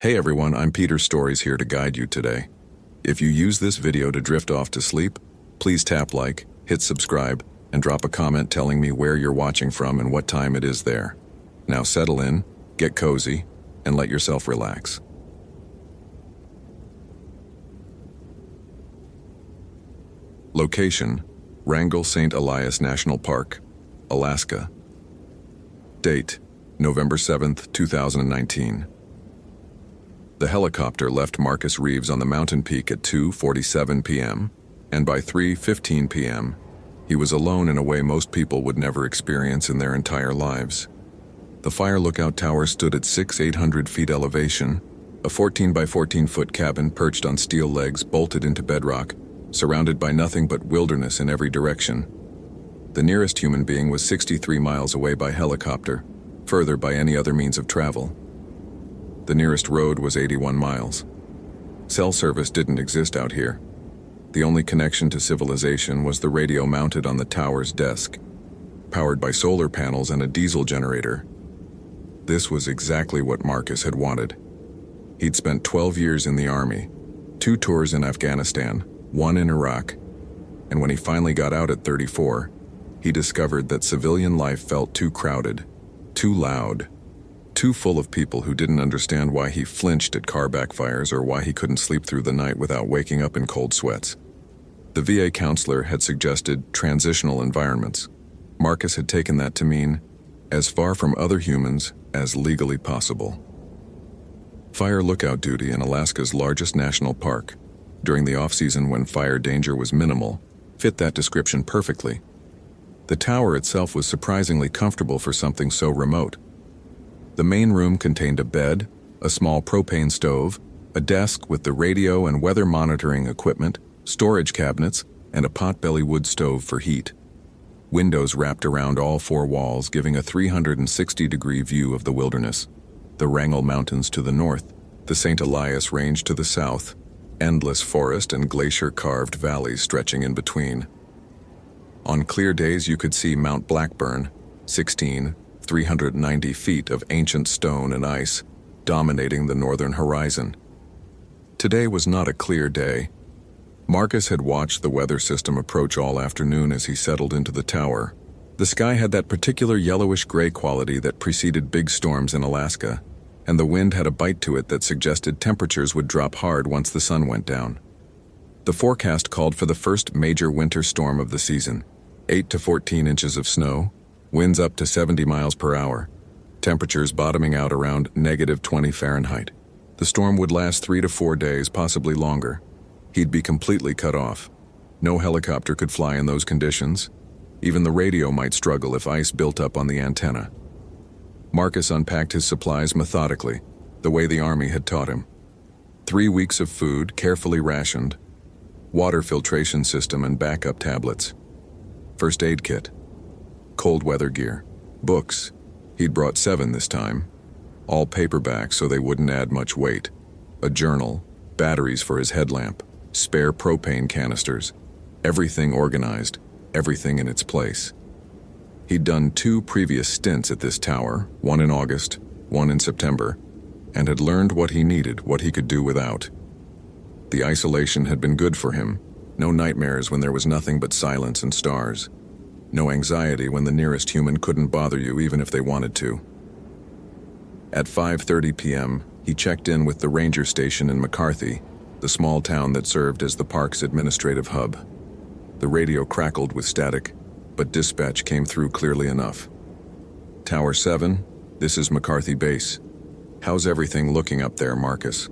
Hey everyone, I'm Peter Stories here to guide you today. If you use this video to drift off to sleep, please tap like, hit subscribe, and drop a comment telling me where you're watching from and what time it is there. Now settle in, get cozy, and let yourself relax. Location: Wrangell St. Elias National Park, Alaska. Date: November 7th, 2019. The helicopter left Marcus Reeves on the mountain peak at 2:47 p.m., and by 3:15 p.m., he was alone in a way most people would never experience in their entire lives. The fire lookout tower stood at 6,800 feet elevation, a 14 by 14-foot cabin perched on steel legs bolted into bedrock, surrounded by nothing but wilderness in every direction. The nearest human being was 63 miles away by helicopter, further by any other means of travel. The nearest road was 81 miles. Cell service didn't exist out here. The only connection to civilization was the radio mounted on the tower's desk, powered by solar panels and a diesel generator. This was exactly what Marcus had wanted. He'd spent 12 years in the army, 2 tours in Afghanistan, 1 in Iraq, and when he finally got out at 34, he discovered that civilian life felt too crowded, too loud, too full of people who didn't understand why he flinched at car backfires or why he couldn't sleep through the night without waking up in cold sweats. The VA counselor had suggested transitional environments. Marcus had taken that to mean as far from other humans as legally possible. Fire lookout duty in Alaska's largest national park, during the off-season when fire danger was minimal, fit that description perfectly. The tower itself was surprisingly comfortable for something so remote. The main room contained a bed, a small propane stove, a desk with the radio and weather monitoring equipment, storage cabinets, and a potbelly wood stove for heat. Windows wrapped around all 4 walls, giving a 360-degree view of the wilderness. The Wrangell Mountains to the north, the St. Elias Range to the south, endless forest and glacier-carved valleys stretching in between. On clear days you could see Mount Blackburn, 390 feet of ancient stone and ice, dominating the northern horizon. Today was not a clear day. Marcus had watched the weather system approach all afternoon as he settled into the tower. The sky had that particular yellowish-gray quality that preceded big storms in Alaska, and the wind had a bite to it that suggested temperatures would drop hard once the sun went down. The forecast called for the first major winter storm of the season, 8 to 14 inches of snow, winds up to 70 miles per hour, temperatures bottoming out around -20 Fahrenheit. The storm would last 3 to 4 days, possibly longer. He'd be completely cut off. No helicopter could fly in those conditions. Even the radio might struggle if ice built up on the antenna. Marcus unpacked his supplies methodically, the way the army had taught him. 3 weeks of food, carefully rationed, water filtration system and backup tablets, first aid kit, cold weather gear, books. He'd brought 7 this time, all paperback so they wouldn't add much weight, a journal, batteries for his headlamp, spare propane canisters, everything organized, everything in its place. He'd done 2 previous stints at this tower, one in August, one in September, and had learned what he needed, what he could do without. The isolation had been good for him. No nightmares when there was nothing but silence and stars. No anxiety when the nearest human couldn't bother you even if they wanted to. At 5:30 p.m., he checked in with the ranger station in McCarthy, the small town that served as the park's administrative hub. The radio crackled with static, but dispatch came through clearly enough. Tower 7, this is McCarthy Base. How's everything looking up there, Marcus?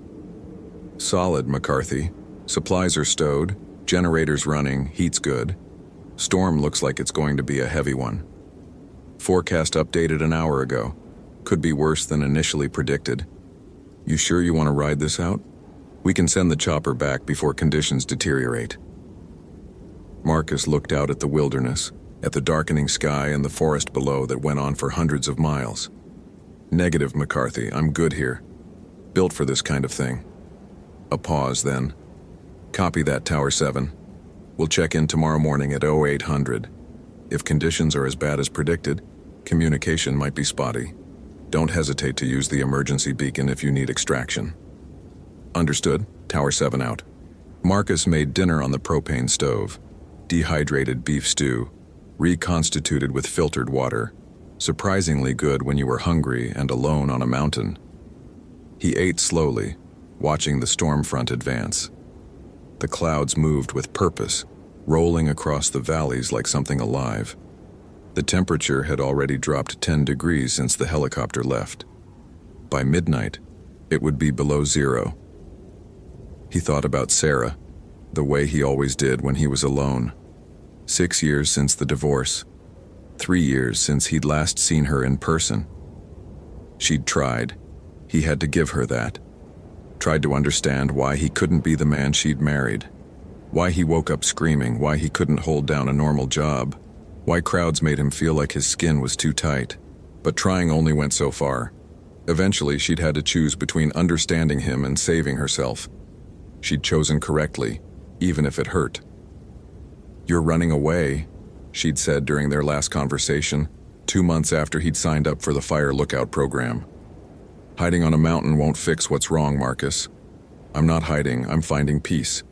Solid, McCarthy. Supplies are stowed, generators running, heat's good. Storm looks like it's going to be a heavy one. Forecast updated an hour ago. Could be worse than initially predicted. You sure you want to ride this out? We can send the chopper back before conditions deteriorate. Marcus looked out at the wilderness, at the darkening sky and the forest below that went on for hundreds of miles. Negative, McCarthy, I'm good here. Built for this kind of thing. A pause then. Copy that, Tower 7. We'll check in tomorrow morning at 0800. If conditions are as bad as predicted, communication might be spotty. Don't hesitate to use the emergency beacon if you need extraction. Understood. Tower 7 out. Marcus made dinner on the propane stove. Dehydrated beef stew, reconstituted with filtered water. Surprisingly good when you were hungry and alone on a mountain. He ate slowly, watching the storm front advance. The clouds moved with purpose, rolling across the valleys like something alive. The temperature had already dropped 10 degrees since the helicopter left. By midnight, it would be below zero. He thought about Sarah, the way he always did when he was alone. 6 years since the divorce. 3 years since he'd last seen her in person. She'd tried. He had to give her that. Tried to understand why he couldn't be the man she'd married. Why he woke up screaming, why he couldn't hold down a normal job. Why crowds made him feel like his skin was too tight. But trying only went so far. Eventually, she'd had to choose between understanding him and saving herself. She'd chosen correctly, even if it hurt. "You're running away," she'd said during their last conversation, 2 months after he'd signed up for the fire lookout program. "Hiding on a mountain won't fix what's wrong, Marcus. I'm not hiding, I'm finding peace."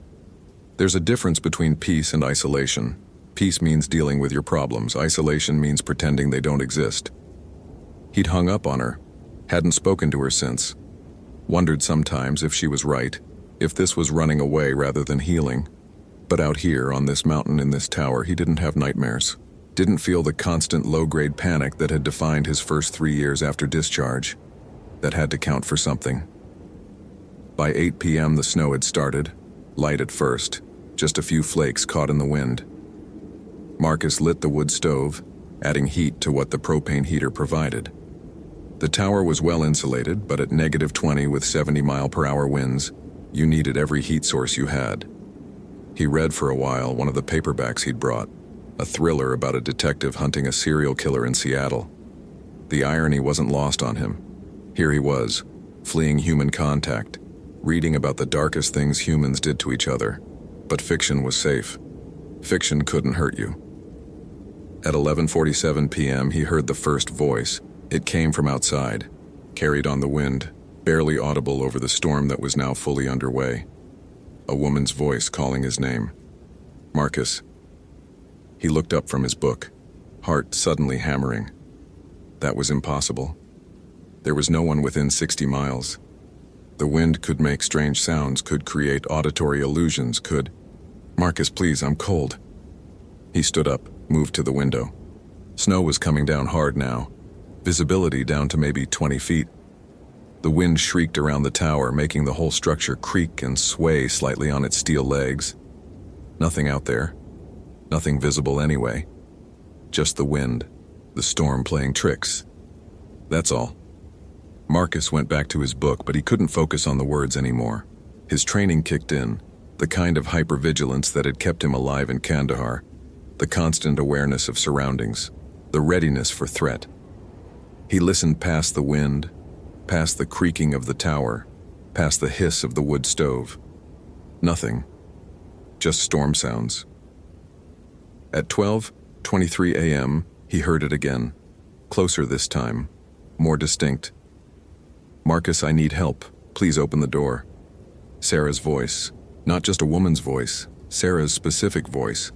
There's a difference between peace and isolation. Peace means dealing with your problems. Isolation means pretending they don't exist. He'd hung up on her, hadn't spoken to her since. Wondered sometimes if she was right, if this was running away rather than healing. But out here, on this mountain in this tower, he didn't have nightmares. Didn't feel the constant low-grade panic that had defined his first 3 years after discharge. That had to count for something. By 8 p.m. the snow had started, light at first, just a few flakes caught in the wind. Marcus lit the wood stove, adding heat to what the propane heater provided. The tower was well insulated, but at -20 with 70-mile-per-hour winds, you needed every heat source you had. He read for a while one of the paperbacks he'd brought, a thriller about a detective hunting a serial killer in Seattle. The irony wasn't lost on him. Here he was, fleeing human contact, reading about the darkest things humans did to each other. But fiction was safe. Fiction couldn't hurt you. At 11:47 p.m. he heard the first voice. It came from outside, carried on the wind, barely audible over the storm that was now fully underway. A woman's voice calling his name. "Marcus." He looked up from his book, heart suddenly hammering. That was impossible. There was no one within 60 miles. The wind could make strange sounds, could create auditory illusions, could... "Marcus, please, I'm cold." He stood up, moved to the window. Snow was coming down hard now, visibility down to maybe 20 feet. The wind shrieked around the tower, making the whole structure creak and sway slightly on its steel legs. Nothing out there. Nothing visible anyway. Just the wind, the storm playing tricks. That's all. Marcus went back to his book, but he couldn't focus on the words anymore. His training kicked in, the kind of hypervigilance that had kept him alive in Kandahar, the constant awareness of surroundings, the readiness for threat. He listened past the wind, past the creaking of the tower, past the hiss of the wood stove. Nothing. Just storm sounds. At 12:23 a.m., he heard it again. Closer this time. More distinct. "Marcus, I need help. Please open the door." Sarah's voice. Not just a woman's voice. Sarah's specific voice.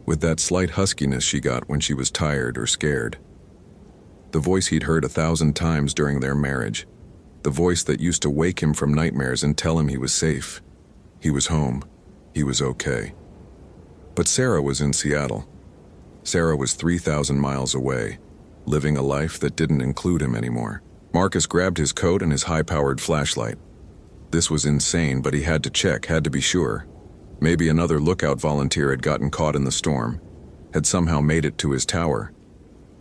With that slight huskiness she got when she was tired or scared. The voice he'd heard 1,000 times during their marriage. The voice that used to wake him from nightmares and tell him he was safe. He was home. He was okay. But Sarah was in Seattle. Sarah was 3,000 miles away, living a life that didn't include him anymore. Marcus grabbed his coat and his high-powered flashlight. This was insane, but he had to check, had to be sure. Maybe another lookout volunteer had gotten caught in the storm, had somehow made it to his tower.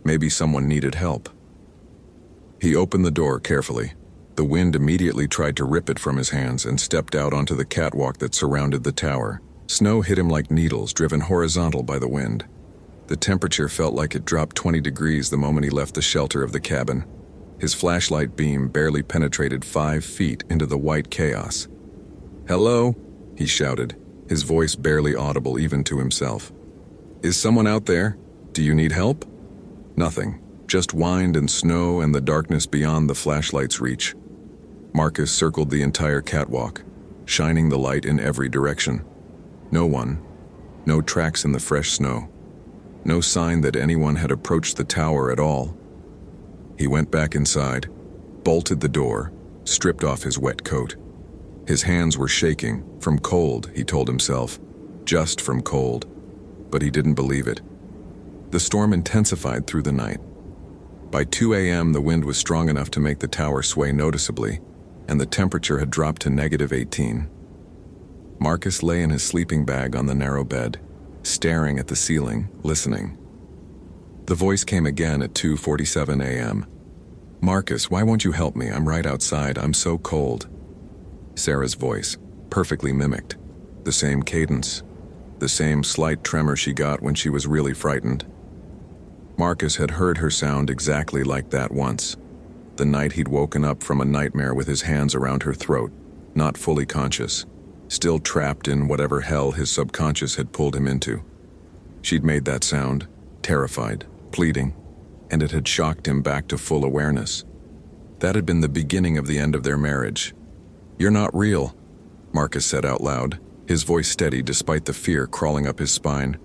Maybe someone needed help. He opened the door carefully. The wind immediately tried to rip it from his hands and stepped out onto the catwalk that surrounded the tower. Snow hit him like needles, driven horizontal by the wind. The temperature felt like it dropped 20 degrees the moment he left the shelter of the cabin. His flashlight beam barely penetrated 5 feet into the white chaos. "Hello?" he shouted, his voice barely audible even to himself. "Is someone out there? Do you need help?" Nothing. Just wind and snow and the darkness beyond the flashlight's reach. Marcus circled the entire catwalk, shining the light in every direction. No one, no tracks in the fresh snow, no sign that anyone had approached the tower at all. He went back inside, bolted the door, stripped off his wet coat. His hands were shaking, from cold, he told himself, just from cold, but he didn't believe it. The storm intensified through the night. By 2 a.m., the wind was strong enough to make the tower sway noticeably, and the temperature had dropped to -18. Marcus lay in his sleeping bag on the narrow bed, staring at the ceiling, listening. The voice came again at 2:47 a.m. "Marcus, why won't you help me? I'm right outside. I'm so cold." Sarah's voice, perfectly mimicked. The same cadence, the same slight tremor she got when she was really frightened. Marcus had heard her sound exactly like that once, the night he'd woken up from a nightmare with his hands around her throat, not fully conscious, still trapped in whatever hell his subconscious had pulled him into. She'd made that sound, terrified, pleading, and it had shocked him back to full awareness. That had been the beginning of the end of their marriage. "You're not real," Marcus said out loud, his voice steady despite the fear crawling up his spine.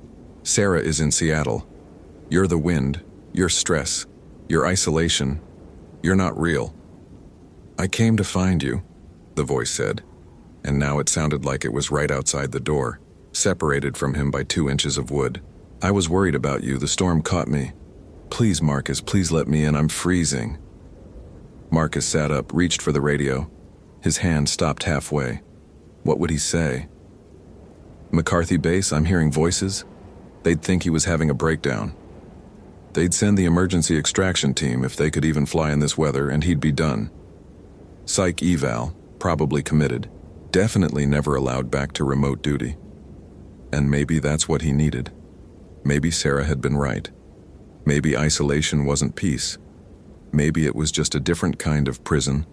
"Sarah is in Seattle. You're the wind, your stress, your isolation. You're not real." "I came to find you," the voice said, and now it sounded like it was right outside the door, separated from him by 2 inches of wood. "I was worried about you. The storm caught me. Please, Marcus, please let me in. I'm freezing." Marcus sat up, reached for the radio. His hand stopped halfway. What would he say? "McCarthy Base, I'm hearing voices." They'd think he was having a breakdown. They'd send the emergency extraction team if they could even fly in this weather, and he'd be done. Psych eval, probably committed, definitely never allowed back to remote duty. And maybe that's what he needed. Maybe Sarah had been right. Maybe isolation wasn't peace. Maybe it was just a different kind of prison,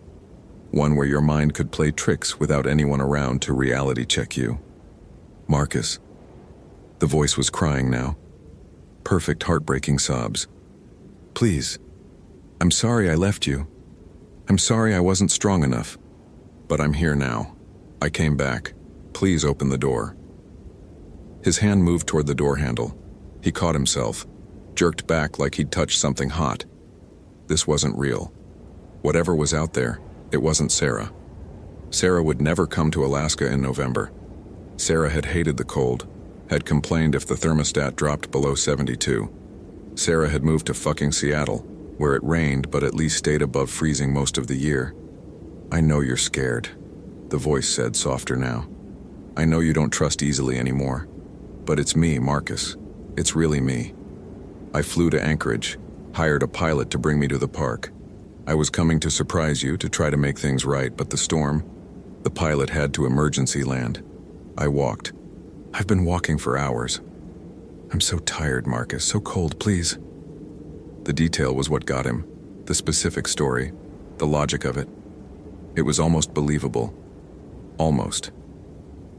one where your mind could play tricks without anyone around to reality check you. "Marcus." The voice was crying now. Perfect heartbreaking sobs. "Please. I'm sorry I left you. I'm sorry I wasn't strong enough. But I'm here now. I came back. Please open the door." His hand moved toward the door handle. He caught himself, jerked back like he'd touched something hot. This wasn't real. Whatever was out there, it wasn't Sarah. Sarah would never come to Alaska in November. Sarah had hated the cold, had complained if the thermostat dropped below 72. Sarah had moved to fucking Seattle, where it rained but at least stayed above freezing most of the year. "I know you're scared," the voice said, softer now. "I know you don't trust easily anymore. But it's me, Marcus. It's really me. I flew to Anchorage, hired a pilot to bring me to the park. I was coming to surprise you, to try to make things right, but the pilot had to emergency land. I walked. I've been walking for hours. I'm so tired, Marcus, so cold, please." The detail was what got him, the specific story, the logic of it. It was almost believable. Almost.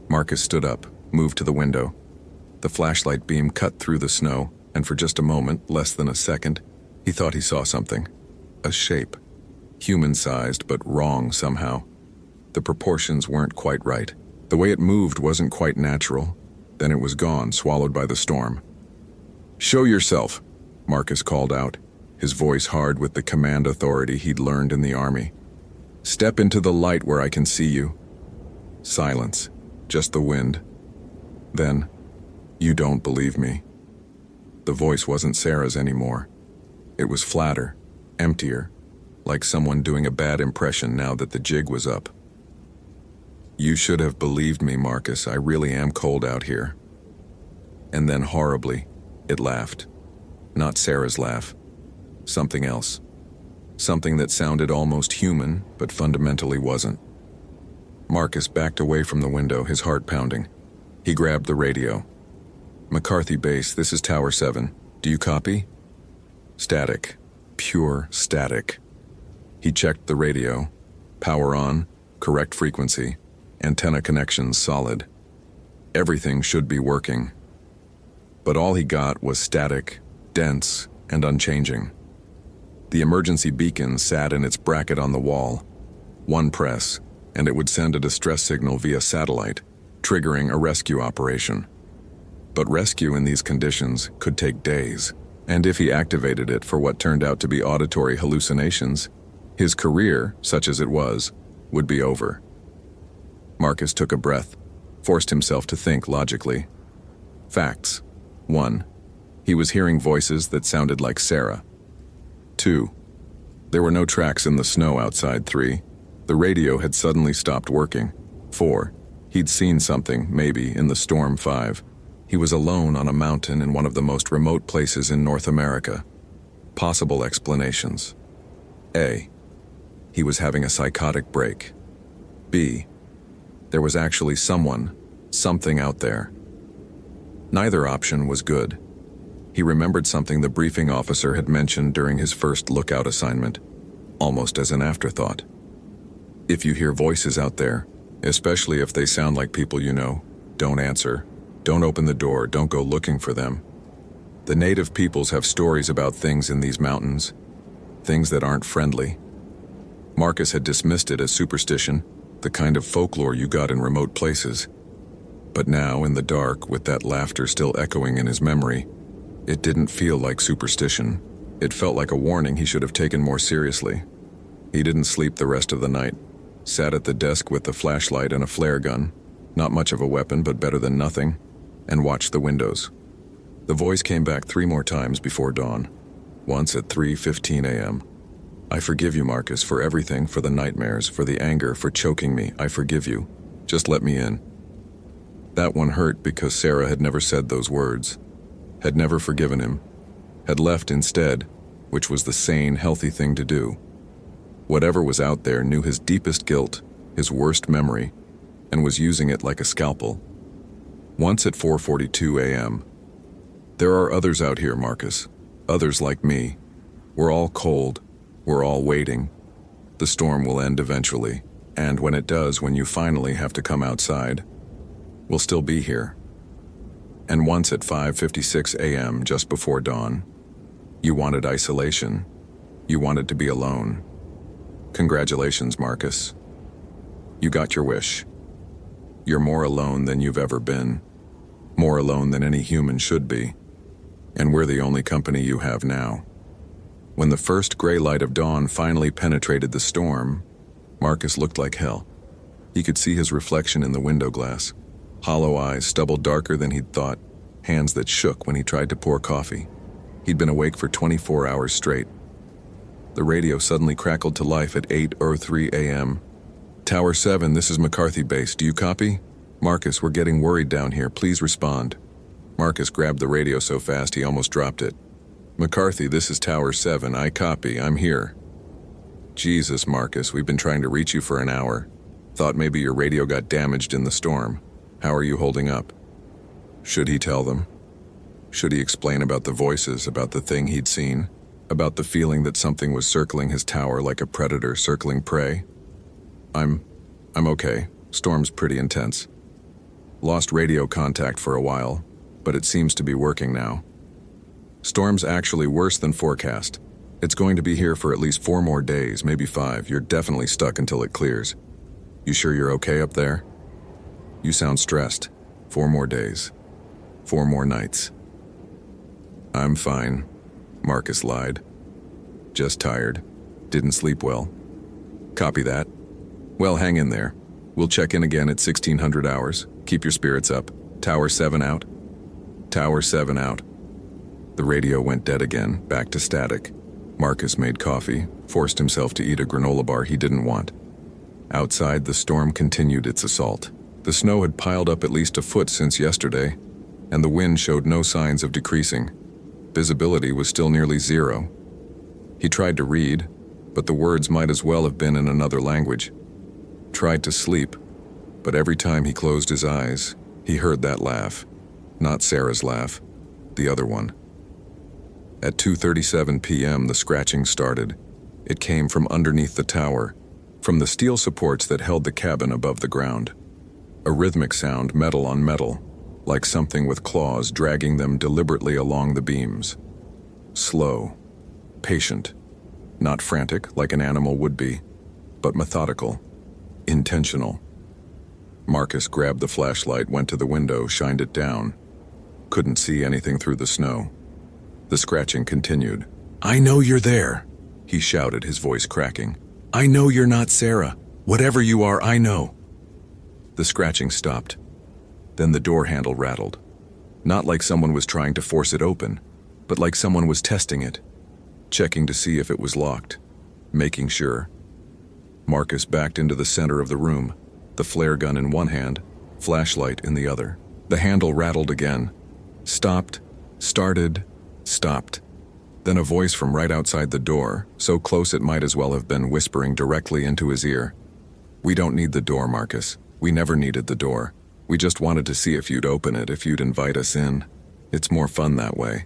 Marcus stood up, moved to the window. The flashlight beam cut through the snow, and for just a moment, less than a second, he thought he saw something. A shape. Human-sized, but wrong somehow. The proportions weren't quite right. The way it moved wasn't quite natural. Then it was gone, swallowed by the storm. "Show yourself," Marcus called out, his voice hard with the command authority he'd learned in the army. "Step into the light where I can see you." Silence. Just the wind. Then, "You don't believe me." The voice wasn't Sarah's anymore. It was flatter, emptier, like someone doing a bad impression now that the jig was up. "You should have believed me, Marcus. I really am cold out here." And then horribly, it laughed. Not Sarah's laugh. Something else. Something that sounded almost human, but fundamentally wasn't. Marcus backed away from the window, his heart pounding. He grabbed the radio. "McCarthy Base, this is Tower 7. Do you copy?" Static. Pure static. He checked the radio. Power on, correct frequency, antenna connections solid. Everything should be working. But all he got was static, dense, and unchanging. The emergency beacon sat in its bracket on the wall. One press, and it would send a distress signal via satellite, triggering a rescue operation. But rescue in these conditions could take days, and if he activated it for what turned out to be auditory hallucinations, his career, such as it was, would be over. Marcus took a breath, forced himself to think logically. Facts. 1. He was hearing voices that sounded like Sarah. 2. There were no tracks in the snow outside. 3. The radio had suddenly stopped working. 4. He'd seen something, maybe, in the storm. 5. He was alone on a mountain in one of the most remote places in North America. Possible explanations. A. He was having a psychotic break. B. There was actually something out there. Neither option was good. He remembered something the briefing officer had mentioned during his first lookout assignment, almost as an afterthought. If you hear voices out there, especially if they sound like people you know, don't answer. Don't open the door, don't go looking for them. The native peoples have stories about things in these mountains, things that aren't friendly. Marcus had dismissed it as superstition, the kind of folklore you got in remote places. But now, in the dark, with that laughter still echoing in his memory, it didn't feel like superstition. It felt like a warning he should have taken more seriously. He didn't sleep the rest of the night, sat at the desk with the flashlight and a flare gun, not much of a weapon but better than nothing, and watched the windows. The voice came back 3 more times before dawn, once at 3:15 a.m. I forgive you, Marcus, for everything, for the nightmares, for the anger, for choking me. I forgive you. Just let me in. That one hurt because Sarah had never said those words, had never forgiven him, had left instead, which was the sane, healthy thing to do. Whatever was out there knew his deepest guilt, his worst memory, and was using it like a scalpel. Once at 4:42 a.m. There are others out here, Marcus. Others like me. We're all cold. We're all waiting. The storm will end eventually, and when it does, when you finally have to come outside, we'll still be here. And once at 5:56 a.m., just before dawn, you wanted isolation. You wanted to be alone. Congratulations, Marcus. You got your wish. You're more alone than you've ever been. More alone than any human should be. And we're the only company you have now. When the first gray light of dawn finally penetrated the storm, Marcus looked like hell. He could see his reflection in the window glass. Hollow eyes, stubble darker than he'd thought, hands that shook when he tried to pour coffee. He'd been awake for 24 hours straight. The radio suddenly crackled to life at 8:03 a.m. Tower 7, this is McCarthy Base. Do you copy? Marcus, we're getting worried down here. Please respond. Marcus grabbed the radio so fast he almost dropped it. McCarthy, this is Tower 7. I copy. I'm here. Jesus, Marcus, we've been trying to reach you for an hour. Thought maybe your radio got damaged in the storm. How are you holding up? Should he tell them? Should he explain about the voices, about the thing he'd seen, about the feeling that something was circling his tower like a predator circling prey? I'm okay. Storm's pretty intense. Lost radio contact for a while, but it seems to be working now. Storm's actually worse than forecast. It's going to be here for at least 4 more days, maybe 5. You're definitely stuck until it clears. You sure you're okay up there? You sound stressed. 4 more days. 4 more nights. I'm fine, Marcus lied. Just tired. Didn't sleep well. Copy that. Well, hang in there. We'll check in again at 1600 hours. Keep your spirits up. Tower 7 out. Tower 7 out. The radio went dead again, back to static. Marcus made coffee, forced himself to eat a granola bar he didn't want. Outside, the storm continued its assault. The snow had piled up at least a foot since yesterday, and the wind showed no signs of decreasing. Visibility was still nearly 0. He tried to read, but the words might as well have been in another language. Tried to sleep, but every time he closed his eyes, he heard that laugh. Not Sarah's laugh, the other one. At 2:37 p.m., the scratching started. It came from underneath the tower, from the steel supports that held the cabin above the ground. A rhythmic sound, metal on metal, like something with claws dragging them deliberately along the beams. Slow, patient, Not frantic, like an animal would be, but methodical, intentional. Marcus grabbed the flashlight, went to the window, shined it down. Couldn't see anything through the snow. The scratching continued. "I know you're there," he shouted, his voice cracking. "I know you're not Sarah. Whatever you are, I know." The scratching stopped. Then the door handle rattled. Not like someone was trying to force it open, but like someone was testing it, checking to see if it was locked, making sure. Marcus backed into the center of the room, the flare gun in one hand, flashlight in the other. The handle rattled again. Stopped, started, stopped. Then a voice from right outside the door, so close it might as well have been whispering directly into his ear. "We don't need the door, Marcus. We never needed the door. We just wanted to see if you'd open it, if you'd invite us in. It's more fun that way."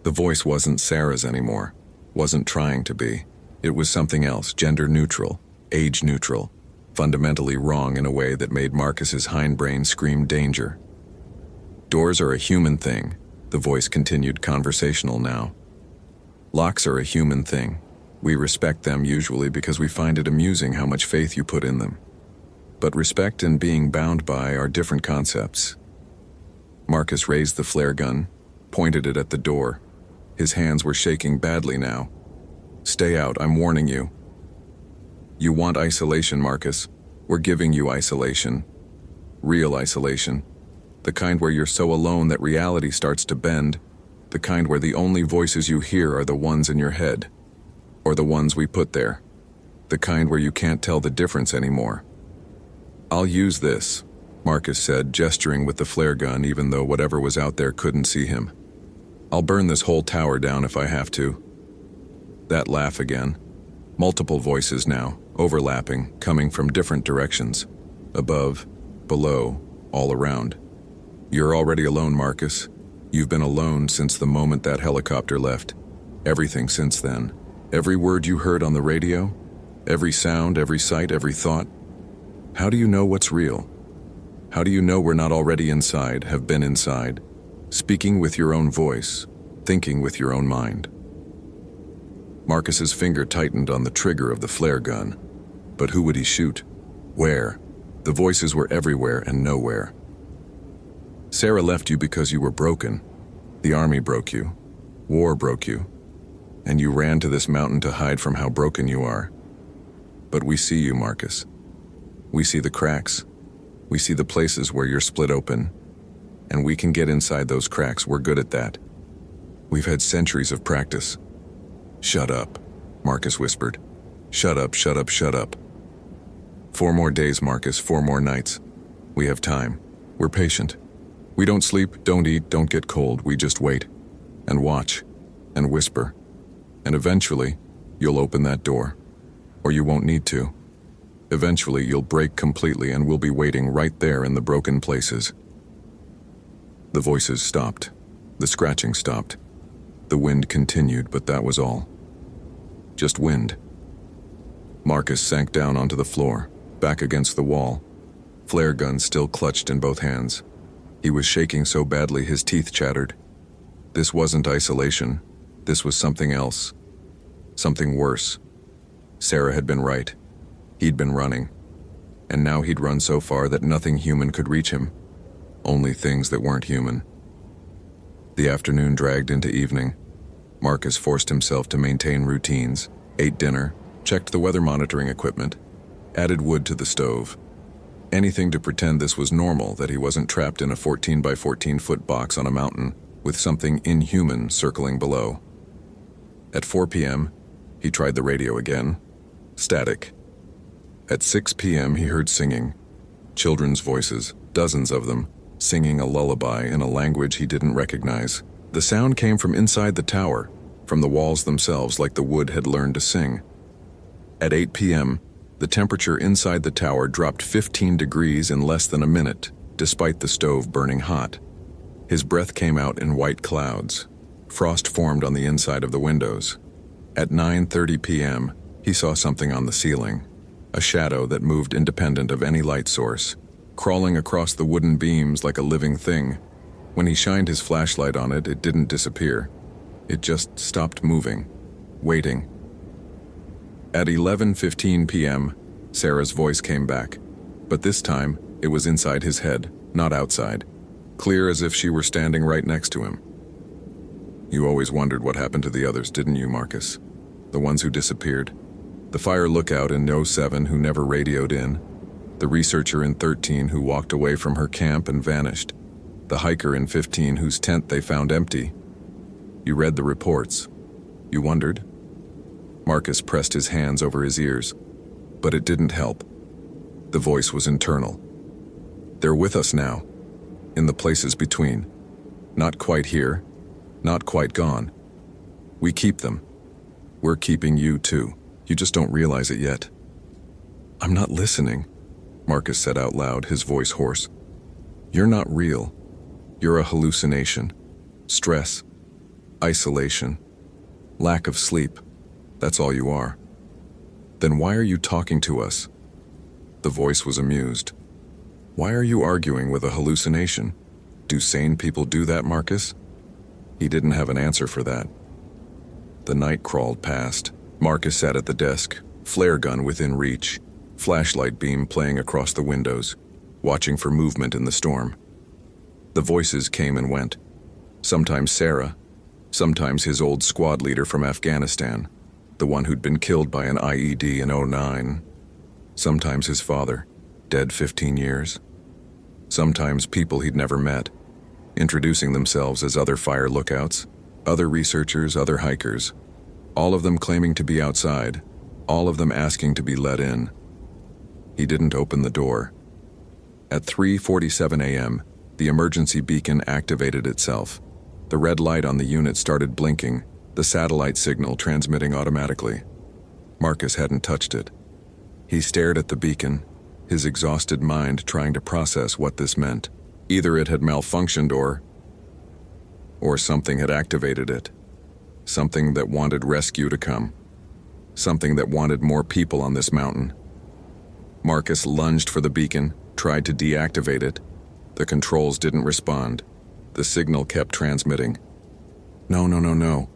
The voice wasn't Sarah's anymore, wasn't trying to be. It was something else, gender neutral, age neutral, fundamentally wrong in a way that made Marcus's hindbrain scream danger. "Doors are a human thing," the voice continued, conversational now. "Locks are a human thing. We respect them usually because we find it amusing how much faith you put in them. But respect and being bound by are different concepts." Marcus raised the flare gun, pointed it at the door. His hands were shaking badly now. "Stay out, I'm warning you." "You want isolation, Marcus. We're giving you isolation. Real isolation. The kind where you're so alone that reality starts to bend. The kind where the only voices you hear are the ones in your head. Or the ones we put there. The kind where you can't tell the difference anymore." "I'll use this," Marcus said, gesturing with the flare gun even though whatever was out there couldn't see him. "I'll burn this whole tower down if I have to." That laugh again. Multiple voices now, overlapping, coming from different directions. Above, below, all around. "You're already alone, Marcus. You've been alone since the moment that helicopter left. Everything since then. Every word you heard on the radio, every sound, every sight, every thought. How do you know what's real? How do you know we're not already inside, have been inside, speaking with your own voice, thinking with your own mind?" Marcus's finger tightened on the trigger of the flare gun. But who would he shoot? Where? The voices were everywhere and nowhere. "Sarah left you because you were broken. The army broke you. War broke you. And you ran to this mountain to hide from how broken you are. But we see you, Marcus. We see the cracks. We see the places where you're split open. And we can get inside those cracks. We're good at that. We've had centuries of practice." "Shut up," Marcus whispered. "Shut up, shut up, shut up." 4 more days, Marcus, 4 more nights. We have time. We're patient. We don't sleep, don't eat, don't get cold. We just wait. And watch. And whisper. And eventually, you'll open that door. Or you won't need to. Eventually, you'll break completely and we'll be waiting right there in the broken places. The voices stopped. The scratching stopped. The wind continued, but that was all. Just wind. Marcus sank down onto the floor, back against the wall, flare gun still clutched in both hands. He was shaking so badly his teeth chattered. This wasn't isolation. This was something else. Something worse. Sarah had been right. He'd been running. And now he'd run so far that nothing human could reach him. Only things that weren't human. The afternoon dragged into evening. Marcus forced himself to maintain routines, ate dinner, checked the weather monitoring equipment, added wood to the stove. Anything to pretend this was normal, that he wasn't trapped in a 14 by 14 foot box on a mountain with something inhuman circling below. At 4 p.m., he tried the radio again. Static. At 6 p.m., he heard singing. Children's voices, dozens of them, singing a lullaby in a language he didn't recognize. The sound came from inside the tower, from the walls themselves, like the wood had learned to sing. At 8 p.m., the temperature inside the tower dropped 15 degrees in less than a minute, despite the stove burning hot. His breath came out in white clouds. Frost formed on the inside of the windows. At 9:30 p.m., he saw something on the ceiling, a shadow that moved independent of any light source, crawling across the wooden beams like a living thing. When he shined his flashlight on it, it didn't disappear. It just stopped moving, waiting, At 11:15 p.m., Sarah's voice came back, but this time it was inside his head, not outside, clear as if she were standing right next to him. You always wondered what happened to the others, didn't you, Marcus? The ones who disappeared. The fire lookout in '07 who never radioed in. The researcher in 13 who walked away from her camp and vanished. The hiker in 15 whose tent they found empty. You read the reports. You wondered? Marcus pressed his hands over his ears, but it didn't help. The voice was internal. They're with us now, in the places between. Not quite here, not quite gone. We keep them. We're keeping you too. You just don't realize it yet. I'm not listening, Marcus said out loud, his voice hoarse. You're not real. You're a hallucination. Stress. Isolation. Lack of sleep. That's all you are. Then why are you talking to us? The voice was amused. Why are you arguing with a hallucination? Do sane people do that, Marcus? He didn't have an answer for that. The night crawled past. Marcus sat at the desk, flare gun within reach, flashlight beam playing across the windows, watching for movement in the storm. The voices came and went. Sometimes Sarah, sometimes his old squad leader from Afghanistan, the one who'd been killed by an IED in '09. Sometimes his father, dead 15 years. Sometimes people he'd never met, introducing themselves as other fire lookouts, other researchers, other hikers, all of them claiming to be outside, all of them asking to be let in. He didn't open the door. At 3:47 a.m., the emergency beacon activated itself. The red light on the unit started blinking, the satellite signal transmitting automatically. Marcus hadn't touched it. He stared at the beacon, his exhausted mind trying to process what this meant. Either it had malfunctioned or something had activated it. Something that wanted rescue to come. Something that wanted more people on this mountain. Marcus lunged for the beacon, tried to deactivate it. The controls didn't respond. The signal kept transmitting. No.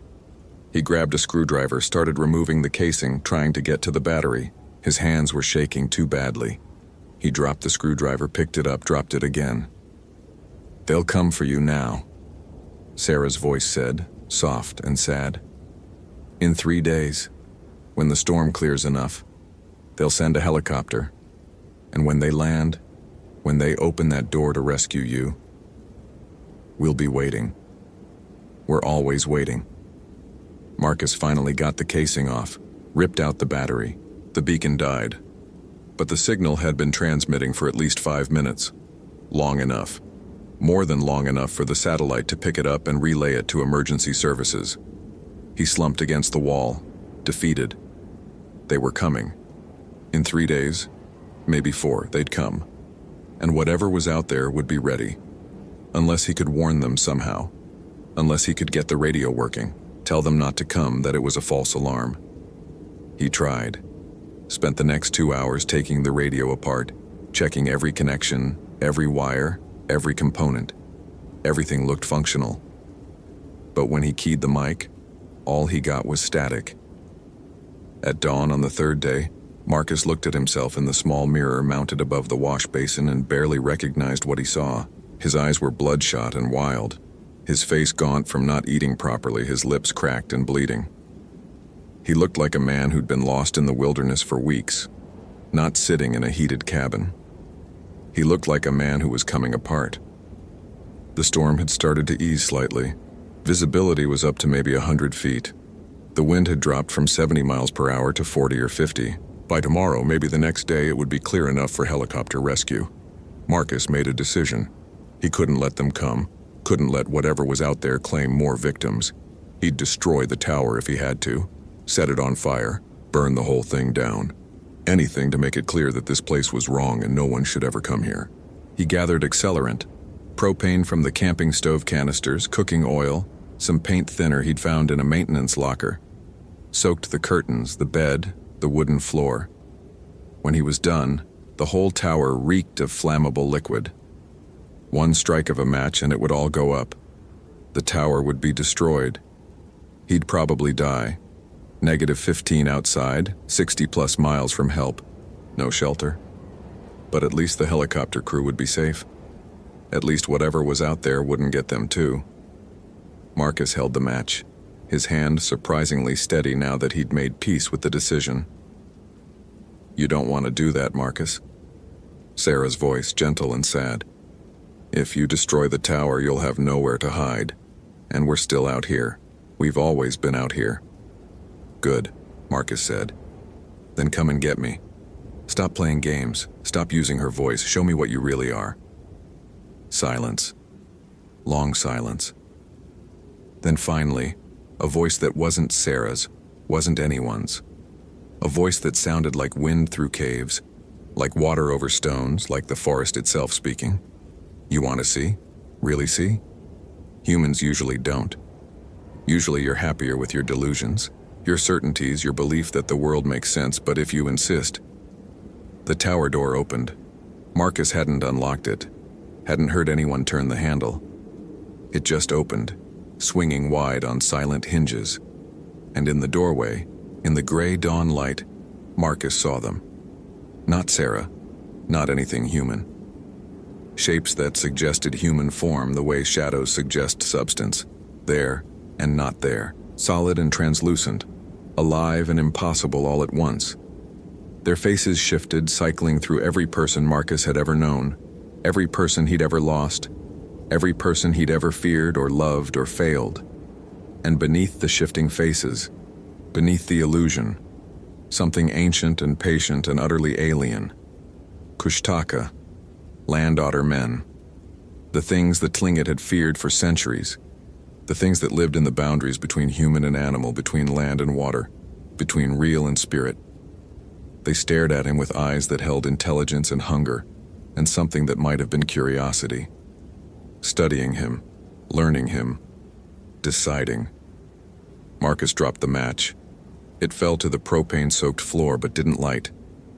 He grabbed a screwdriver, started removing the casing, trying to get to the battery. His hands were shaking too badly. He dropped the screwdriver, picked it up, dropped it again. They'll come for you now, Sarah's voice said, soft and sad. In 3 days, when the storm clears enough, they'll send a helicopter. And when they land, when they open that door to rescue you, we'll be waiting. We're always waiting. Marcus finally got the casing off, ripped out the battery. The beacon died. But the signal had been transmitting for at least 5 minutes. Long enough. More than long enough for the satellite to pick it up and relay it to emergency services. He slumped against the wall, defeated. They were coming. In 3 days, maybe 4, they'd come. And whatever was out there would be ready. Unless he could warn them somehow. Unless he could get the radio working, tell them not to come, that it was a false alarm. He tried. Spent the next 2 hours taking the radio apart, checking every connection, every wire, every component. Everything looked functional. But when he keyed the mic, all he got was static. At dawn on the 3rd day, Marcus looked at himself in the small mirror mounted above the wash basin and barely recognized what he saw. His eyes were bloodshot and wild, his face gaunt from not eating properly, his lips cracked and bleeding. He looked like a man who'd been lost in the wilderness for weeks, not sitting in a heated cabin. He looked like a man who was coming apart. The storm had started to ease slightly. Visibility was up to maybe 100 feet. The wind had dropped from 70 miles per hour to 40 or 50. By tomorrow, maybe the next day, it would be clear enough for helicopter rescue. Marcus made a decision. He couldn't let them come, couldn't let whatever was out there claim more victims. He'd destroy the tower if he had to, set it on fire, burn the whole thing down. Anything to make it clear that this place was wrong and no one should ever come here. He gathered accelerant, propane from the camping stove canisters, cooking oil, some paint thinner he'd found in a maintenance locker, soaked the curtains, the bed, the wooden floor. When he was done, the whole tower reeked of flammable liquid. One strike of a match and it would all go up. The tower would be destroyed. He'd probably die. -15 outside, 60+ miles from help. No shelter. But at least the helicopter crew would be safe. At least whatever was out there wouldn't get them too. Marcus held the match, his hand surprisingly steady now that he'd made peace with the decision. "You don't want to do that, Marcus." Sarah's voice, gentle and sad. "If you destroy the tower, you'll have nowhere to hide. And we're still out here. We've always been out here." "Good," Marcus said. "Then come and get me. Stop playing games. Stop using her voice. Show me what you really are." Silence. Long silence. Then finally, a voice that wasn't Sarah's, wasn't anyone's. A voice that sounded like wind through caves, like water over stones, like the forest itself speaking. "You want to see? Really see? Humans usually don't. Usually you're happier with your delusions, your certainties, your belief that the world makes sense, but if you insist..." The tower door opened. Marcus hadn't unlocked it, hadn't heard anyone turn the handle. It just opened, swinging wide on silent hinges. And in the doorway, in the gray dawn light, Marcus saw them. Not Sarah, not anything human. Shapes that suggested human form the way shadows suggest substance. There and not there, solid and translucent, alive and impossible all at once. Their faces shifted, cycling through every person Marcus had ever known, every person he'd ever lost, every person he'd ever feared or loved or failed. And beneath the shifting faces, beneath the illusion, something ancient and patient and utterly alien. Kushtaka, land otter men. The things that Tlingit had feared for centuries. The things that lived in the boundaries between human and animal, between land and water, between real and spirit. They stared at him with eyes that held intelligence and hunger, and something that might have been curiosity. Studying him, learning him, deciding. Marcus dropped the match. It fell to the propane-soaked floor but didn't light,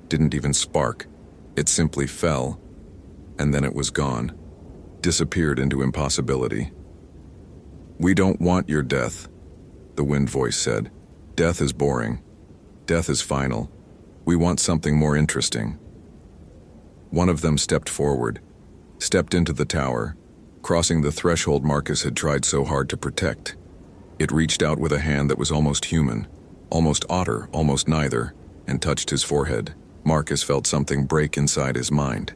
didn't even spark. It simply fell, and then it was gone, disappeared into impossibility. "We don't want your death," the wind voice said. "Death is boring. Death is final. We want something more interesting." One of them stepped forward, stepped into the tower, crossing the threshold Marcus had tried so hard to protect. It reached out with a hand that was almost human, almost otter, almost neither, and touched his forehead. Marcus felt something break inside his mind.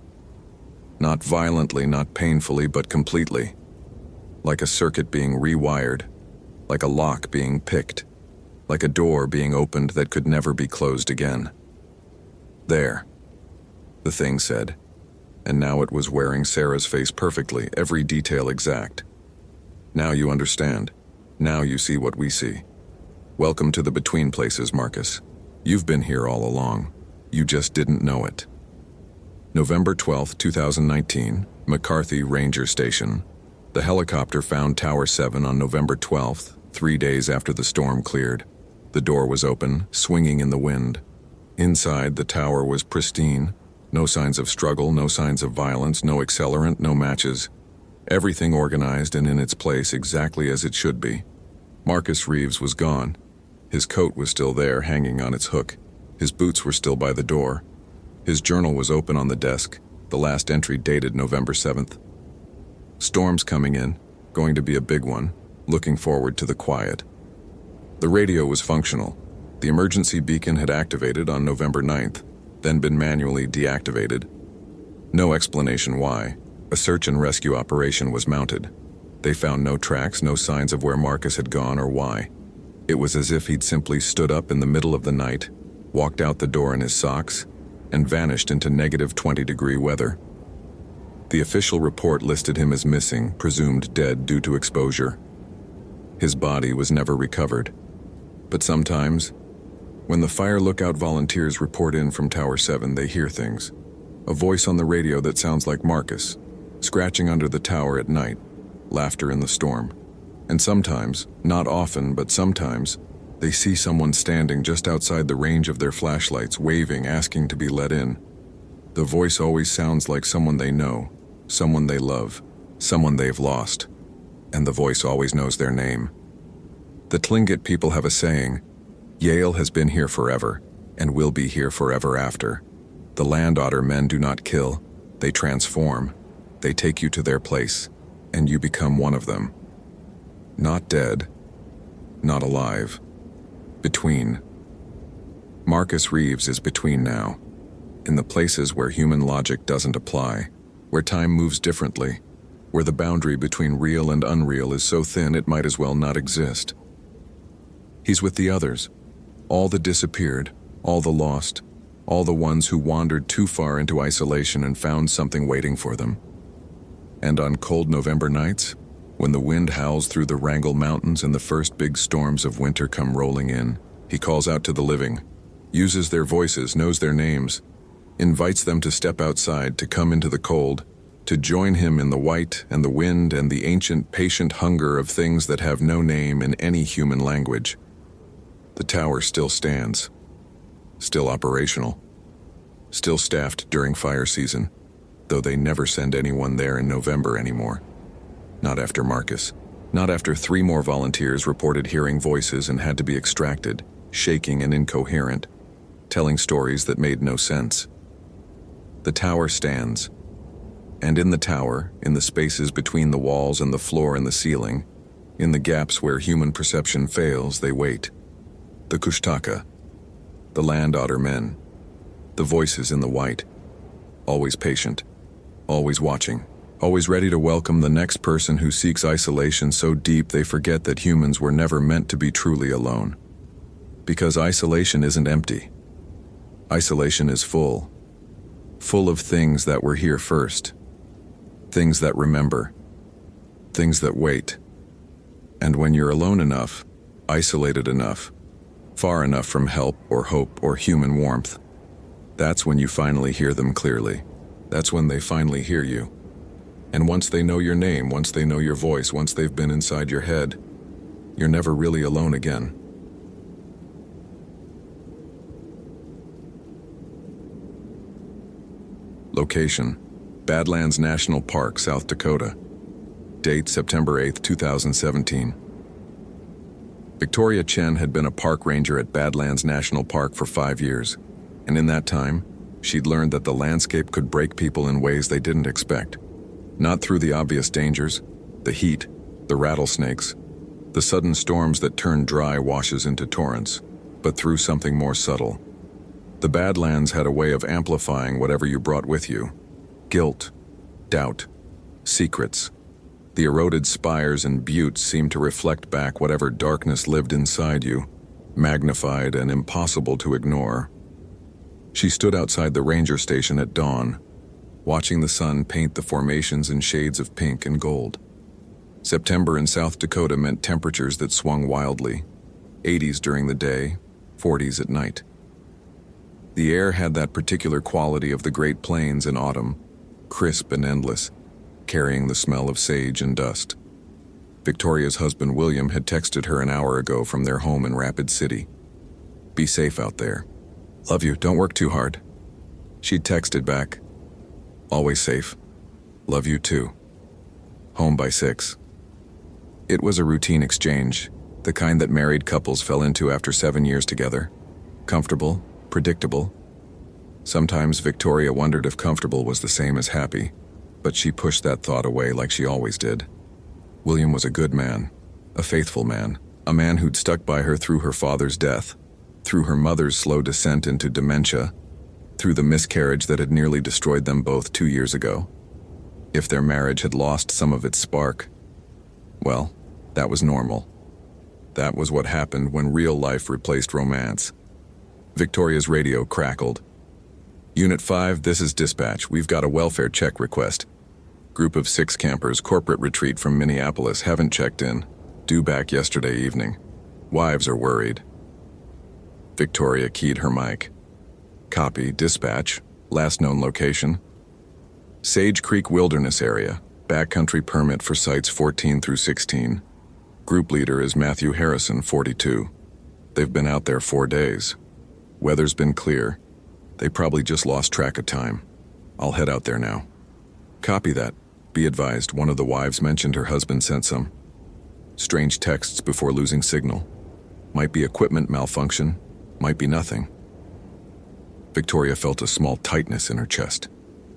Not violently, not painfully, but completely. Like a circuit being rewired, like a lock being picked, like a door being opened that could never be closed again. "There," the thing said, and now it was wearing Sarah's face perfectly, every detail exact. "Now you understand. Now you see what we see. Welcome to the between places, Marcus. You've been here all along. You just didn't know it." November 12, 2019, McCarthy Ranger Station. The helicopter found Tower 7 on November 12th, 3 days after the storm cleared. The door was open, swinging in the wind. Inside, the tower was pristine. No signs of struggle, no signs of violence, no accelerant, no matches. Everything organized and in its place exactly as it should be. Marcus Reeves was gone. His coat was still there, hanging on its hook. His boots were still by the door. His journal was open on the desk, the last entry dated November 7th. Storm's coming in, going to be a big one, looking forward to the quiet. The radio was functional. The emergency beacon had activated on November 9th, then been manually deactivated. No explanation why. A search and rescue operation was mounted. They found no tracks, no signs of where Marcus had gone or why. It was as if he'd simply stood up in the middle of the night, walked out the door in his socks, and vanished into -20-degree weather. The official report listed him as missing, presumed dead due to exposure. His body was never recovered. But sometimes, when the fire lookout volunteers report in from Tower 7, they hear things. A voice on the radio that sounds like Marcus, scratching under the tower at night, laughter in the storm. And sometimes, not often, but sometimes, they see someone standing just outside the range of their flashlights, waving, asking to be let in. The voice always sounds like someone they know, someone they love, someone they've lost. And the voice always knows their name. The Tlingit people have a saying, Yale has been here forever, and will be here forever after. The land otter men do not kill, they transform. They take you to their place, and you become one of them. Not dead, not alive. Between. Marcus Reeves is between now, in the places where human logic doesn't apply, where time moves differently, where the boundary between real and unreal is so thin it might as well not exist. He's with the others, all the disappeared, all the lost, all the ones who wandered too far into isolation and found something waiting for them. And on cold November nights, when the wind howls through the Wrangell Mountains and the first big storms of winter come rolling in, he calls out to the living, uses their voices, knows their names, invites them to step outside, to come into the cold, to join him in the white and the wind and the ancient, patient hunger of things that have no name in any human language. The tower still stands, still operational, still staffed during fire season, though they never send anyone there in November anymore. Not after Marcus. Not after 3 more volunteers reported hearing voices and had to be extracted, shaking and incoherent, telling stories that made no sense. The tower stands. And in the tower, in the spaces between the walls and the floor and the ceiling, in the gaps where human perception fails, they wait. The Kushtaka, the land otter men, the voices in the white, always patient, always watching, always ready to welcome the next person who seeks isolation so deep they forget that humans were never meant to be truly alone. Because isolation isn't empty. Isolation is full of things that were here first, things that remember, things that wait. And when you're alone enough, isolated enough, far enough from help or hope or human warmth, that's when you finally hear them clearly. That's when they finally hear you. And once they know your name, once they know your voice, once they've been inside your head, you're never really alone again. Location: Badlands National Park, South Dakota. Date: September 8, 2017. Victoria Chen had been a park ranger at Badlands National Park for 5 years, and in that time, she'd learned that the landscape could break people in ways they didn't expect. Not through the obvious dangers, the heat, the rattlesnakes, the sudden storms that turn dry washes into torrents, but through something more subtle. The Badlands had a way of amplifying whatever you brought with you: guilt, doubt, secrets. The eroded spires and buttes seemed to reflect back whatever darkness lived inside you, magnified and impossible to ignore. She stood outside the ranger station at dawn, watching the sun paint the formations in shades of pink and gold. September in South Dakota meant temperatures that swung wildly, 80s during the day, 40s at night. The air had that particular quality of the Great Plains in autumn, crisp and endless, carrying the smell of sage and dust. Victoria's husband William had texted her an hour ago from their home in Rapid City. "Be safe out there. Love you, don't work too hard." She'd texted back, "Always safe. Love you too. Home by 6. It was a routine exchange, the kind that married couples fell into after 7 years together. Comfortable, predictable. Sometimes Victoria wondered if comfortable was the same as happy, but she pushed that thought away like she always did. William was a good man, a faithful man, a man who'd stuck by her through her father's death, through her mother's slow descent into dementia, through the miscarriage that had nearly destroyed them both 2 years ago. If their marriage had lost some of its spark, well, that was normal. That was what happened when real life replaced romance. Victoria's radio crackled. "Unit 5, this is dispatch. We've got a welfare check request. Group of 6 campers, corporate retreat from Minneapolis, haven't checked in. Due back yesterday evening. Wives are worried." Victoria keyed her mic. "Copy, dispatch. Last known location: Sage Creek Wilderness Area. Backcountry permit for sites 14 through 16. Group leader is Matthew Harrison, 42. They've been out there 4 days. Weather's been clear. They probably just lost track of time. I'll head out there now." "Copy that. Be advised, one of the wives mentioned her husband sent some strange texts before losing signal. Might be equipment malfunction, might be nothing. Victoria felt a small tightness in her chest,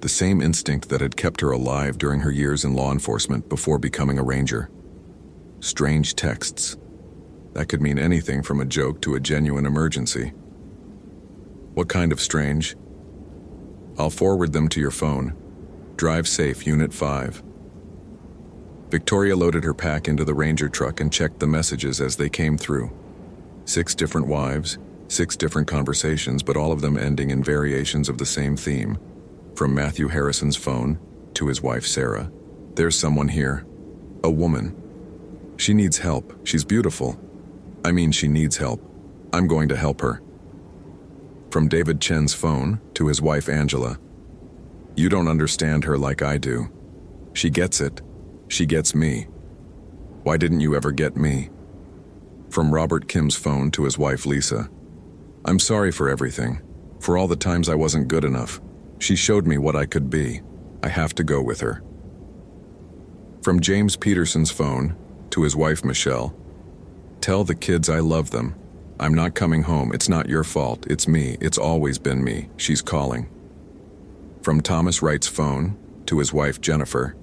the same instinct that had kept her alive during her years in law enforcement before becoming a ranger. Strange texts. That could mean anything from a joke to a genuine emergency. What kind of strange? I'll forward them to your phone. Drive safe, Unit 5. Victoria loaded her pack into the ranger truck and checked the messages as they came through. 6 different wives, 6 different conversations, but all of them ending in variations of the same theme. From Matthew Harrison's phone to his wife Sarah. There's someone here. A woman. She needs help. She's beautiful. She needs help. I'm going to help her. From David Chen's phone to his wife Angela. You don't understand her like I do. She gets it. She gets me. Why didn't you ever get me? From Robert Kim's phone to his wife Lisa. I'm sorry for everything, for all the times I wasn't good enough. She showed me what I could be. I have to go with her. From James Peterson's phone to his wife Michelle. Tell the kids I love them. I'm not coming home. It's not your fault. It's me. It's always been me. She's calling. From Thomas Wright's phone to his wife Jennifer.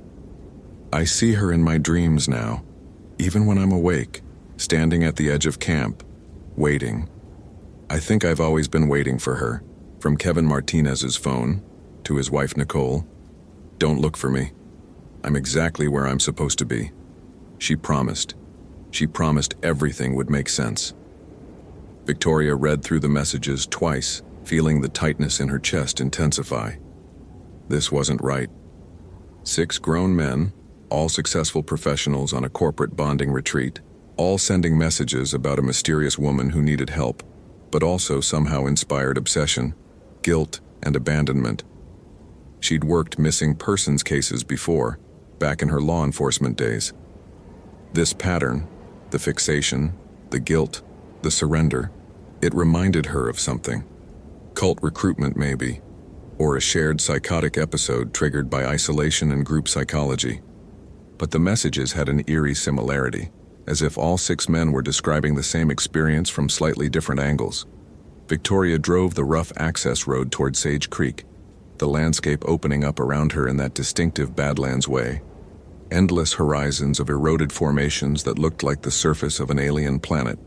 I see her in my dreams now, even when I'm awake, standing at the edge of camp, waiting. I think I've always been waiting for her. From Kevin Martinez's phone to his wife Nicole. Don't look for me. I'm exactly where I'm supposed to be. She promised. She promised everything would make sense. Victoria read through the messages twice, feeling the tightness in her chest intensify. This wasn't right. 6 grown men, all successful professionals on a corporate bonding retreat, all sending messages about a mysterious woman who needed help, but also somehow inspired obsession, guilt, and abandonment. She'd worked missing persons cases before, back in her law enforcement days. This pattern, the fixation, the guilt, the surrender, it reminded her of something. Cult recruitment maybe, or a shared psychotic episode triggered by isolation and group psychology. But the messages had an eerie similarity, as if all 6 men were describing the same experience from slightly different angles. Victoria drove the rough access road toward Sage Creek, the landscape opening up around her in that distinctive Badlands way. Endless horizons of eroded formations that looked like the surface of an alien planet.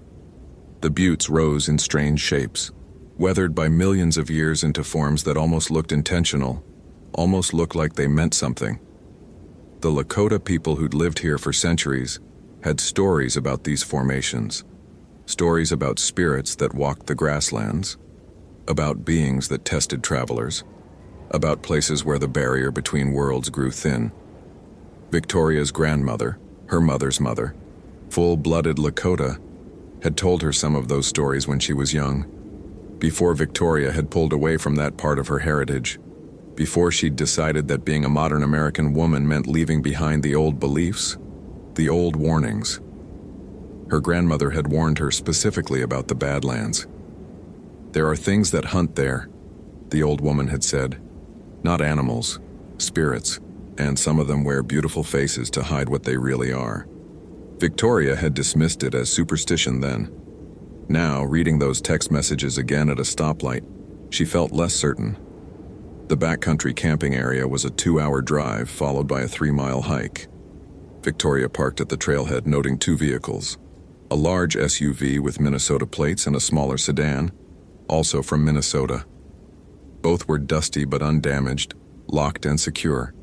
The buttes rose in strange shapes, weathered by millions of years into forms that almost looked intentional, almost looked like they meant something. The Lakota people who'd lived here for centuries had stories about these formations, stories about spirits that walked the grasslands, about beings that tested travelers, about places where the barrier between worlds grew thin. Victoria's grandmother, her mother's mother, full-blooded Lakota, had told her some of those stories when she was young, before Victoria had pulled away from that part of her heritage, before she'd decided that being a modern American woman meant leaving behind the old beliefs, the old warnings. Her grandmother had warned her specifically about the Badlands. There are things that hunt there, the old woman had said. Not animals, spirits, and some of them wear beautiful faces to hide what they really are. Victoria had dismissed it as superstition then. Now, reading those text messages again at a stoplight, she felt less certain. The backcountry camping area was a 2-hour drive followed by a 3-mile hike. Victoria parked at the trailhead, noting 2 vehicles, a large SUV with Minnesota plates and a smaller sedan, also from Minnesota. Both were dusty but undamaged, locked and secure.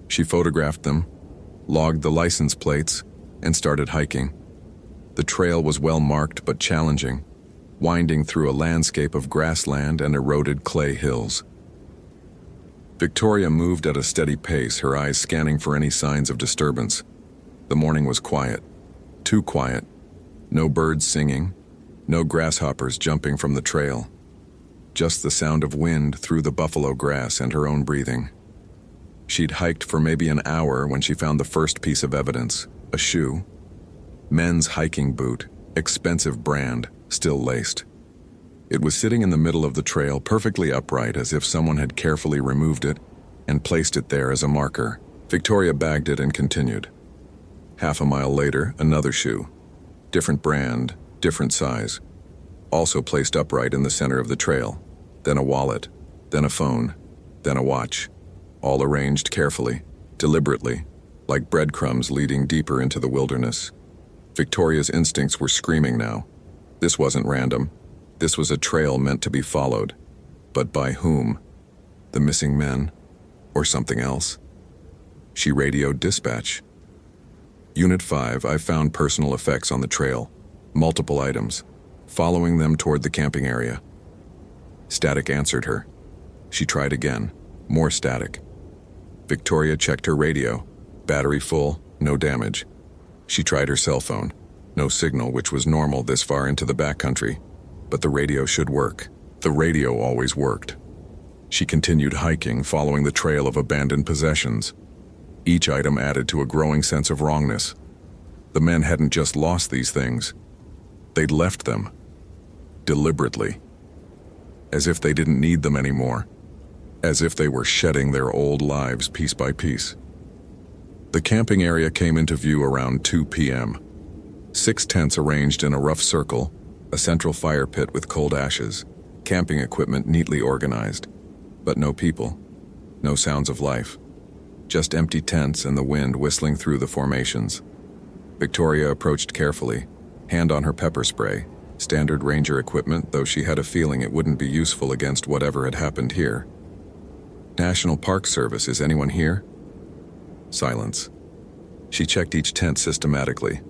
She photographed them, logged the license plates, and started hiking. The trail was well marked but challenging, winding through a landscape of grassland and eroded clay hills. Victoria moved at a steady pace, her eyes scanning for any signs of disturbance. The morning was quiet, too quiet. No birds singing, no grasshoppers jumping from the trail. Just the sound of wind through the buffalo grass and her own breathing. She'd hiked for maybe an hour when she found the first piece of evidence, a shoe. Men's hiking boot, expensive brand, still laced. It was sitting in the middle of the trail, perfectly upright, as if someone had carefully removed it and placed it there as a marker. Victoria bagged it and continued. Half a mile later, another shoe. Different brand, different size, also placed upright in the center of the trail, then a wallet, then a phone, then a watch, all arranged carefully, deliberately, like breadcrumbs leading deeper into the wilderness. Victoria's instincts were screaming now. This wasn't random. This was a trail meant to be followed. But by whom? The missing men? Or something else? She radioed dispatch. Unit 5, I found personal effects on the trail. Multiple items. Following them toward the camping area. Static answered her. She tried again. More static. Victoria checked her radio. Battery full, no damage. She tried her cell phone. No signal, which was normal this far into the backcountry. But the radio should work. The radio always worked. She continued hiking, following the trail of abandoned possessions. Each item added to a growing sense of wrongness. The men hadn't just lost these things. They'd left them. Deliberately. As if they didn't need them anymore. As if they were shedding their old lives piece by piece. The camping area came into view around 2 p.m. 6 tents arranged in a rough circle, a central fire pit with cold ashes, camping equipment neatly organized. But no people, no sounds of life. Just empty tents and the wind whistling through the formations. Victoria approached carefully, hand on her pepper spray, standard ranger equipment, though she had a feeling it wouldn't be useful against whatever had happened here. National Park Service, is anyone here? Silence. She checked each tent systematically.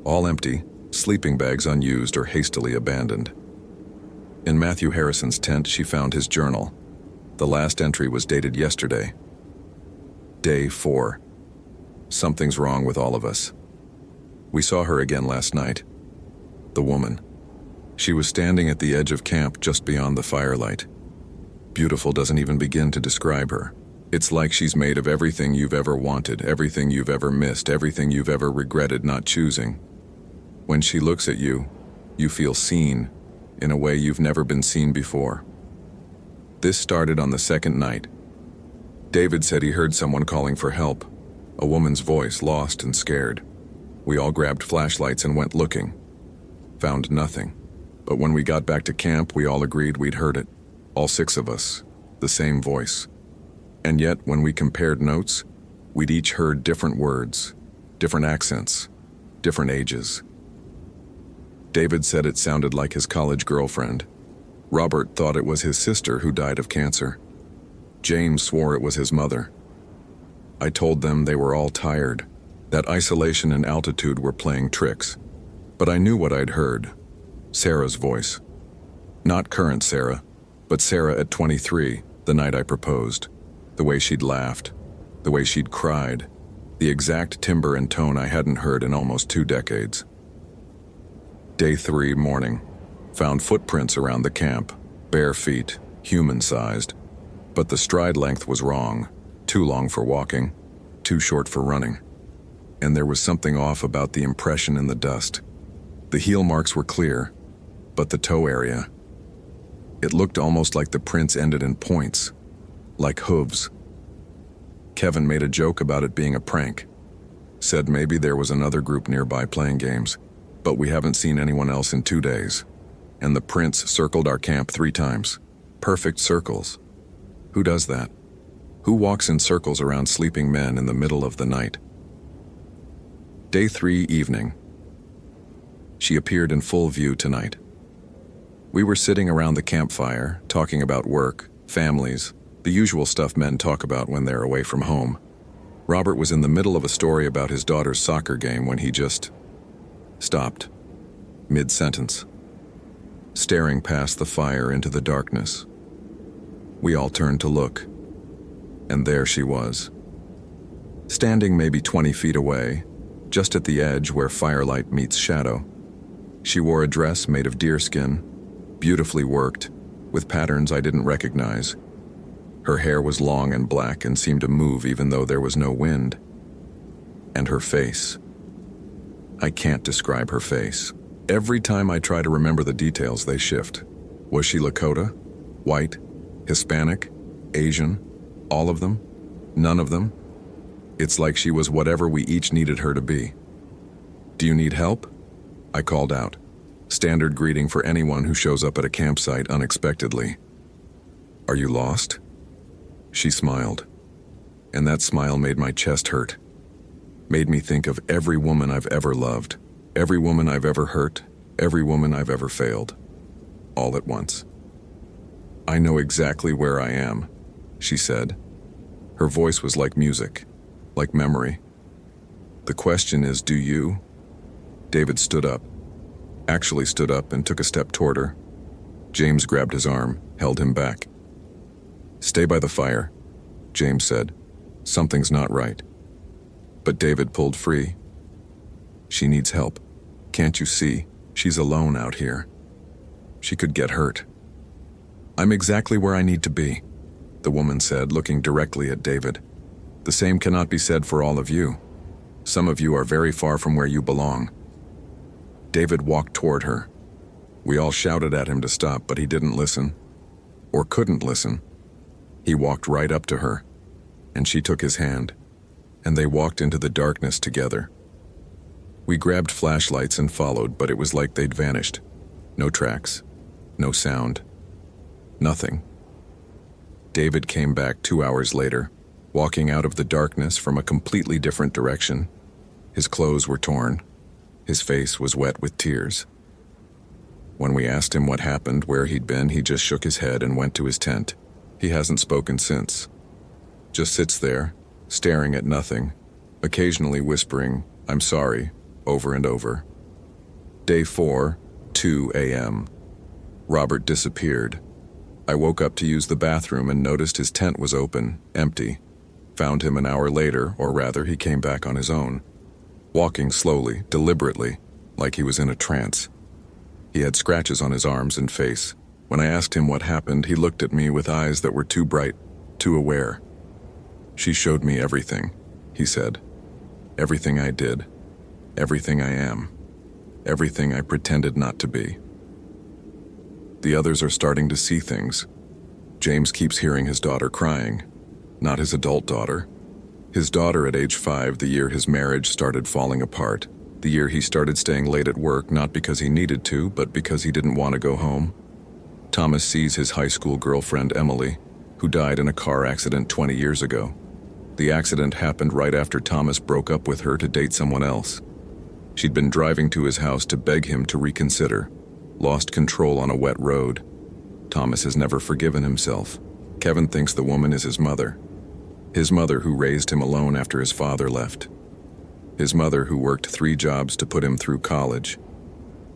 All empty, sleeping bags unused or hastily abandoned. In Matthew Harrison's tent, she found his journal. The last entry was dated yesterday. Day 4. Something's wrong with all of us. We saw her again last night. The woman. She was standing at the edge of camp just beyond the firelight. Beautiful doesn't even begin to describe her. It's like she's made of everything you've ever wanted, everything you've ever missed, everything you've ever regretted not choosing. When she looks at you, you feel seen in a way you've never been seen before. This started on the second night. David said he heard someone calling for help, a woman's voice, lost and scared. We all grabbed flashlights and went looking. Found nothing. But when we got back to camp, we all agreed we'd heard it. All 6 of us. The same voice. And yet, when we compared notes, we'd each heard different words, different accents, different ages. David said it sounded like his college girlfriend. Robert thought it was his sister who died of cancer. James swore it was his mother. I told them they were all tired, that isolation and altitude were playing tricks. But I knew what I'd heard. Sarah's voice. Not current Sarah, but Sarah at 23, the night I proposed. The way she'd laughed, the way she'd cried, the exact timbre and tone I hadn't heard in almost 2 decades. Day 3, morning. Found footprints around the camp, bare feet, human-sized. But the stride length was wrong, too long for walking, too short for running. And there was something off about the impression in the dust. The heel marks were clear, but the toe area. It looked almost like the prints ended in points, like hooves. Kevin made a joke about it being a prank. Said maybe there was another group nearby playing games, but we haven't seen anyone else in 2 days. And the prints circled our camp 3 times. Perfect circles. Who does that? Who walks in circles around sleeping men in the middle of the night? Day 3, evening. She appeared in full view tonight. We were sitting around the campfire, talking about work, families, the usual stuff men talk about when they're away from home. Robert was in the middle of a story about his daughter's soccer game when he just stopped, mid-sentence, staring past the fire into the darkness. We all turned to look, and there she was, standing maybe 20 feet away, just at the edge where firelight meets shadow. She wore a dress made of deerskin, beautifully worked, with patterns I didn't recognize. Her hair was long and black and seemed to move even though there was no wind. And her face. I can't describe her face. Every time I try to remember the details, they shift. Was she Lakota? White? Hispanic? Asian? All of them? None of them? It's like she was whatever we each needed her to be. Do you need help? I called out. Standard greeting for anyone who shows up at a campsite unexpectedly. "Are you lost?" She smiled, and that smile made my chest hurt. Made me think of every woman I've ever loved, every woman I've ever hurt, every woman I've ever failed, all at once. "I know exactly where I am," she said. Her voice was like music, like memory. "The question is, do you?" David stood up and took a step toward her. James grabbed his arm, held him back. "Stay by the fire," James said. "Something's not right." But David pulled free. "She needs help. Can't you see? She's alone out here. She could get hurt." "I'm exactly where I need to be," the woman said, looking directly at David. "The same cannot be said for all of you. Some of you are very far from where you belong." David walked toward her. We all shouted at him to stop, but he didn't listen. Or couldn't listen. He walked right up to her, and she took his hand, and they walked into the darkness together. We grabbed flashlights and followed, but it was like they'd vanished. No tracks, no sound, nothing. David came back 2 hours later, walking out of the darkness from a completely different direction. His clothes were torn. His face was wet with tears. When we asked him what happened, where he'd been, he just shook his head and went to his tent. He hasn't spoken since. Just sits there, staring at nothing, occasionally whispering, "I'm sorry," over and over. Day 4, 2 a.m. Robert disappeared. I woke up to use the bathroom and noticed his tent was open, empty. Found him an hour later, or rather, he came back on his own. Walking slowly, deliberately, like he was in a trance. He had scratches on his arms and face. When I asked him what happened, he looked at me with eyes that were too bright, too aware. "She showed me everything," he said. "Everything I did, everything I am, everything I pretended not to be." The others are starting to see things. James keeps hearing his daughter crying. Not his adult daughter. His daughter at age 5, the year his marriage started falling apart. The year he started staying late at work, not because he needed to, but because he didn't want to go home. Thomas sees his high school girlfriend, Emily, who died in a car accident 20 years ago. The accident happened right after Thomas broke up with her to date someone else. She'd been driving to his house to beg him to reconsider. Lost control on a wet road. Thomas has never forgiven himself. Kevin thinks the woman is his mother. His mother who raised him alone after his father left. His mother who worked 3 jobs to put him through college.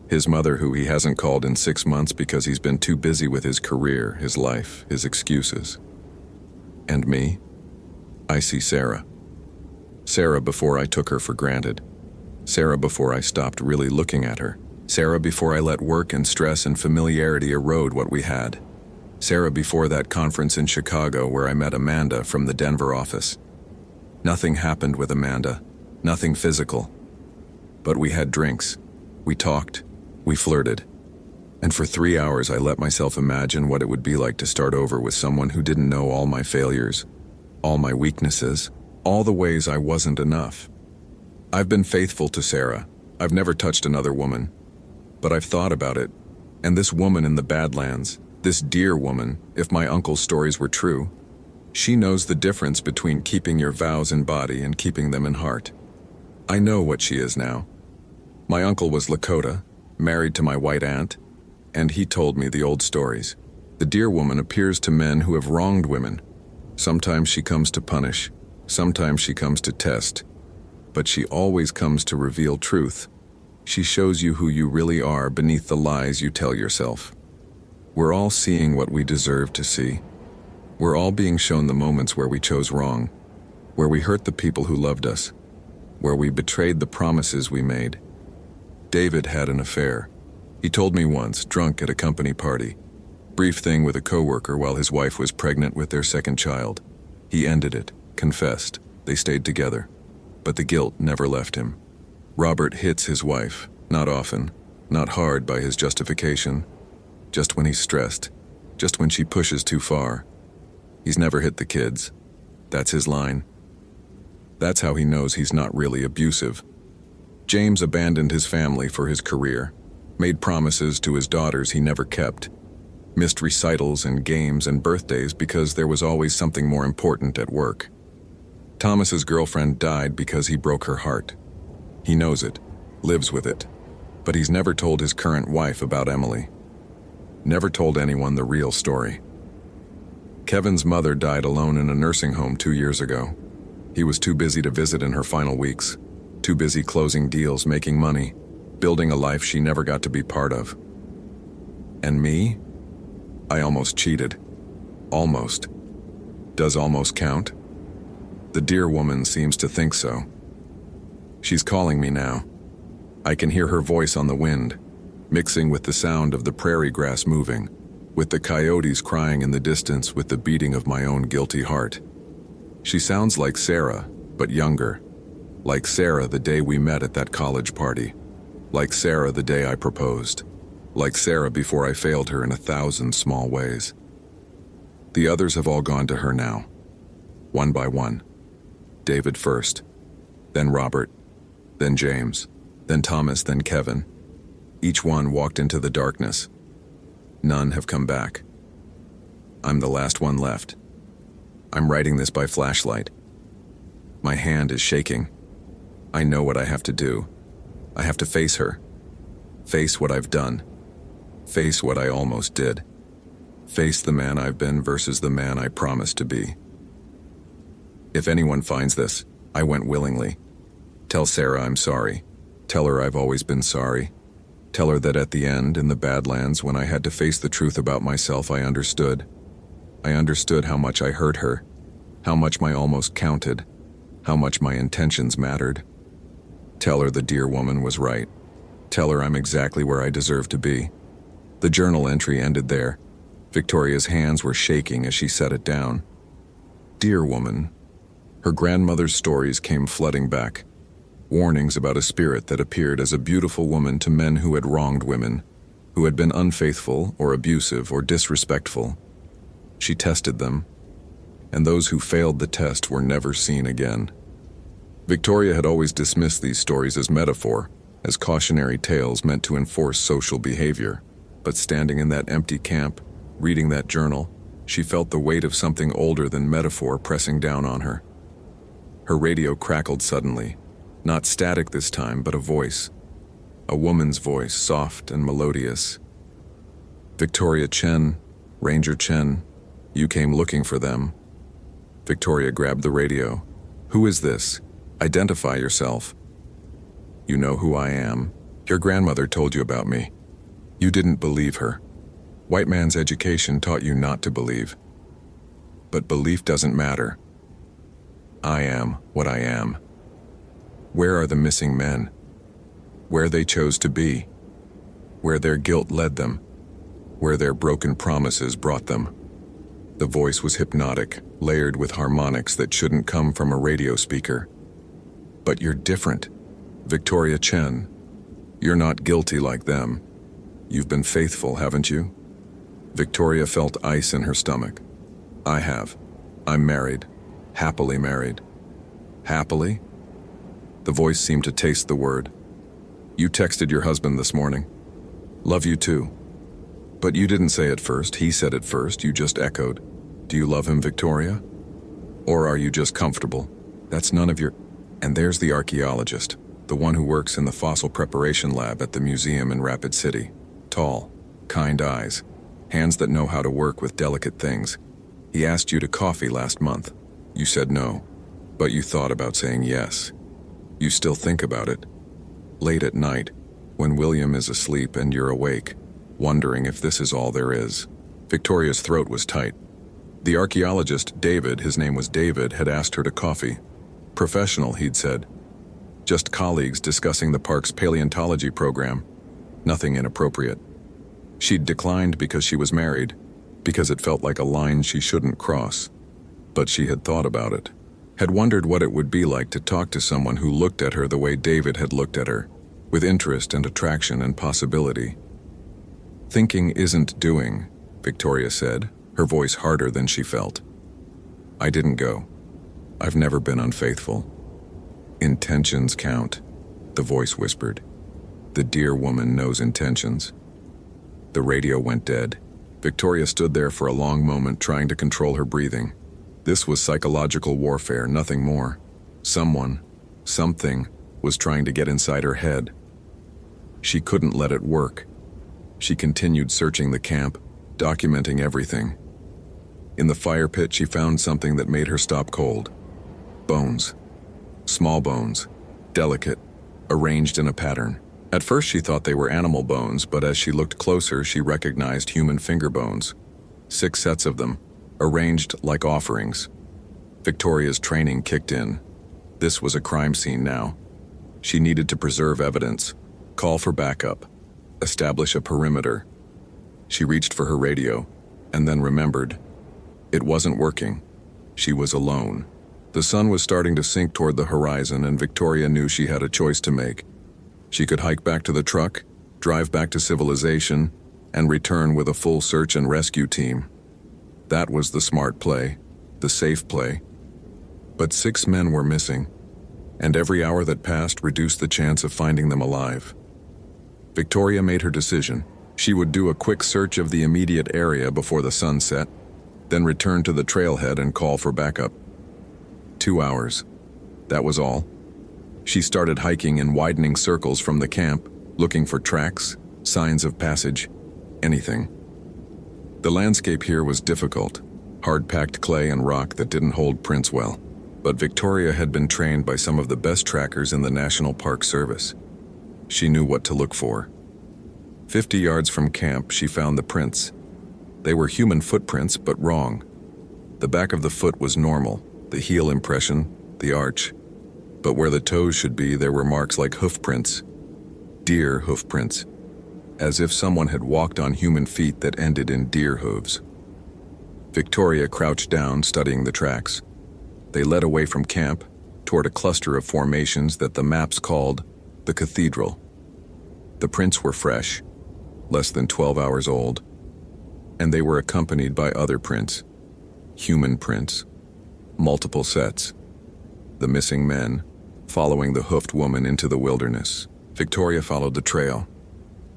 His mother who he hasn't called in 6 months because he's been too busy with his career, his life, his excuses. And me? I see Sarah. Sarah before I took her for granted. Sarah before I stopped really looking at her. Sarah before I let work and stress and familiarity erode what we had. Sarah before that conference in Chicago where I met Amanda from the Denver office. Nothing happened with Amanda, nothing physical. But we had drinks, we talked, we flirted. And for 3 hours I let myself imagine what it would be like to start over with someone who didn't know all my failures, all my weaknesses, all the ways I wasn't enough. I've been faithful to Sarah. I've never touched another woman. But I've thought about it, and this woman in the Badlands, this dear woman, if my uncle's stories were true, she knows the difference between keeping your vows in body and keeping them in heart. I know what she is now. My uncle was Lakota, married to my white aunt, and he told me the old stories. The dear woman appears to men who have wronged women. Sometimes she comes to punish, sometimes she comes to test, but she always comes to reveal truth. She shows you who you really are beneath the lies you tell yourself. We're all seeing what we deserve to see. We're all being shown the moments where we chose wrong, where we hurt the people who loved us, where we betrayed the promises we made. David had an affair. He told me once, drunk at a company party. Brief thing with a coworker while his wife was pregnant with their second child. He ended it, confessed. They stayed together. But the guilt never left him. Robert hits his wife, not often, not hard by his justification, just when he's stressed, just when she pushes too far. He's never hit the kids. That's his line. That's how he knows he's not really abusive. James abandoned his family for his career. made promises to his daughters he never kept, missed recitals and games and birthdays because there was always something more important at work. Thomas's girlfriend died because he broke her heart. He knows it, lives with it, but he's never told his current wife about Emily. Never told anyone the real story. Kevin's mother died alone in a nursing home 2 years ago. He was too busy to visit in her final weeks, too busy closing deals, making money, building a life she never got to be part of. And me? I almost cheated. Almost. Does almost count? The dear woman seems to think so. She's calling me now. I can hear her voice on the wind, mixing with the sound of the prairie grass moving, with the coyotes crying in the distance, with the beating of my own guilty heart. She sounds like Sarah, but younger. Like Sarah the day we met at that college party. Like Sarah the day I proposed. Like Sarah before I failed her in 1,000 small ways. The others have all gone to her now. One by one. David first, then Robert, then James, then Thomas, then Kevin. Each one walked into the darkness. None have come back. I'm the last one left. I'm writing this by flashlight. My hand is shaking. I know what I have to do. I have to face her. Face what I've done. Face what I almost did. Face the man I've been versus the man I promised to be. If anyone finds this, I went willingly. Tell Sarah I'm sorry. Tell her I've always been sorry. Tell her that at the end, in the Badlands, when I had to face the truth about myself, I understood. I understood how much I hurt her, how much my almost counted, how much my intentions mattered. Tell her the dear woman was right. Tell her I'm exactly where I deserve to be. The journal entry ended there. Victoria's hands were shaking as she set it down. Dear woman. Her grandmother's stories came flooding back. Warnings about a spirit that appeared as a beautiful woman to men who had wronged women, who had been unfaithful or abusive or disrespectful. She tested them, and those who failed the test were never seen again. Victoria had always dismissed these stories as metaphor, as cautionary tales meant to enforce social behavior. But standing in that empty camp, reading that journal, she felt the weight of something older than metaphor pressing down on her. Her radio crackled suddenly, not static this time, but a voice. A woman's voice, soft and melodious. Victoria Chen, Ranger Chen, you came looking for them. Victoria grabbed the radio. Who is this? Identify yourself. You know who I am. Your grandmother told you about me. You didn't believe her. White man's education taught you not to believe. But belief doesn't matter. I am what I am. Where are the missing men? Where they chose to be? Where their guilt led them? Where their broken promises brought them? The voice was hypnotic, layered with harmonics that shouldn't come from a radio speaker. But you're different, Victoria Chen. You're not guilty like them. You've been faithful, haven't you? Victoria felt ice in her stomach. I have. I'm married. Happily married. Happily? The voice seemed to taste the word. You texted your husband this morning. Love you too. But you didn't say it first. He said it first. You just echoed. Do you love him, Victoria? Or are you just comfortable? That's none of your... And there's the archaeologist, the one who works in the fossil preparation lab at the museum in Rapid City. Tall, kind eyes, hands that know how to work with delicate things. He asked you to coffee last month. You said no, but you thought about saying yes. You still think about it. Late at night, when William is asleep and you're awake, wondering if this is all there is. Victoria's throat was tight. The archaeologist, David, his name was David, had asked her to coffee. Professional, he'd said. Just colleagues discussing the park's paleontology program. Nothing inappropriate. She'd declined because she was married, because it felt like a line she shouldn't cross. But she had thought about it, had wondered what it would be like to talk to someone who looked at her the way David had looked at her, with interest and attraction and possibility. Thinking isn't doing, Victoria said, her voice harder than she felt. I didn't go. I've never been unfaithful. Intentions count, the voice whispered. The dear woman knows intentions. The radio went dead. Victoria stood there for a long moment trying to control her breathing. This was psychological warfare, nothing more. Someone, something, was trying to get inside her head. She couldn't let it work. She continued searching the camp, documenting everything. In the fire pit, she found something that made her stop cold. Bones. Small bones. Delicate. Arranged in a pattern. At first she thought they were animal bones, but as she looked closer, she recognized human finger bones. 6 sets of them, arranged like offerings. Victoria's training kicked in. This was a crime scene now. She needed to preserve evidence, call for backup, establish a perimeter. She reached for her radio, and then remembered. It wasn't working. She was alone. The sun was starting to sink toward the horizon, and Victoria knew she had a choice to make. She could hike back to the truck, drive back to civilization, and return with a full search and rescue team. That was the smart play, the safe play. But 6 men were missing, and every hour that passed reduced the chance of finding them alive. Victoria made her decision. She would do a quick search of the immediate area before the sun set, then return to the trailhead and call for backup. 2 hours. That was all. She started hiking in widening circles from the camp, looking for tracks, signs of passage, anything. The landscape here was difficult, hard-packed clay and rock that didn't hold prints well. But Victoria had been trained by some of the best trackers in the National Park Service. She knew what to look for. 50 yards from camp, she found the prints. They were human footprints, but wrong. The back of the foot was normal, the heel impression, the arch. But where the toes should be, there were marks like hoof prints. Deer hoof prints. As if someone had walked on human feet that ended in deer hooves. Victoria crouched down, studying the tracks. They led away from camp, toward a cluster of formations that the maps called the Cathedral. The prints were fresh, less than 12 hours old, and they were accompanied by other prints, human prints, multiple sets. The missing men, following the hoofed woman into the wilderness. Victoria followed the trail.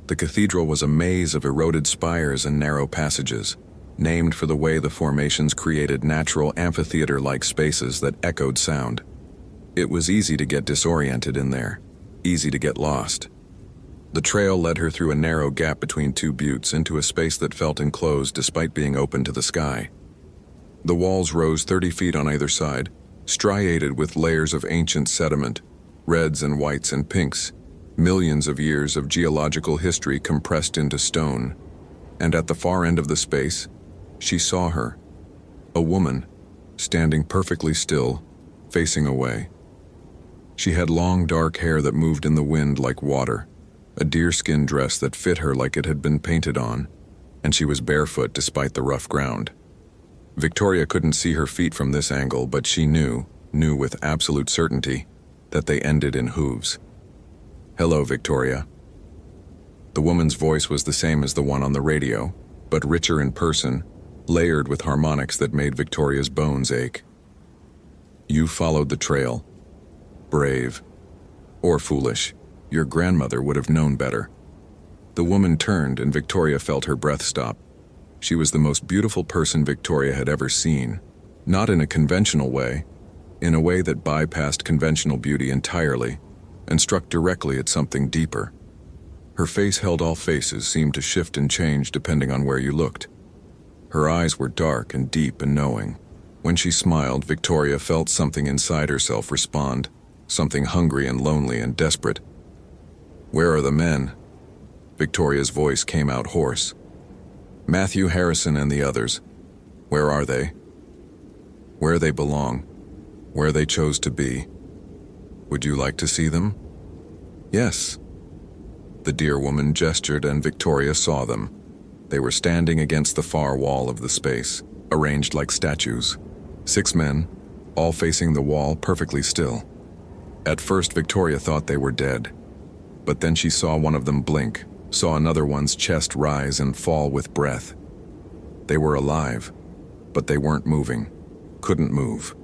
The cathedral was a maze of eroded spires and narrow passages, named for the way the formations created natural amphitheater-like spaces that echoed sound. It was easy to get disoriented in there, easy to get lost. The trail led her through a narrow gap between 2 buttes into a space that felt enclosed despite being open to the sky. The walls rose 30 feet on either side, striated with layers of ancient sediment, reds and whites and pinks, millions of years of geological history compressed into stone. And at the far end of the space, she saw her, a woman, standing perfectly still, facing away. She had long dark hair that moved in the wind like water, a deerskin dress that fit her like it had been painted on, and she was barefoot despite the rough ground. Victoria couldn't see her feet from this angle, but she knew with absolute certainty, that they ended in hooves. "Hello, Victoria." The woman's voice was the same as the one on the radio, but richer in person, layered with harmonics that made Victoria's bones ache. "You followed the trail. Brave. Or foolish. Your grandmother would have known better." The woman turned, and Victoria felt her breath stop. She was the most beautiful person Victoria had ever seen, not in a conventional way, in a way that bypassed conventional beauty entirely and struck directly at something deeper. Her face held all faces, seemed to shift and change depending on where you looked. Her eyes were dark and deep and knowing. When she smiled, Victoria felt something inside herself respond, something hungry and lonely and desperate. "Where are the men?" Victoria's voice came out hoarse. "Matthew, Harrison, and the others. Where are they? Where they belong. Where they chose to be. Would you like to see them?" "Yes." The dear woman gestured, and Victoria saw them. They were standing against the far wall of the space, arranged like statues. 6 men, all facing the wall, perfectly still. At first, Victoria thought they were dead. But then she saw one of them blink, saw another one's chest rise and fall with breath. They were alive, but they weren't moving, couldn't move,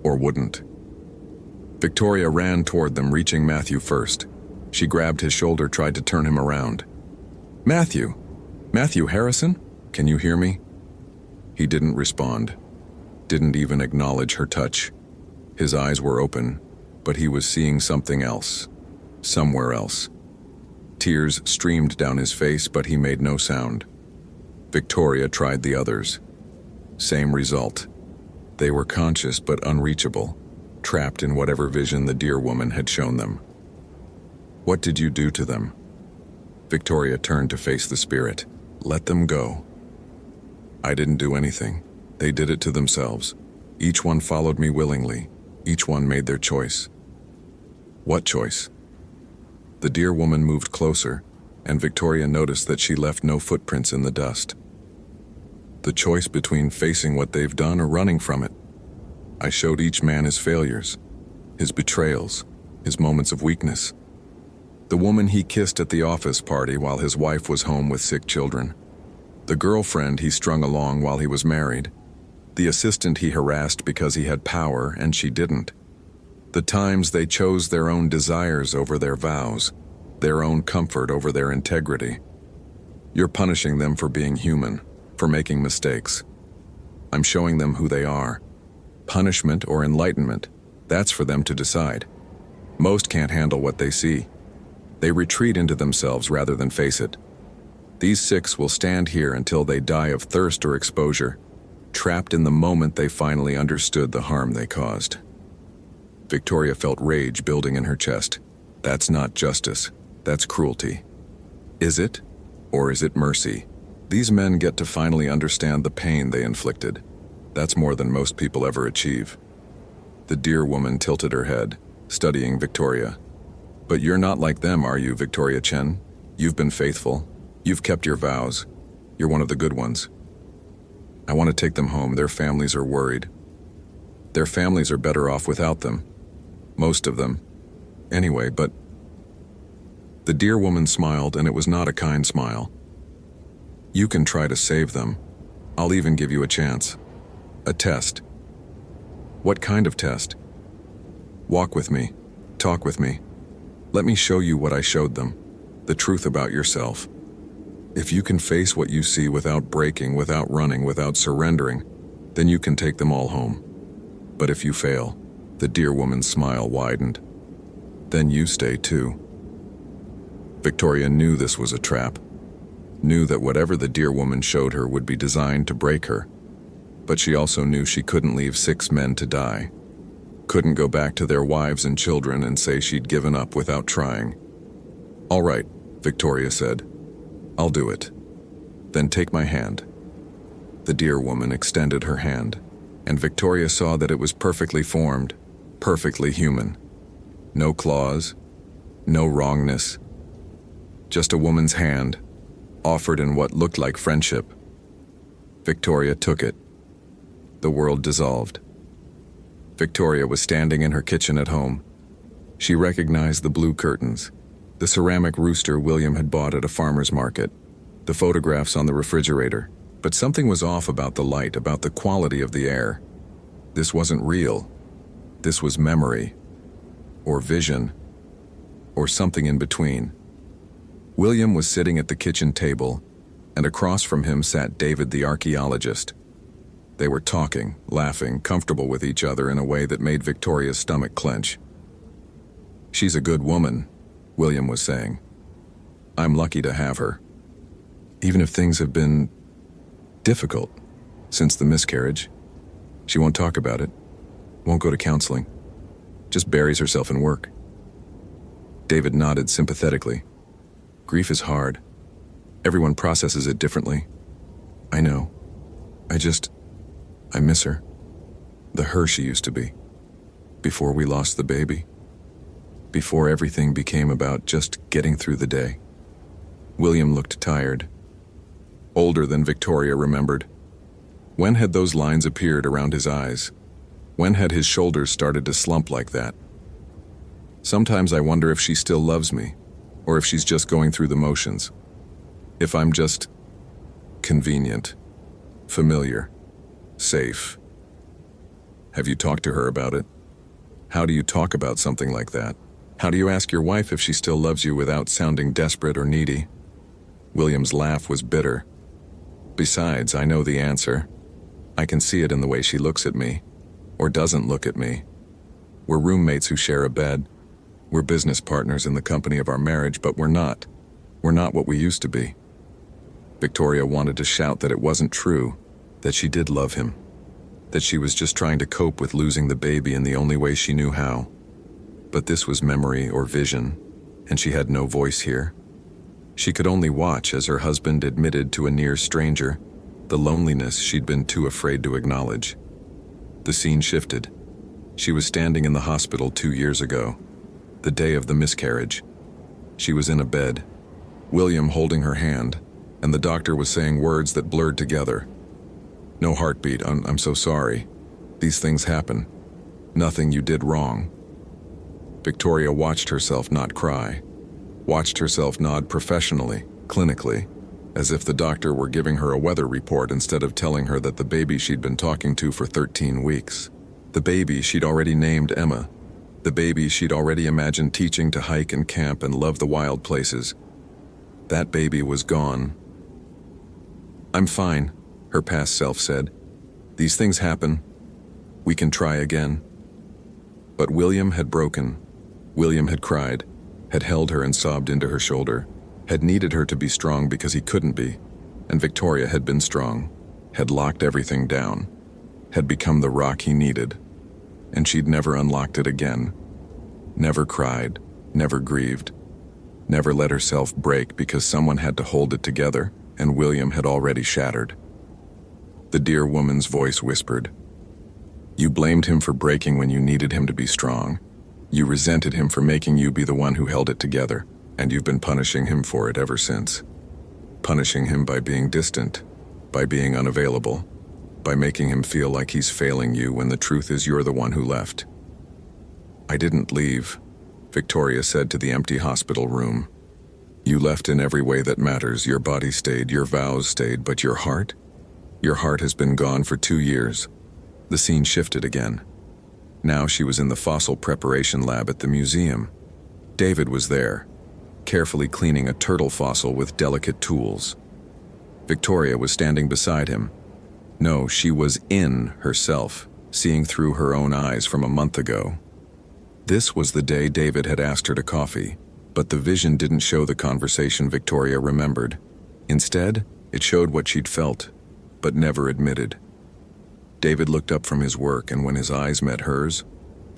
or wouldn't. Victoria ran toward them, reaching Matthew first. She grabbed his shoulder, tried to turn him around. "Matthew! Matthew Harrison? Can you hear me?" He didn't respond, didn't even acknowledge her touch. His eyes were open, but he was seeing something else, somewhere else. Tears streamed down his face, but he made no sound. Victoria tried the others. Same result. They were conscious but unreachable, trapped in whatever vision the dear woman had shown them. "What did you do to them?" Victoria turned to face the spirit. "Let them go." "I didn't do anything. They did it to themselves. Each one followed me willingly. Each one made their choice." "What choice?" The dear woman moved closer, and Victoria noticed that she left no footprints in the dust. "The choice between facing what they've done or running from it. I showed each man his failures, his betrayals, his moments of weakness. The woman he kissed at the office party while his wife was home with sick children. The girlfriend he strung along while he was married. The assistant he harassed because he had power and she didn't. The times they chose their own desires over their vows, their own comfort over their integrity. You're punishing them for being human, for making mistakes. I'm showing them who they are. Punishment or enlightenment, that's for them to decide. Most can't handle what they see. They retreat into themselves rather than face it. These 6 will stand here until they die of thirst or exposure, trapped in the moment they finally understood the harm they caused." Victoria felt rage building in her chest. That's not justice. That's cruelty. Is it? Or is it mercy? These men get to finally understand the pain they inflicted. That's more than most people ever achieve. The dear woman tilted her head, studying Victoria. "But you're not like them, are you, Victoria Chen? You've been faithful. You've kept your vows. You're one of the good ones. I want to take them home. Their families are worried. Their families are better off without them. Most of them. Anyway, but..." The dear woman smiled, and it was not a kind smile. "You can try to save them. I'll even give you a chance. A test." "What kind of test?" "Walk with me. Talk with me. Let me show you what I showed them. The truth about yourself. If you can face what you see without breaking, without running, without surrendering, then you can take them all home. But if you fail," the dear woman's smile widened, "then you stay too." Victoria knew this was a trap, knew that whatever the dear woman showed her would be designed to break her. But she also knew she couldn't leave 6 men to die. Couldn't go back to their wives and children and say she'd given up without trying. "All right," Victoria said. "I'll do it. Then take my hand." The dear woman extended her hand, and Victoria saw that it was perfectly formed, perfectly human. No claws, no wrongness. Just a woman's hand, offered in what looked like friendship. Victoria took it. The world dissolved. Victoria was standing in her kitchen at home. She recognized the blue curtains, the ceramic rooster William had bought at a farmer's market, the photographs on the refrigerator. But something was off about the light, about the quality of the air. This wasn't real. This was memory, or vision, or something in between. William was sitting at the kitchen table, and across from him sat David the archaeologist. They were talking, laughing, comfortable with each other in a way that made Victoria's stomach clench. "She's a good woman," William was saying. "I'm lucky to have her. Even if things have been difficult since the miscarriage. She won't talk about it, won't go to counseling, just buries herself in work." David nodded sympathetically. "Grief is hard. Everyone processes it differently. I know. I miss her. The her she used to be. Before we lost the baby. Before everything became about just getting through the day." William looked tired. Older than Victoria remembered. When had those lines appeared around his eyes? When had his shoulders started to slump like that? "Sometimes I wonder if she still loves me, or if she's just going through the motions. If I'm just convenient, familiar, safe." "Have you talked to her about it? How do you talk about something like that?" How do you ask your wife if she still loves you without sounding desperate or needy? William's laugh was bitter. Besides, I know the answer. I can see it in the way she looks at me, or doesn't look at me. We're roommates who share a bed. We're business partners in the company of our marriage, but we're not. We're not what we used to be. Victoria wanted to shout that it wasn't true, that she did love him, that she was just trying to cope with losing the baby in the only way she knew how. But this was memory or vision, and she had no voice here. She could only watch as her husband admitted to a near stranger the loneliness she'd been too afraid to acknowledge. The scene shifted. She was standing in the hospital 2 years ago, the day of the miscarriage. She was in a bed, William holding her hand, and the doctor was saying words that blurred together. No heartbeat. I'm so sorry. These things happen. Nothing you did wrong. Victoria watched herself not cry, watched herself nod professionally, clinically, as if the doctor were giving her a weather report instead of telling her that the baby she'd been talking to for 13 weeks, the baby she'd already named Emma, the baby she'd already imagined teaching to hike and camp and love the wild places, that baby was gone. I'm fine, her past self said. These things happen. We can try again. But William had broken. William had cried, had held her and sobbed into her shoulder, had needed her to be strong because he couldn't be, and Victoria had been strong, had locked everything down, had become the rock he needed, and she'd never unlocked it again. Never cried, never grieved, never let herself break because someone had to hold it together, and William had already shattered. The dear woman's voice whispered, "You blamed him for breaking when you needed him to be strong. You resented him for making you be the one who held it together, and you've been punishing him for it ever since. Punishing him by being distant, by being unavailable, by making him feel like he's failing you when the truth is you're the one who left." "I didn't leave," Victoria said to the empty hospital room. "You left in every way that matters. Your body stayed, your vows stayed, but your heart? Your heart has been gone for 2 years. The scene shifted again. Now she was in the fossil preparation lab at the museum. David was there, carefully cleaning a turtle fossil with delicate tools. Victoria was standing beside him. No, she was in herself, seeing through her own eyes from a month ago. This was the day David had asked her to coffee, but the vision didn't show the conversation Victoria remembered. Instead, it showed what she'd felt, but never admitted. David looked up from his work, and when his eyes met hers,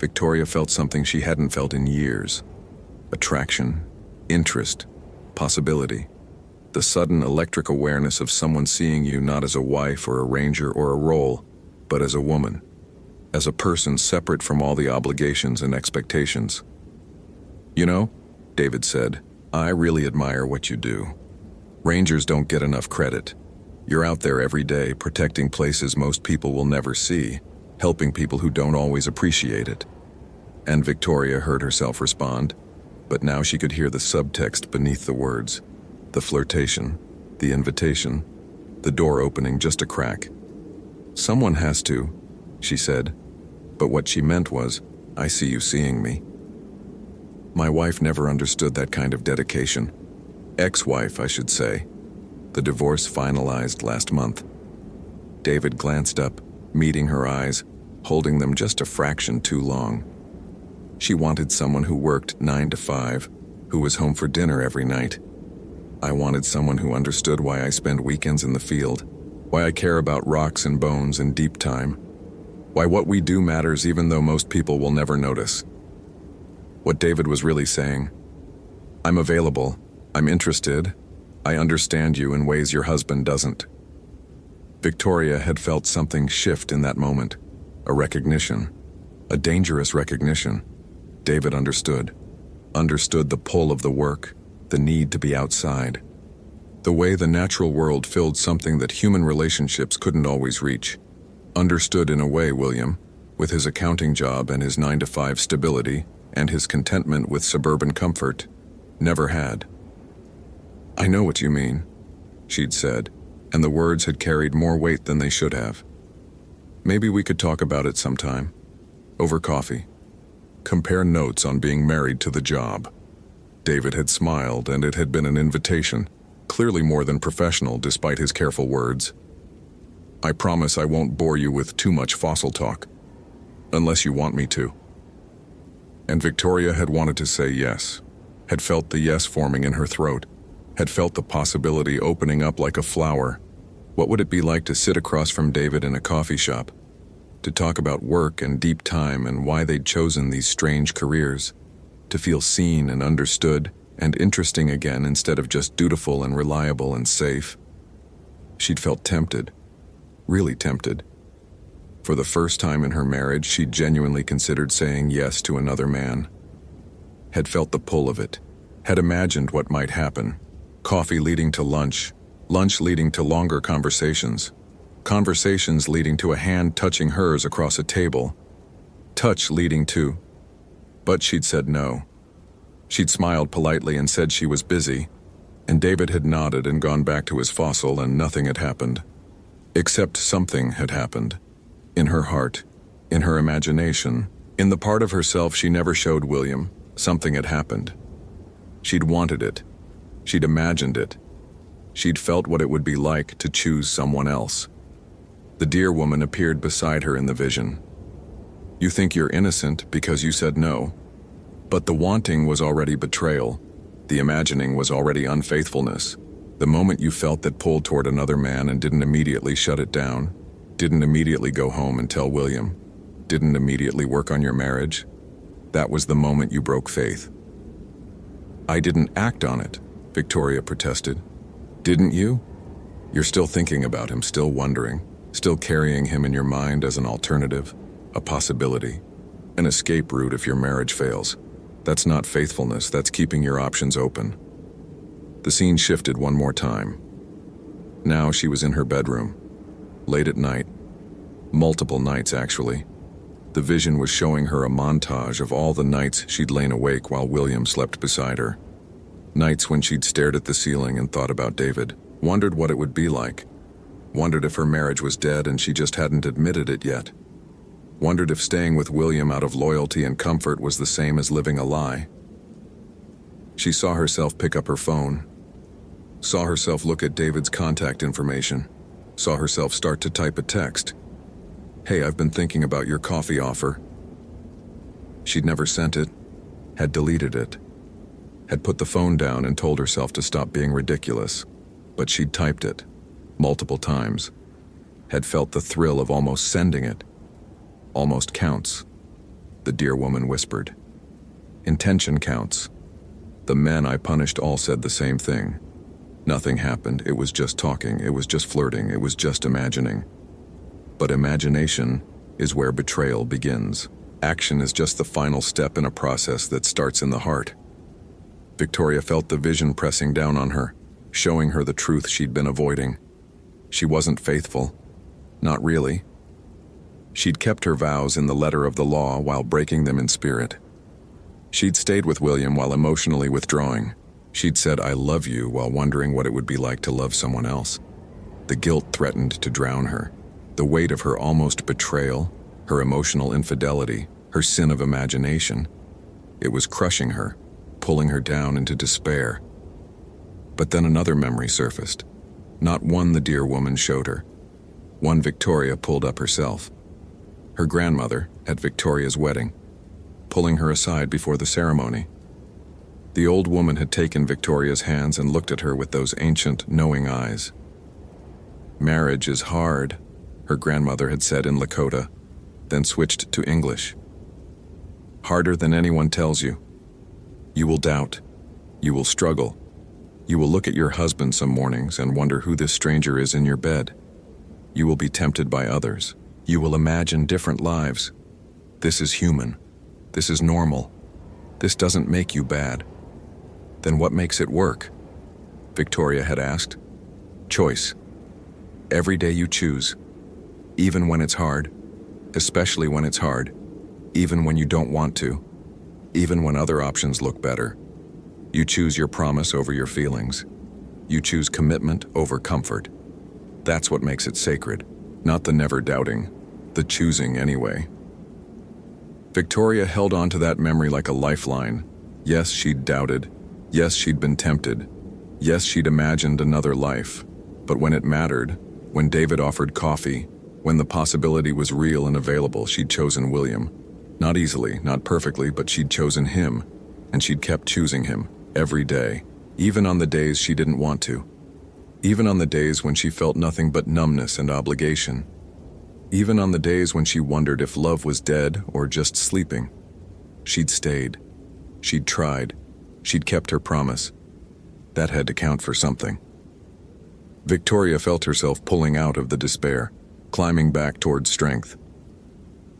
Victoria felt something she hadn't felt in years. Attraction, interest, possibility. The sudden electric awareness of someone seeing you not as a wife or a ranger or a role, but as a woman, as a person separate from all the obligations and expectations. "You know," David said, "I really admire what you do. Rangers don't get enough credit. You're out there every day, protecting places most people will never see, helping people who don't always appreciate it." And Victoria heard herself respond, but now she could hear the subtext beneath the words, the flirtation, the invitation, the door opening just a crack. "Someone has to," she said, but what she meant was, "I see you seeing me." My wife never understood that kind of dedication. Ex-wife, I should say. The divorce finalized last month. David glanced up, meeting her eyes, holding them just a fraction too long. She wanted someone who worked 9 to 5, who was home for dinner every night. I wanted someone who understood why I spend weekends in the field, why I care about rocks and bones and deep time, why what we do matters even though most people will never notice. What David was really saying, "I'm available, I'm interested, I understand you in ways your husband doesn't." Victoria had felt something shift in that moment, a recognition, a dangerous recognition. David understood the pull of the work, the need to be outside, the way the natural world filled something that human relationships couldn't always reach. Understood in a way, William, with his accounting job and his 9 to 5 stability and his contentment with suburban comfort, never had. "I know what you mean," she'd said, and the words had carried more weight than they should have. "Maybe we could talk about it sometime, over coffee." Compare notes on being married to the job. David had smiled, and it had been an invitation, clearly more than professional despite his careful words. I promise I won't bore you with too much fossil talk, unless you want me to. And Victoria had wanted to say yes, had felt the yes forming in her throat, had felt the possibility opening up like a flower. What would it be like to sit across from David in a coffee shop, to talk about work and deep time and why they'd chosen these strange careers, to feel seen and understood and interesting again instead of just dutiful and reliable and safe? She'd felt tempted, really tempted. For the first time in her marriage, she'd genuinely considered saying yes to another man, had felt the pull of it, had imagined what might happen. Coffee leading to lunch, lunch leading to longer conversations, conversations leading to a hand touching hers across a table, touch leading to... But she'd said no. She'd smiled politely and said she was busy, and David had nodded and gone back to his fossil, and nothing had happened. Except something had happened. In her heart, in her imagination, in the part of herself she never showed William, something had happened. She'd wanted it. She'd imagined it. She'd felt what it would be like to choose someone else. The dear woman appeared beside her in the vision. You think you're innocent because you said no, but the wanting was already betrayal. The imagining was already unfaithfulness. The moment you felt that pull toward another man and didn't immediately shut it down, didn't immediately go home and tell William, didn't immediately work on your marriage, that was the moment you broke faith. I didn't act on it, Victoria protested. Didn't you? You're still thinking about him, still wondering, still carrying him in your mind as an alternative, a possibility, an escape route if your marriage fails. That's not faithfulness, that's keeping your options open. The scene shifted one more time. Now she was in her bedroom, late at night, multiple nights actually. The vision was showing her a montage of all the nights she'd lain awake while William slept beside her. Nights when she'd stared at the ceiling and thought about David, wondered what it would be like, wondered if her marriage was dead and she just hadn't admitted it yet, wondered if staying with William out of loyalty and comfort was the same as living a lie. She saw herself pick up her phone, saw herself look at David's contact information, saw herself start to type a text. Hey, I've been thinking about your coffee offer. She'd never sent it, had deleted it, had put the phone down and told herself to stop being ridiculous, but she'd typed it, multiple times, had felt the thrill of almost sending it. Almost counts, the dear woman whispered. Intention counts. The men I punished all said the same thing. Nothing happened, it was just talking, it was just flirting, it was just imagining. But imagination is where betrayal begins. Action is just the final step in a process that starts in the heart. Victoria felt the vision pressing down on her, showing her the truth she'd been avoiding. She wasn't faithful. Not really. She'd kept her vows in the letter of the law while breaking them in spirit. She'd stayed with William while emotionally withdrawing. She'd said, I love you, while wondering what it would be like to love someone else. The guilt threatened to drown her. The weight of her almost betrayal, her emotional infidelity, her sin of imagination. It was crushing her, pulling her down into despair. But then another memory surfaced. Not one the dear woman showed her. One Victoria pulled up herself. Her grandmother at Victoria's wedding, pulling her aside before the ceremony. The old woman had taken Victoria's hands and looked at her with those ancient, knowing eyes. Marriage is hard, her grandmother had said in Lakota, then switched to English. Harder than anyone tells you. You will doubt. You will struggle. You will look at your husband some mornings and wonder who this stranger is in your bed. You will be tempted by others. You will imagine different lives. This is human. This is normal. This doesn't make you bad. Then what makes it work? Victoria had asked. Choice. Every day you choose. Even when it's hard. Especially when it's hard. Even when you don't want to. Even when other options look better. You choose your promise over your feelings. You choose commitment over comfort. That's what makes it sacred. Not the never doubting. The choosing anyway. Victoria held on to that memory like a lifeline. Yes, she'd doubted. Yes, she'd been tempted. Yes, she'd imagined another life. But when it mattered, when David offered coffee, when the possibility was real and available, she'd chosen William. Not easily, not perfectly, but she'd chosen him. And she'd kept choosing him, every day, even on the days she didn't want to. Even on the days when she felt nothing but numbness and obligation. Even on the days when she wondered if love was dead or just sleeping. She'd stayed. She'd tried. She'd kept her promise. That had to count for something. Victoria felt herself pulling out of the despair, climbing back towards strength.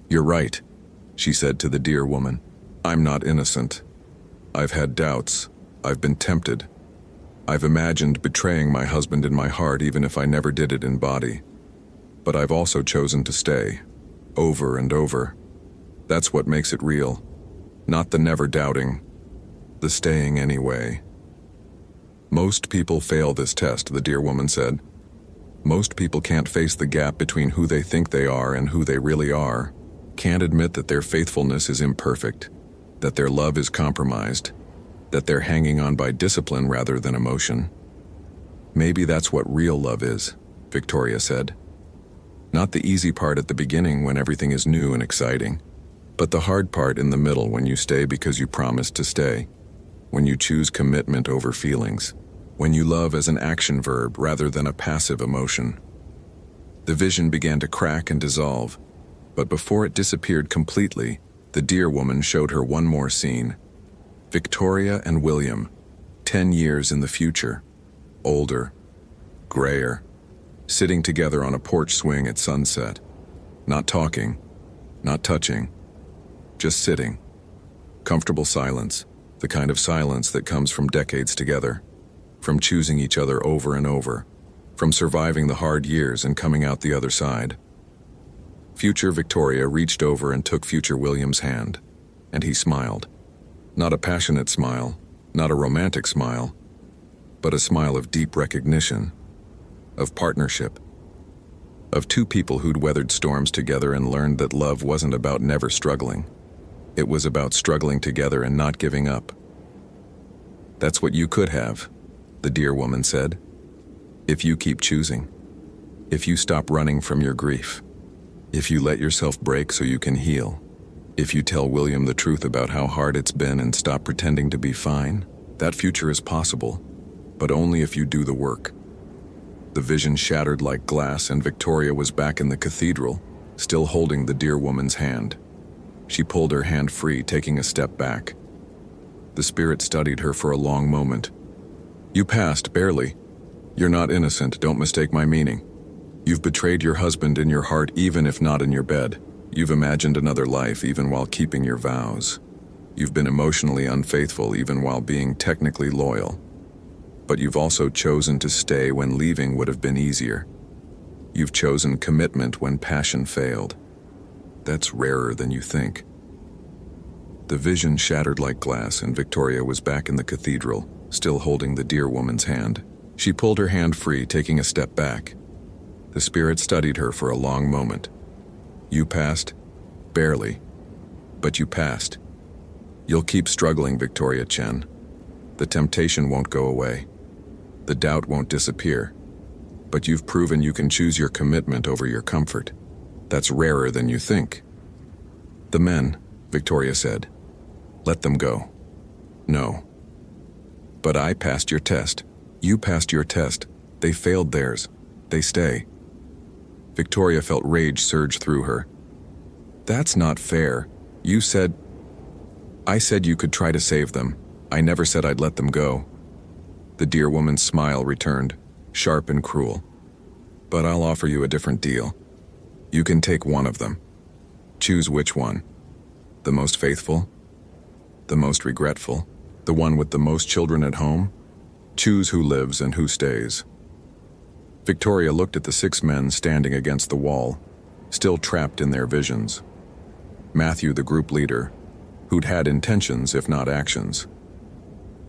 "You're right," she said to the dear woman. "I'm not innocent. I've had doubts. I've been tempted. I've imagined betraying my husband in my heart even if I never did it in body. But I've also chosen to stay, over and over. That's what makes it real. Not the never doubting, the staying anyway." "Most people fail this test," the dear woman said. "Most people can't face the gap between who they think they are and who they really are, can't admit that their faithfulness is imperfect, that their love is compromised, that they're hanging on by discipline rather than emotion. Maybe that's what real love is," Victoria said. "Not the easy part at the beginning when everything is new and exciting, but the hard part in the middle when you stay because you promised to stay, when you choose commitment over feelings, when you love as an action verb rather than a passive emotion." The vision began to crack and dissolve, but before it disappeared completely, the dear woman showed her one more scene. Victoria and William, 10 years in the future, older, grayer, sitting together on a porch swing at sunset, not talking, not touching, just sitting. Comfortable silence, the kind of silence that comes from decades together, from choosing each other over and over, from surviving the hard years and coming out the other side. Future Victoria reached over and took future William's hand, and he smiled. Not a passionate smile, not a romantic smile, but a smile of deep recognition, of partnership, of two people who'd weathered storms together and learned that love wasn't about never struggling. It was about struggling together and not giving up. "That's what you could have," the dear woman said, "if you keep choosing, if you stop running from your grief, if you let yourself break so you can heal, if you tell William the truth about how hard it's been and stop pretending to be fine. That future is possible, but only if you do the work." The vision shattered like glass and Victoria was back in the cathedral, still holding the dear woman's hand. She pulled her hand free, taking a step back. The spirit studied her for a long moment. "You passed, barely. You're not innocent, don't mistake my meaning. You've betrayed your husband in your heart even if not in your bed. You've imagined another life even while keeping your vows. You've been emotionally unfaithful even while being technically loyal. But you've also chosen to stay when leaving would have been easier. You've chosen commitment when passion failed. That's rarer than you think." The vision shattered like glass and Victoria was back in the cathedral, still holding the dear woman's hand. She pulled her hand free, taking a step back. The spirit studied her for a long moment. "You passed? Barely. But you passed. You'll keep struggling, Victoria Chen. The temptation won't go away. The doubt won't disappear. But you've proven you can choose your commitment over your comfort. That's rarer than you think." "The men," Victoria said. "Let them go." "No." "But I passed your test. You passed your test. They failed theirs. They stay." Victoria felt rage surge through her. "That's not fair. You said—" "I said you could try to save them. I never said I'd let them go." The dear woman's smile returned, sharp and cruel. "But I'll offer you a different deal. You can take one of them. Choose which one. The most faithful? The most regretful? The one with the most children at home? Choose who lives and who stays." Victoria looked at the 6 men standing against the wall, still trapped in their visions. Matthew, the group leader, who'd had intentions if not actions.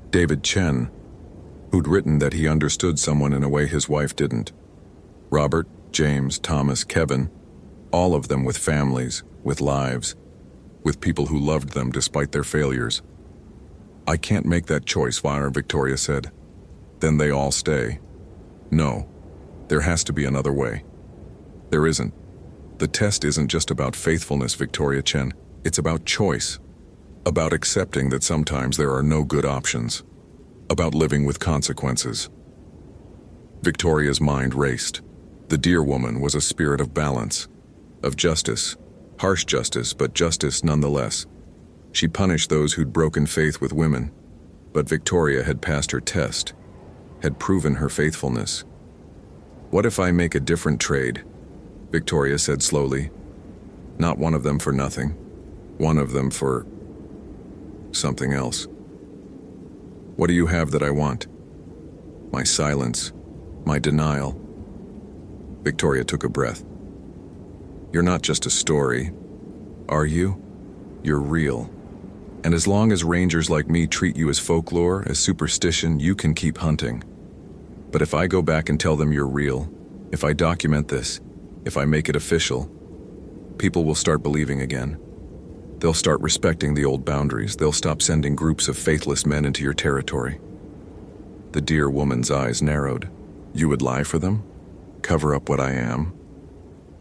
David Chen, who'd written that he understood someone in a way his wife didn't. Robert, James, Thomas, Kevin, all of them with families, with lives. with people who loved them despite their failures. "I can't make that choice, Victoria said. "Then they all stay." "No, there has to be another way." "There isn't. The test isn't just about faithfulness, Victoria Chen. It's about choice. About accepting that sometimes there are no good options. About living with consequences." Victoria's mind raced. The dear woman was a spirit of balance, of justice. Harsh justice, but justice nonetheless. She punished those who'd broken faith with women, but Victoria had passed her test, had proven her faithfulness. "What if I make a different trade?" Victoria said slowly. "Not one of them for nothing. One of them for something else." "What do you have that I want?" "My silence, my denial." Victoria took a breath. "You're not just a story, are you? You're real. And as long as rangers like me treat you as folklore, as superstition, you can keep hunting. But if I go back and tell them you're real, if I document this, if I make it official, people will start believing again. They'll start respecting the old boundaries. They'll stop sending groups of faithless men into your territory." The dear woman's eyes narrowed. "You would lie for them? Cover up what I am?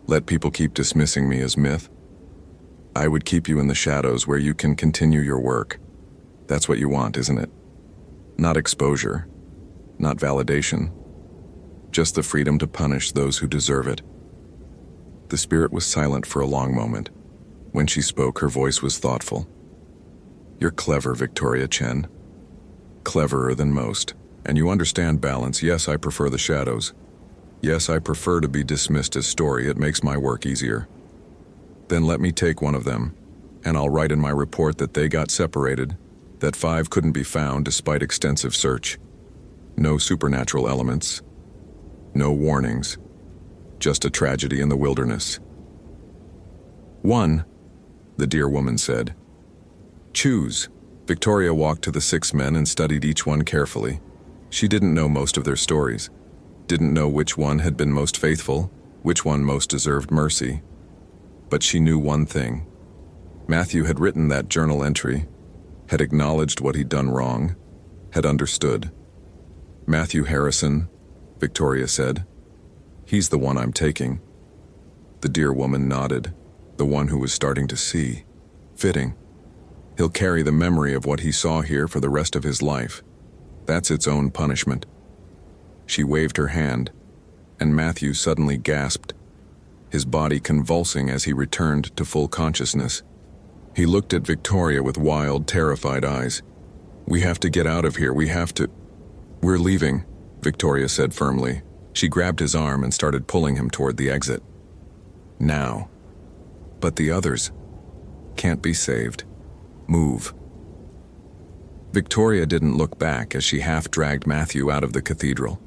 Let people keep dismissing me as myth? I would keep you in the shadows where you can continue your work. That's what you want, isn't it? Not exposure, not validation, just the freedom to punish those who deserve it." The spirit was silent for a long moment. When she spoke, her voice was thoughtful. "You're clever, Victoria Chen. Cleverer than most. And you understand balance. Yes, I prefer the shadows. Yes, I prefer to be dismissed as story. It makes my work easier. Then let me take one of them, and I'll write in my report that they got separated, that 5 couldn't be found despite extensive search. No supernatural elements, no warnings, just a tragedy in the wilderness." "One," the dear woman said. "Choose." Victoria walked to the 6 men and studied each one carefully. She didn't know most of their stories, didn't know which one had been most faithful, which one most deserved mercy. But she knew one thing. Matthew had written that journal entry, had acknowledged what he'd done wrong, had understood. "Matthew Harrison," Victoria said. "He's the one I'm taking." The dear woman nodded, the one who was starting to see. Fitting. He'll carry the memory of what he saw here for the rest of his life. That's its own punishment. She waved her hand, and Matthew suddenly gasped, his body convulsing as he returned to full consciousness. He looked at Victoria with wild, terrified eyes. "We have to get out of here, we have to—" "We're leaving," Victoria said firmly. She grabbed his arm and started pulling him toward the exit. "Now." "But the others can't be saved. Move." Victoria didn't look back as she half-dragged Matthew out of the cathedral.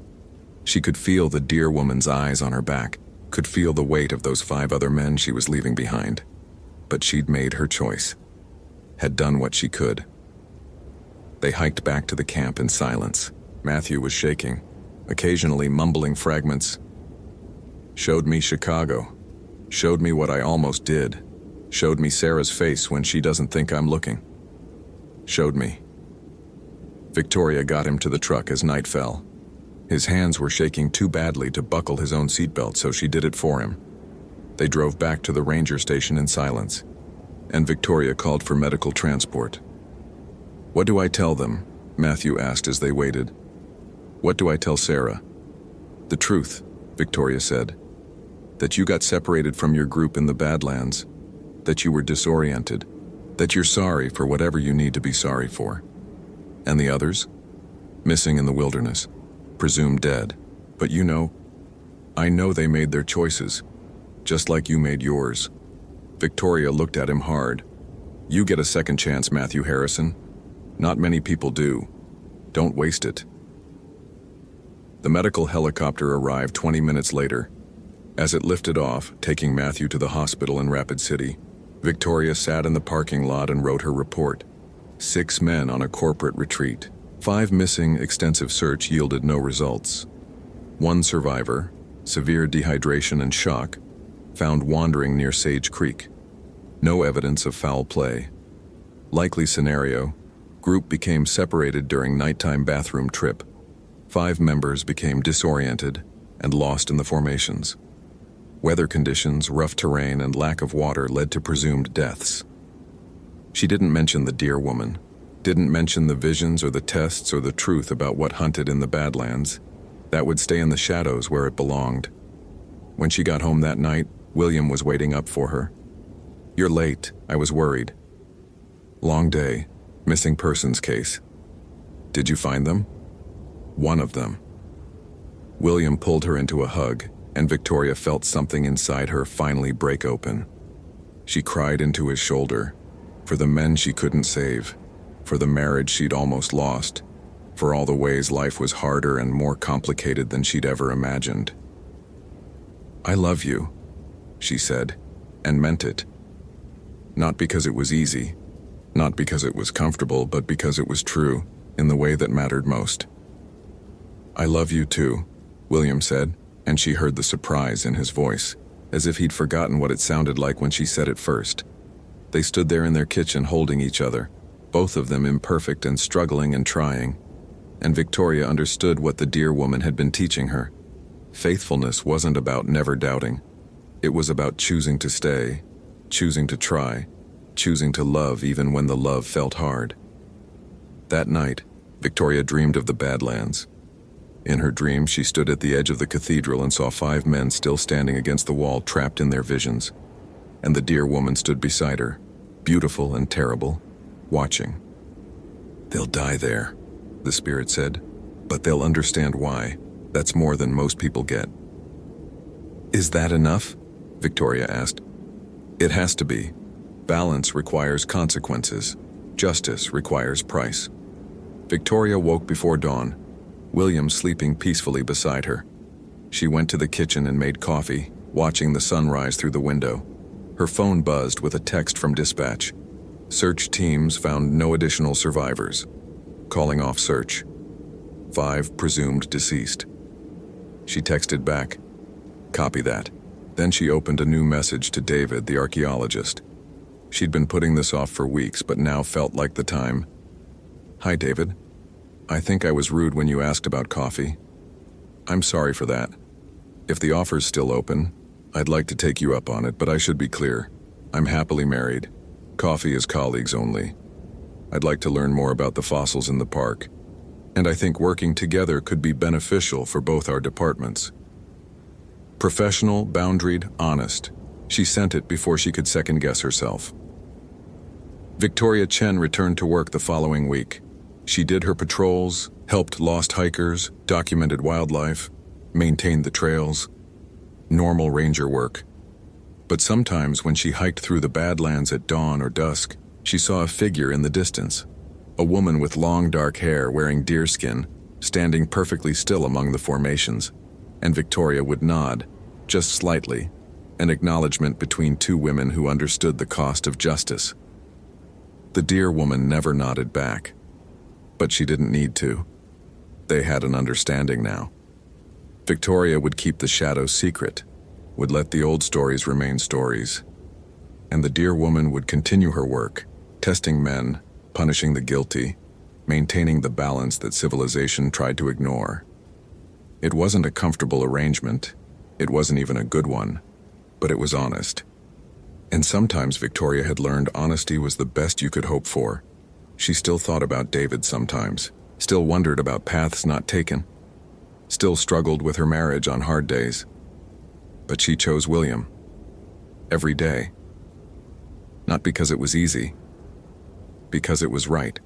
She could feel the dear woman's eyes on her back, could feel the weight of those 5 other men she was leaving behind. But she'd made her choice, had done what she could. They hiked back to the camp in silence. Matthew was shaking, occasionally mumbling fragments. "Showed me Chicago. Showed me what I almost did. Showed me Sarah's face when she doesn't think I'm looking. Showed me." Victoria got him to the truck as night fell. His hands were shaking too badly to buckle his own seatbelt, so she did it for him. They drove back to the ranger station in silence, and Victoria called for medical transport. "What do I tell them?" Matthew asked as they waited. "What do I tell Sarah?" "The truth," Victoria said. "That you got separated from your group in the Badlands, that you were disoriented, that you're sorry for whatever you need to be sorry for. And the others? Missing in the wilderness, presumed dead. But I know they made their choices, just like you made yours." Victoria looked at him hard. "You get a second chance, Matthew Harrison. Not many people do. Don't waste it." The medical helicopter arrived 20 minutes later. As it lifted off, taking Matthew to the hospital in Rapid City, Victoria sat in the parking lot and wrote her report. 6 men on a corporate retreat. 5 missing, extensive search yielded no results. 1 survivor, severe dehydration and shock, found wandering near Sage Creek. No evidence of foul play. Likely scenario: group became separated during nighttime bathroom trip. 5 members became disoriented and lost in the formations. Weather conditions, rough terrain, and lack of water led to presumed deaths. She didn't mention the deer woman, didn't mention the visions or the tests or the truth about what hunted in the Badlands. That would stay in the shadows where it belonged. When she got home that night, William was waiting up for her. "You're late. I was worried." "Long day. Missing persons case. Did you find them?" "One of them." William pulled her into a hug, and Victoria felt something inside her finally break open. She cried into his shoulder, for the men she couldn't save, for the marriage she'd almost lost, for all the ways life was harder and more complicated than she'd ever imagined. "I love you," she said, and meant it. Not because it was easy, not because it was comfortable, but because it was true, in the way that mattered most. "I love you too," William said, and she heard the surprise in his voice, as if he'd forgotten what it sounded like when she said it first. They stood there in their kitchen holding each other, both of them imperfect and struggling and trying. And Victoria understood what the dear woman had been teaching her. Faithfulness wasn't about never doubting. It was about choosing to stay, choosing to try, choosing to love even when the love felt hard. That night, Victoria dreamed of the Badlands. In her dream, she stood at the edge of the cathedral and saw 5 men still standing against the wall, trapped in their visions. And the dear woman stood beside her, beautiful and terrible, watching. "They'll die there," the spirit said, "but they'll understand why. That's more than most people get." "Is that enough?" Victoria asked. "It has to be. Balance requires consequences. Justice requires price." Victoria woke before dawn, William sleeping peacefully beside her. She went to the kitchen and made coffee, watching the sun rise through the window. Her phone buzzed with a text from dispatch. Search teams found no additional survivors. Calling off search. 5 presumed deceased. She texted back, "Copy that." Then she opened a new message to David, the archaeologist. She'd been putting this off for weeks, but now felt like the time. "Hi, David. I think I was rude when you asked about coffee. I'm sorry for that. If the offer's still open, I'd like to take you up on it, but I should be clear. I'm happily married. Coffee is colleagues only. I'd like to learn more about the fossils in the park, and I think working together could be beneficial for both our departments." Professional, boundaried, honest. She sent it before she could second-guess herself. Victoria Chen returned to work the following week. She did her patrols, helped lost hikers, documented wildlife, maintained the trails. Normal ranger work. But sometimes when she hiked through the Badlands at dawn or dusk, she saw a figure in the distance. A woman with long dark hair wearing deerskin, standing perfectly still among the formations. And Victoria would nod, just slightly, an acknowledgement between 2 women who understood the cost of justice. The deer woman never nodded back. But she didn't need to. They had an understanding now. Victoria would keep the shadows secret, would let the old stories remain stories. And the dear woman would continue her work, testing men, punishing the guilty, maintaining the balance that civilization tried to ignore. It wasn't a comfortable arrangement. It wasn't even a good one, but it was honest. And sometimes Victoria had learned honesty was the best you could hope for. She still thought about David sometimes, still wondered about paths not taken, still struggled with her marriage on hard days. But she chose William. Every day. Not because it was easy, because it was right.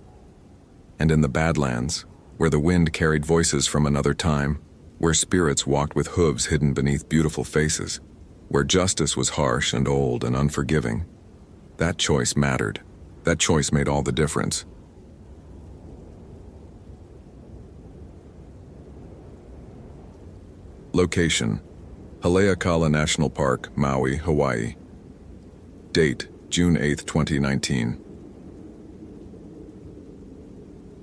And in the Badlands, where the wind carried voices from another time, where spirits walked with hooves hidden beneath beautiful faces, where justice was harsh and old and unforgiving, that choice mattered. That choice made all the difference. Location: Haleakala National Park, Maui, Hawaii. Date: June 8, 2019.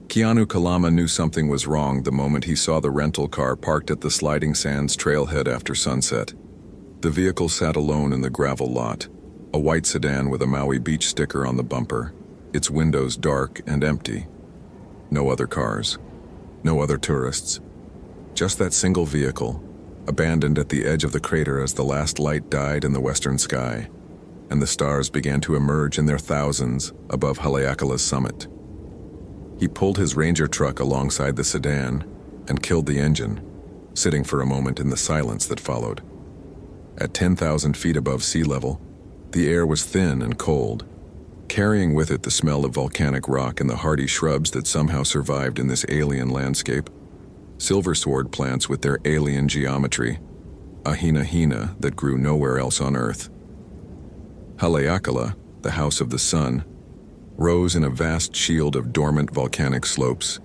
Keanu Kalama knew something was wrong the moment he saw the rental car parked at the Sliding Sands trailhead after sunset. The vehicle sat alone in the gravel lot, A white sedan with a Maui Beach sticker on the bumper, its windows dark and empty. No other cars, no other tourists. Just that single vehicle, abandoned at the edge of the crater as the last light died in the western sky, and the stars began to emerge in their thousands above Haleakala's summit. He pulled his Ranger truck alongside the sedan and killed the engine, sitting for a moment in the silence that followed. At 10,000 feet above sea level, the air was thin and cold, carrying with it the smell of volcanic rock and the hardy shrubs that somehow survived in this alien landscape. Silver sword plants with their alien geometry, a hina that grew nowhere else on Earth. Haleakala, the House of the Sun, rose in a vast shield of dormant volcanic slopes,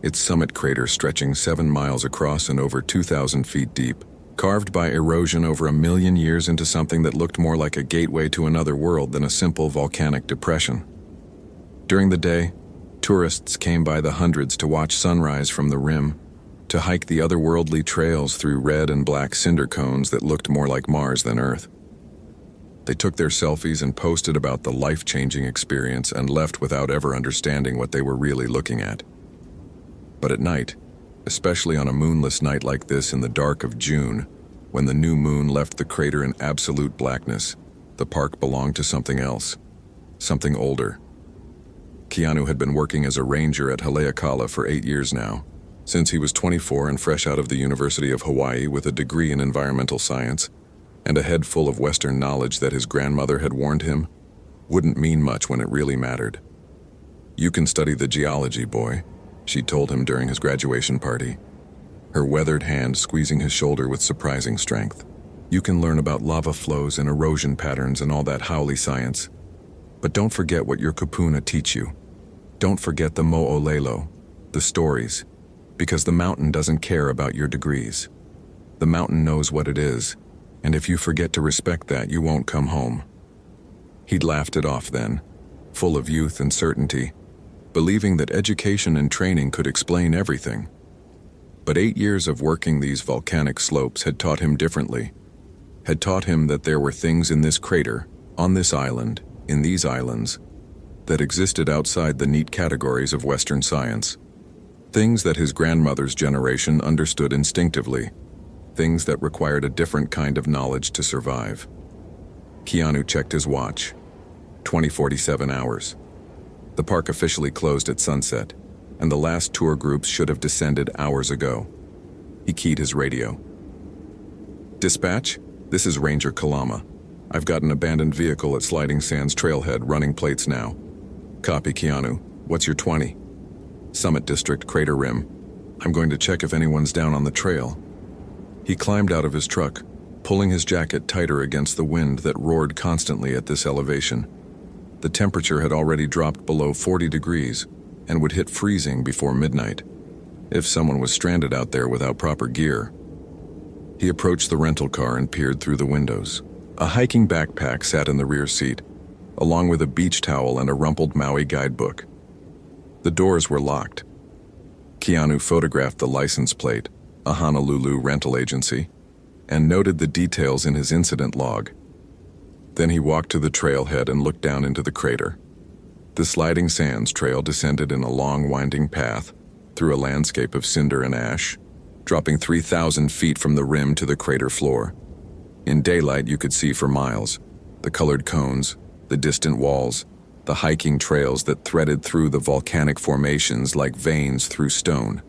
its summit crater stretching 7 miles across and over 2,000 feet deep, carved by erosion over 1 million years into something that looked more like a gateway to another world than a simple volcanic depression. During the day, tourists came by the hundreds to watch sunrise from the rim, to hike the otherworldly trails through red and black cinder cones that looked more like Mars than Earth. They took their selfies and posted about the life-changing experience and left without ever understanding what they were really looking at. But at night, especially on a moonless night like this in the dark of June, when the new moon left the crater in absolute blackness, the park belonged to something else, something older. Keanu had been working as a ranger at Haleakala for 8 years now, since he was 24 and fresh out of the University of Hawaii with a degree in environmental science, and a head full of Western knowledge that his grandmother had warned him wouldn't mean much when it really mattered. "You can study the geology, boy," she told him during his graduation party, her weathered hand squeezing his shoulder with surprising strength. "You can learn about lava flows and erosion patterns and all that haole science. But don't forget what your kupuna teach you. Don't forget the mo'olelo, the stories, because the mountain doesn't care about your degrees. The mountain knows what it is, and if you forget to respect that, you won't come home." He'd laughed it off then, full of youth and certainty, believing that education and training could explain everything. But 8 years of working these volcanic slopes had taught him differently, had taught him that there were things in this crater, on this island, in these islands, that existed outside the neat categories of Western science. Things that his grandmother's generation understood instinctively, things that required a different kind of knowledge to survive. Keanu checked his watch. 20:47 hours. The park officially closed at sunset, and the last tour groups should have descended hours ago. He keyed his radio. "Dispatch, this is Ranger Kalama. I've got an abandoned vehicle at Sliding Sands Trailhead running plates now." "Copy, Keanu. What's your 20? "Summit District, Crater Rim. I'm going to check if anyone's down on the trail." He climbed out of his truck, pulling his jacket tighter against the wind that roared constantly at this elevation. The temperature had already dropped below 40 degrees and would hit freezing before midnight, if someone was stranded out there without proper gear. He approached the rental car and peered through the windows. A hiking backpack sat in the rear seat, along with a beach towel and a rumpled Maui guidebook. The doors were locked. Keanu photographed the license plate, a Honolulu rental agency, and noted the details in his incident log. Then he walked to the trailhead and looked down into the crater. The Sliding Sands Trail descended in a long, winding path through a landscape of cinder and ash, dropping 3,000 feet from the rim to the crater floor. In daylight, you could see for miles the colored cones, the distant walls, the hiking trails that threaded through the volcanic formations like veins through stone.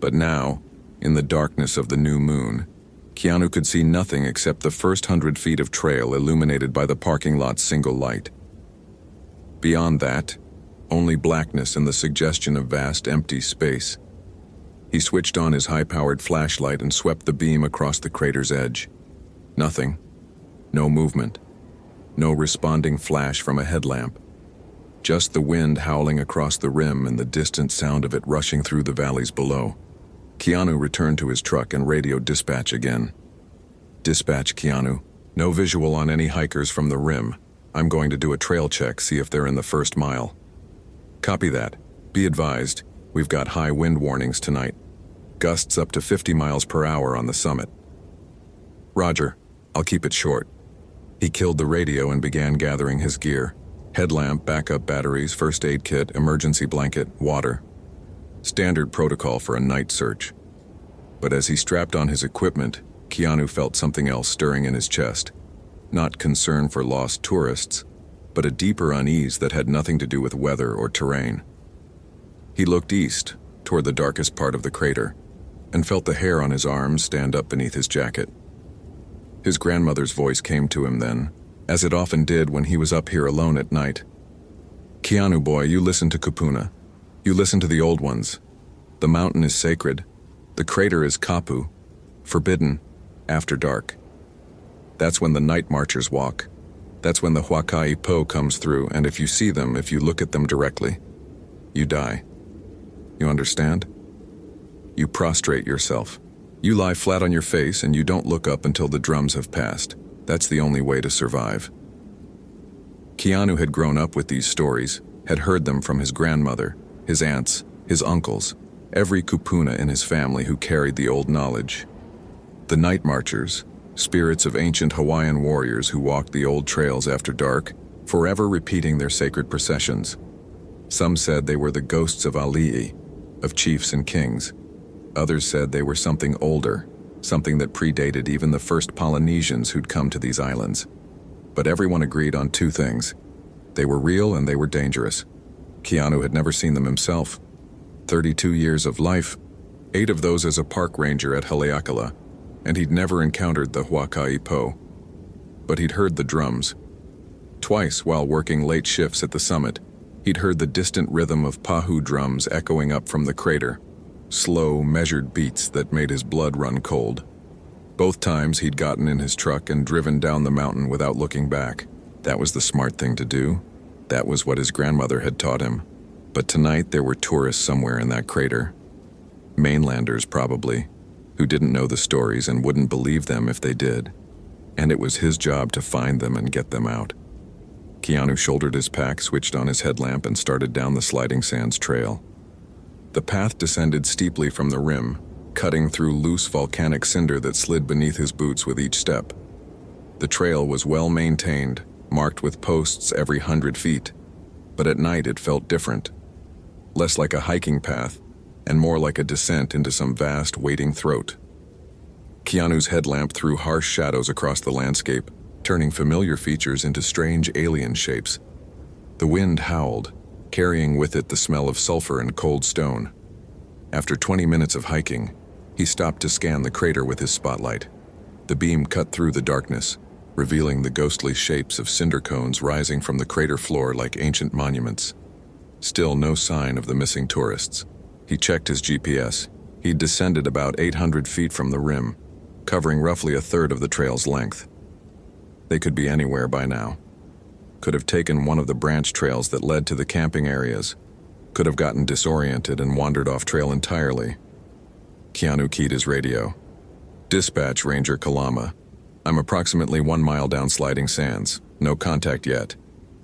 But now, in the darkness of the new moon, Keanu could see nothing except the first 100 feet of trail illuminated by the parking lot's single light. Beyond that, only blackness and the suggestion of vast empty space. He switched on his high-powered flashlight and swept the beam across the crater's edge. Nothing. No movement. No responding flash from a headlamp. Just the wind howling across the rim and the distant sound of it rushing through the valleys below. Keanu returned to his truck and radioed dispatch again. "Dispatch, Keanu. No visual on any hikers from the rim. I'm going to do a trail check, see if they're in the first mile." "Copy that. Be advised, we've got high wind warnings tonight. Gusts up to 50 miles per hour on the summit." "Roger. I'll keep it short." He killed the radio and began gathering his gear. Headlamp, backup batteries, first aid kit, emergency blanket, water. Standard protocol for a night search. But as he strapped on his equipment, Keanu felt something else stirring in his chest. Not concern for lost tourists, but a deeper unease that had nothing to do with weather or terrain. He looked east, toward the darkest part of the crater, and felt the hair on his arms stand up beneath his jacket. His grandmother's voice came to him then, as it often did when he was up here alone at night. "Keanu boy, you listen to Kupuna. You listen to the old ones. The mountain is sacred. The crater is Kapu, forbidden, after dark. That's when the night marchers walk. That's when the Huakai Po comes through, and if you see them, if you look at them directly, you die. You understand? You prostrate yourself. You lie flat on your face and you don't look up until the drums have passed. That's the only way to survive." Keanu had grown up with these stories, had heard them from his grandmother, his aunts, his uncles, every kupuna in his family who carried the old knowledge. The night marchers, spirits of ancient Hawaiian warriors who walked the old trails after dark, forever repeating their sacred processions. Some said they were the ghosts of Ali'i, of chiefs and kings. Others said they were something older, something that predated even the first Polynesians who'd come to these islands. But everyone agreed on two things. They were real and they were dangerous. Keanu had never seen them himself. 32 years of life, 8 of those as a park ranger at Haleakala, and he'd never encountered the Huakai Po. But he'd heard the drums. Twice while working late shifts at the summit, he'd heard the distant rhythm of pahu drums echoing up from the crater. Slow, measured beats that made his blood run cold. Both times he'd gotten in his truck and driven down the mountain without looking back. That was the smart thing to do. That was what his grandmother had taught him. But tonight there were tourists somewhere in that crater. Mainlanders probably, who didn't know the stories and wouldn't believe them if they did. And it was his job to find them and get them out. Keanu shouldered his pack, switched on his headlamp, and started down the sliding sands trail. The path descended steeply from the rim, cutting through loose volcanic cinder that slid beneath his boots with each step. The trail was well maintained, marked with posts every 100 feet, but at night it felt different. Less like a hiking path, and more like a descent into some vast, waiting throat. Keanu's headlamp threw harsh shadows across the landscape, turning familiar features into strange alien shapes. The wind howled, carrying with it the smell of sulfur and cold stone. After 20 minutes of hiking, he stopped to scan the crater with his spotlight. The beam cut through the darkness, revealing the ghostly shapes of cinder cones rising from the crater floor like ancient monuments. Still no sign of the missing tourists. He checked his GPS. He'd descended about 800 feet from the rim, covering roughly a third of the trail's length. They could be anywhere by now. Could have taken one of the branch trails that led to the camping areas. Could have gotten disoriented and wandered off trail entirely. Keanu keyed his radio. "Dispatch, Ranger Kalama. I'm approximately 1 mile down Sliding Sands. No contact yet.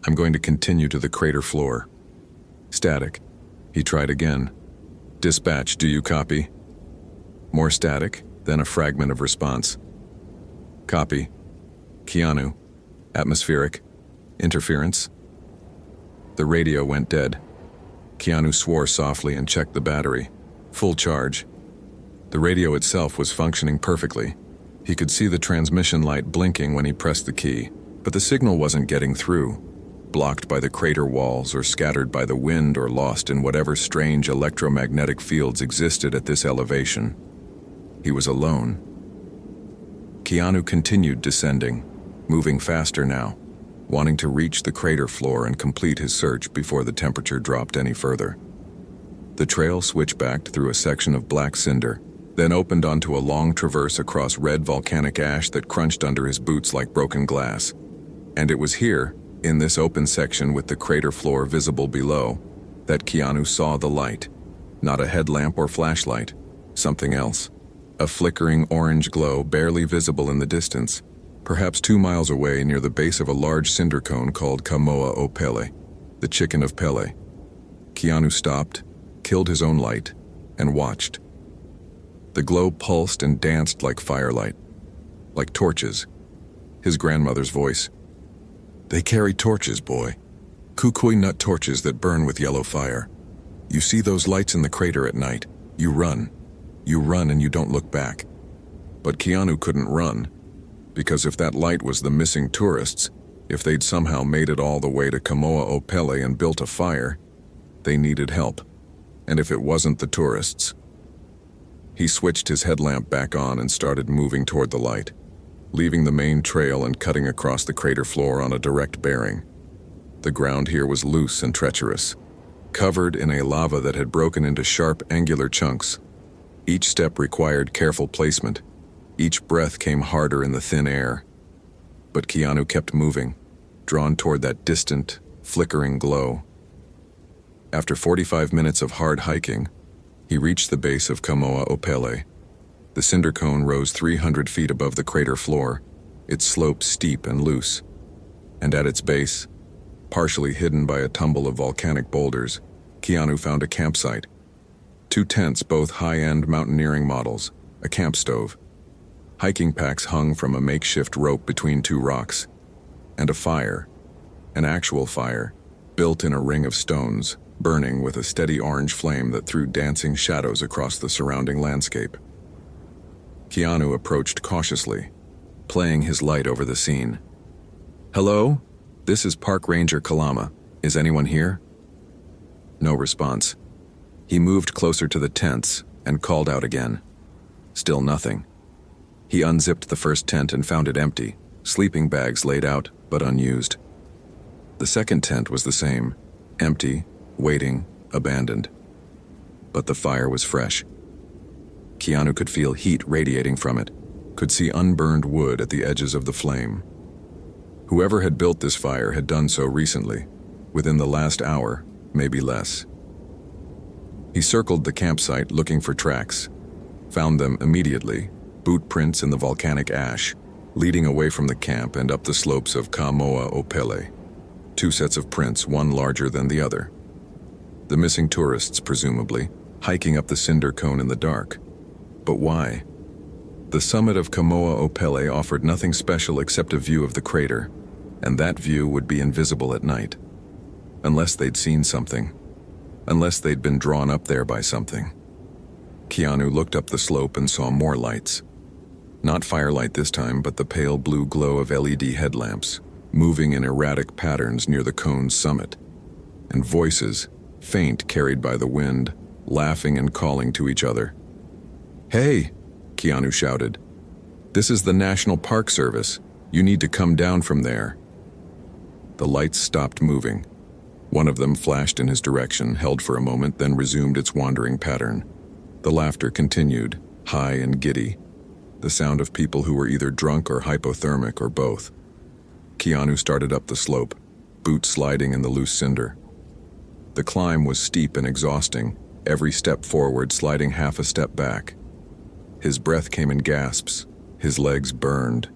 I'm going to continue to the crater floor." Static. He tried again. "Dispatch, do you copy?" More static, then a fragment of response. "Copy. Keanu. Atmospheric. Interference." The radio went dead. Keanu swore softly and checked the battery. Full charge. The radio itself was functioning perfectly. He could see the transmission light blinking when he pressed the key, but the signal wasn't getting through, blocked by the crater walls or scattered by the wind or lost in whatever strange electromagnetic fields existed at this elevation. He was alone. Keanu continued descending, moving faster now, wanting to reach the crater floor and complete his search before the temperature dropped any further. The trail switchbacked through a section of black cinder, then opened onto a long traverse across red volcanic ash that crunched under his boots like broken glass. And it was here, in this open section with the crater floor visible below, that Keanu saw the light. Not a headlamp or flashlight, something else. A flickering orange glow barely visible in the distance, perhaps 2 miles away near the base of a large cinder cone called Kamoa o Pele, the chicken of Pele. Keanu stopped, killed his own light, and watched. The glow pulsed and danced like firelight, like torches. his grandmother's voice. "They carry torches, boy. Kukui nut torches that burn with yellow fire. You see those lights in the crater at night. You run. You run and you don't look back." But Keanu couldn't run, because if that light was the missing tourists, if they'd somehow made it all the way to Kamoa-o-Pele and built a fire, they needed help. And if it wasn't the tourists? He switched his headlamp back on and started moving toward the light, leaving the main trail and cutting across the crater floor on a direct bearing. The ground here was loose and treacherous, covered in a lava that had broken into sharp, angular chunks. Each step required careful placement. Each breath came harder in the thin air. But Keanu kept moving, drawn toward that distant, flickering glow. After 45 minutes of hard hiking, he reached the base of Kamoa-o-Pele. The cinder cone rose 300 feet above the crater floor, its slope steep and loose. And at its base, partially hidden by a tumble of volcanic boulders, Keanu found a campsite. 2 tents, both high-end mountaineering models, a camp stove. Hiking packs hung from a makeshift rope between 2 rocks, and a fire, an actual fire, built in a ring of stones, burning with a steady orange flame that threw dancing shadows across the surrounding landscape. Keanu approached cautiously, playing his light over the scene. "Hello? This is Park Ranger Kalama. Is anyone here?" No response. He moved closer to the tents and called out again. Still nothing. He unzipped the first tent and found it empty, sleeping bags laid out but unused. The second tent was the same, empty, waiting, abandoned. But the fire was fresh. Keanu could feel heat radiating from it, could see unburned wood at the edges of the flame. Whoever had built this fire had done so recently, within the last hour, maybe less. He circled the campsite looking for tracks, found them immediately, boot prints in the volcanic ash, leading away from the camp and up the slopes of Kamoa-o-Pele. 2 sets of prints, one larger than the other. The missing tourists, presumably, hiking up the cinder cone in the dark. But why? The summit of Kamoa-o-Pele offered nothing special except a view of the crater, and that view would be invisible at night. Unless they'd seen something. Unless they'd been drawn up there by something. Keanu looked up the slope and saw more lights. Not firelight this time, but the pale blue glow of LED headlamps, moving in erratic patterns near the cone's summit. And voices, faint carried by the wind, laughing and calling to each other. "Hey!" Keanu shouted. "This is the National Park Service. You need to come down from there." The lights stopped moving. One of them flashed in his direction, held for a moment, then resumed its wandering pattern. The laughter continued, high and giddy, the sound of people who were either drunk or hypothermic or both. Keanu started up the slope, boots sliding in the loose cinder. The climb was steep and exhausting, every step forward sliding half a step back. His breath came in gasps, his legs burned,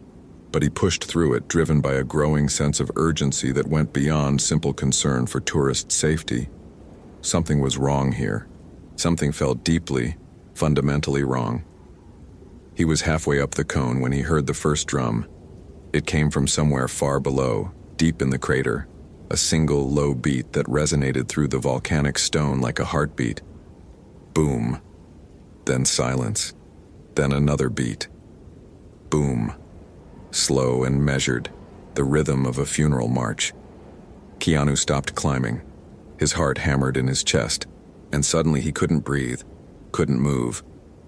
but he pushed through it, driven by a growing sense of urgency that went beyond simple concern for tourist safety. Something was wrong here. Something felt deeply, fundamentally wrong. He was halfway up the cone when he heard the first drum. It came from somewhere far below, deep in the crater, a single low beat that resonated through the volcanic stone like a heartbeat. Boom. Then silence. Then another beat. Boom. Slow and measured, the rhythm of a funeral march. Keanu stopped climbing. His heart hammered in his chest, and suddenly he couldn't breathe, couldn't move,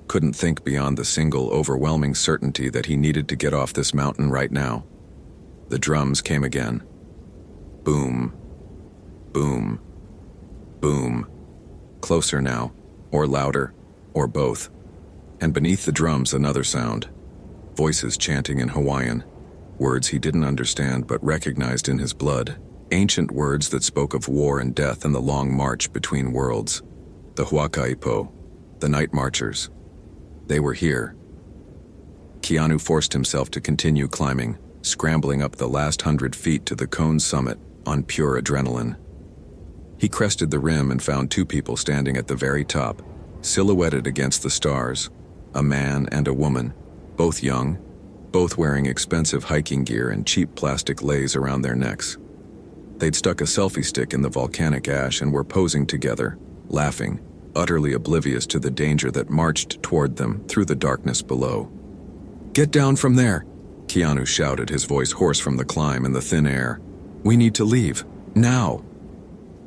couldn't think beyond the single overwhelming certainty that he needed to get off this mountain right now. The drums came again. Boom. Boom. Boom. Closer now, or louder, or both. And beneath the drums another sound. Voices chanting in Hawaiian, words he didn't understand but recognized in his blood, ancient words that spoke of war and death and the long march between worlds. The Huakaipo, the night marchers. They were here. Keanu forced himself to continue climbing, scrambling up the last 100 feet to the cone's summit on pure adrenaline. He crested the rim and found 2 people standing at the very top, silhouetted against the stars, a man and a woman, both young, both wearing expensive hiking gear and cheap plastic leis around their necks. They'd stuck a selfie stick in the volcanic ash and were posing together, laughing, utterly oblivious to the danger that marched toward them through the darkness below. "Get down from there!" Keanu shouted, his voice hoarse from the climb and the thin air. "We need to leave. Now!"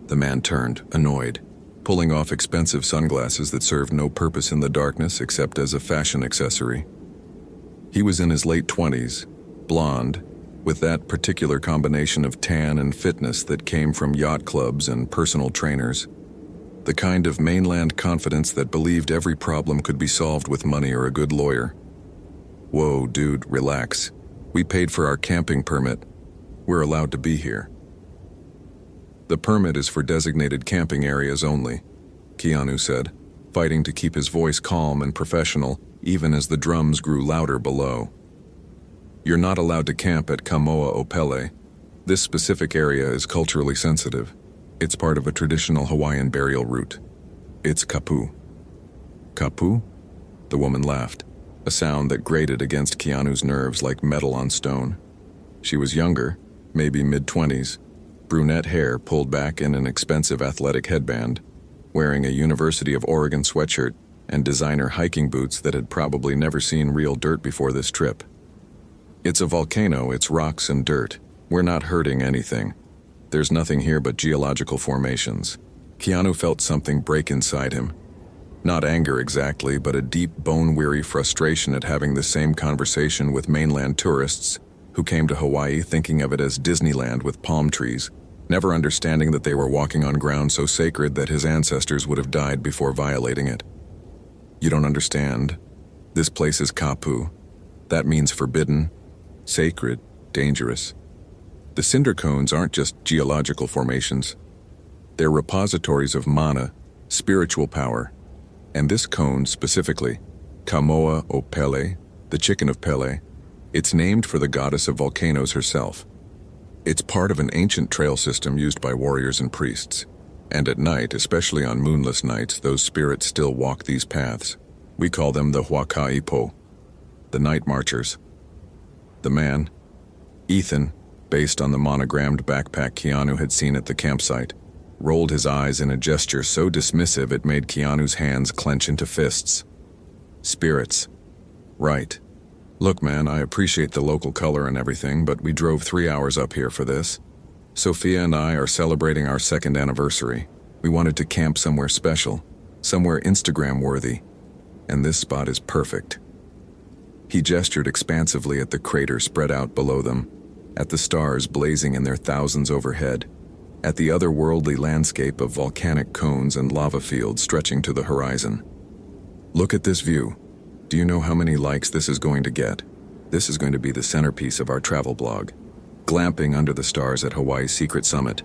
The man turned, annoyed, pulling off expensive sunglasses that served no purpose in the darkness except as a fashion accessory. He was in his late 20s, blonde, with that particular combination of tan and fitness that came from yacht clubs and personal trainers. The kind of mainland confidence that believed every problem could be solved with money or a good lawyer. "Whoa, dude, relax. We paid for our camping permit. We're allowed to be here." "The permit is for designated camping areas only," Keanu said, fighting to keep his voice calm and professional even as the drums grew louder below. "You're not allowed to camp at Kamoa Opele. This specific area is culturally sensitive. It's part of a traditional Hawaiian burial route. It's kapu." "Kapu?" The woman laughed, a sound that grated against Keanu's nerves like metal on stone. She was younger, maybe mid-20s, brunette hair pulled back in an expensive athletic headband, wearing a University of Oregon sweatshirt and designer hiking boots that had probably never seen real dirt before this trip. "It's a volcano, it's rocks and dirt. We're not hurting anything. There's nothing here but geological formations." Keanu felt something break inside him. Not anger exactly, but a deep, bone-weary frustration at having the same conversation with mainland tourists who came to Hawaii thinking of it as Disneyland with palm trees, never understanding that they were walking on ground so sacred that his ancestors would have died before violating it. "You don't understand. This place is kapu. That means forbidden, sacred, dangerous. The cinder cones aren't just geological formations. They're repositories of mana, spiritual power. And this cone specifically, Kamoa o Pele, the chicken of Pele, it's named for the goddess of volcanoes herself. It's part of an ancient trail system used by warriors and priests. And at night, especially on moonless nights, those spirits still walk these paths. We call them the Huakaipo, the night marchers." The man, Ethan, based on the monogrammed backpack Keanu had seen at the campsite, rolled his eyes in a gesture so dismissive it made Keanu's hands clench into fists. "Spirits. Right. Look, man, I appreciate the local color and everything, but we drove 3 hours up here for this. Sophia and I are celebrating our 2nd anniversary. We wanted to camp somewhere special, somewhere Instagram-worthy, and this spot is perfect." He gestured expansively at the crater spread out below them, at the stars blazing in their thousands overhead, at the otherworldly landscape of volcanic cones and lava fields stretching to the horizon. "Look at this view. Do you know how many likes this is going to get? This is going to be the centerpiece of our travel blog. Glamping under the stars at Hawaii's secret summit.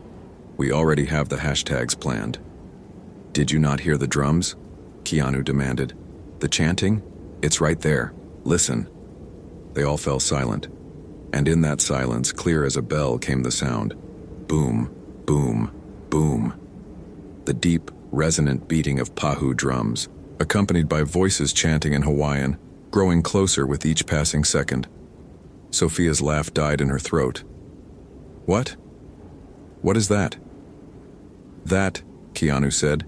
We already have the hashtags planned." "Did you not hear the drums?" Keanu demanded. "The chanting? It's right there. Listen." They all fell silent, and in that silence, clear as a bell, came the sound. Boom, boom, boom. The deep, resonant beating of pahu drums, accompanied by voices chanting in Hawaiian, growing closer with each passing second. Sophia's laugh died in her throat. "What? What is that?" "That," Keanu said,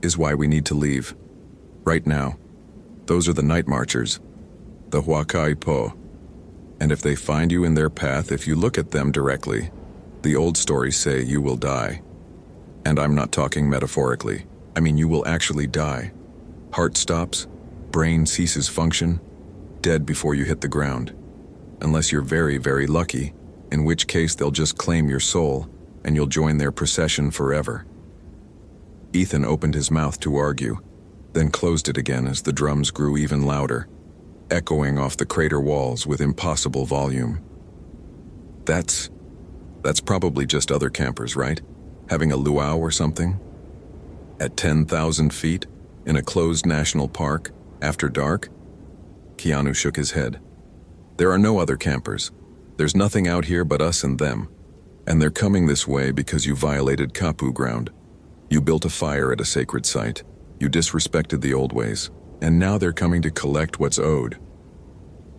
"is why we need to leave. Right now. Those are the night marchers, the Huakaipo. And if they find you in their path, if you look at them directly, the old stories say you will die. And I'm not talking metaphorically. I mean, you will actually die. Heart stops, brain ceases function, dead before you hit the ground. Unless you're very, very lucky, in which case they'll just claim your soul, and you'll join their procession forever." Ethan opened his mouth to argue, then closed it again as the drums grew even louder, echoing off the crater walls with impossible volume. That's probably just other campers, right? Having a luau or something? At 10,000 feet, in a closed national park, after dark?" Keanu shook his head. "There are no other campers. There's nothing out here but us and them. And they're coming this way because you violated kapu ground. You built a fire at a sacred site. You disrespected the old ways. And now they're coming to collect what's owed."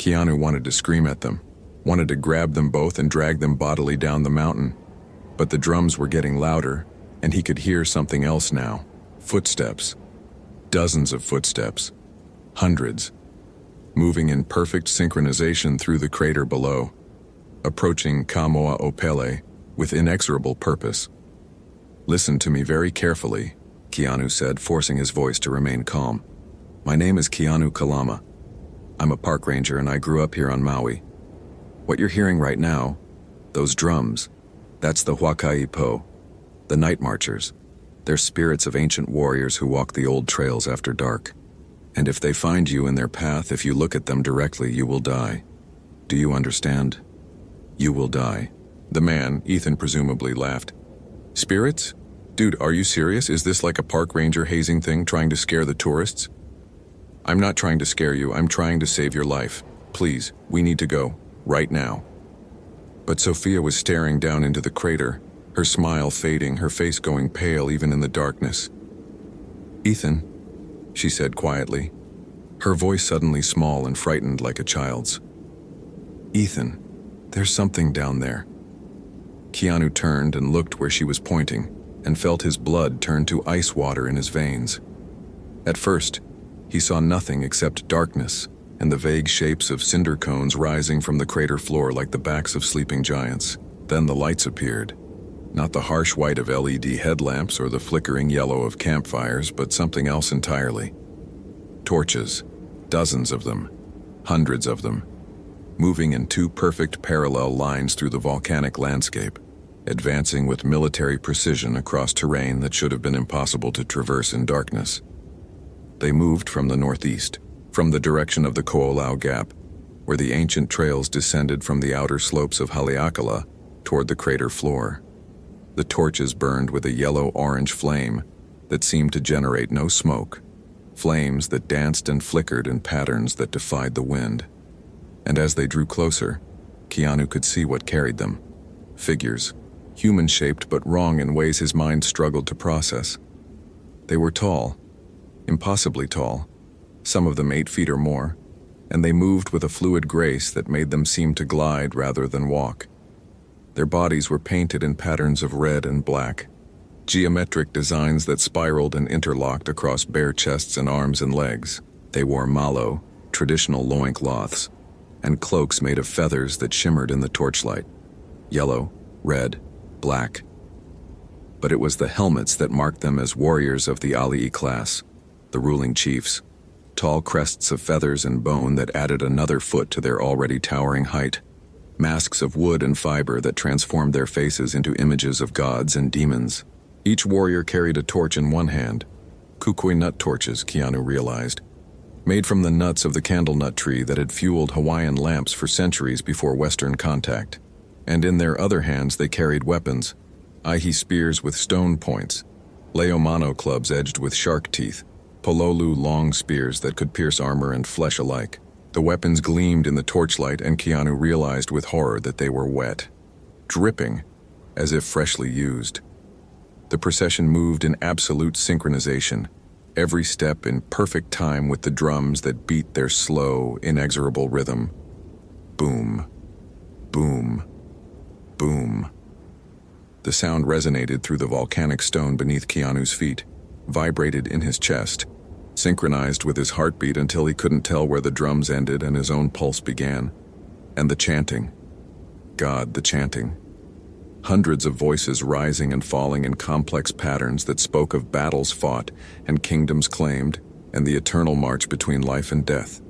Keanu wanted to scream at them, wanted to grab them both and drag them bodily down the mountain. But the drums were getting louder, and he could hear something else now. Footsteps. Dozens of footsteps. Hundreds. Moving in perfect synchronization through the crater below. Approaching Kamoa Opele with inexorable purpose. "Listen to me very carefully," Keanu said, forcing his voice to remain calm. "My name is Keanu Kalama. I'm a park ranger and I grew up here on Maui. What you're hearing right now, those drums, that's the Huakai Po, the night marchers. They're spirits of ancient warriors who walk the old trails after dark. And if they find you in their path, if you look at them directly, you will die. Do you understand? You will die." The man, Ethan, presumably laughed. "Spirits? Dude, are you serious? Is this like a park ranger hazing thing trying to scare the tourists?" "I'm not trying to scare you, I'm trying to save your life. Please, we need to go, right now." But Sophia was staring down into the crater, her smile fading, her face going pale even in the darkness. "Ethan," she said quietly, her voice suddenly small and frightened like a child's. "Ethan, there's something down there." Keanu turned and looked where she was pointing, and felt his blood turn to ice water in his veins. At first, he saw nothing except darkness and the vague shapes of cinder cones rising from the crater floor like the backs of sleeping giants. Then the lights appeared. Not the harsh white of LED headlamps or the flickering yellow of campfires, but something else entirely. Torches, dozens of them, hundreds of them, moving in two perfect parallel lines through the volcanic landscape, advancing with military precision across terrain that should have been impossible to traverse in darkness. They moved from the northeast, from the direction of the Ko'olau Gap, where the ancient trails descended from the outer slopes of Haleakala toward the crater floor. The torches burned with a yellow-orange flame that seemed to generate no smoke, flames that danced and flickered in patterns that defied the wind. And as they drew closer, Keanu could see what carried them. Figures, human-shaped but wrong in ways his mind struggled to process. They were tall, impossibly tall, some of them 8 feet or more, and they moved with a fluid grace that made them seem to glide rather than walk. Their bodies were painted in patterns of red and black, geometric designs that spiraled and interlocked across bare chests and arms and legs. They wore malo, traditional loincloths, and cloaks made of feathers that shimmered in the torchlight. Yellow, red, black. But it was the helmets that marked them as warriors of the Ali'i class, the ruling chiefs. Tall crests of feathers and bone that added another foot to their already towering height. Masks of wood and fiber that transformed their faces into images of gods and demons. Each warrior carried a torch in one hand. Kukui nut torches, Keanu realized, made from the nuts of the candle nut tree that had fueled Hawaiian lamps for centuries before Western contact. And in their other hands they carried weapons, ihi spears with stone points, leomano clubs edged with shark teeth, pololu long spears that could pierce armor and flesh alike. The weapons gleamed in the torchlight, and Keanu realized with horror that they were wet, dripping, as if freshly used. The procession moved in absolute synchronization, every step in perfect time with the drums that beat their slow, inexorable rhythm. Boom, boom, boom. The sound resonated through the volcanic stone beneath Keanu's feet, vibrated in his chest, synchronized with his heartbeat until he couldn't tell where the drums ended and his own pulse began. And the chanting. God, the chanting. Hundreds of voices rising and falling in complex patterns that spoke of battles fought and kingdoms claimed and the eternal march between life and death.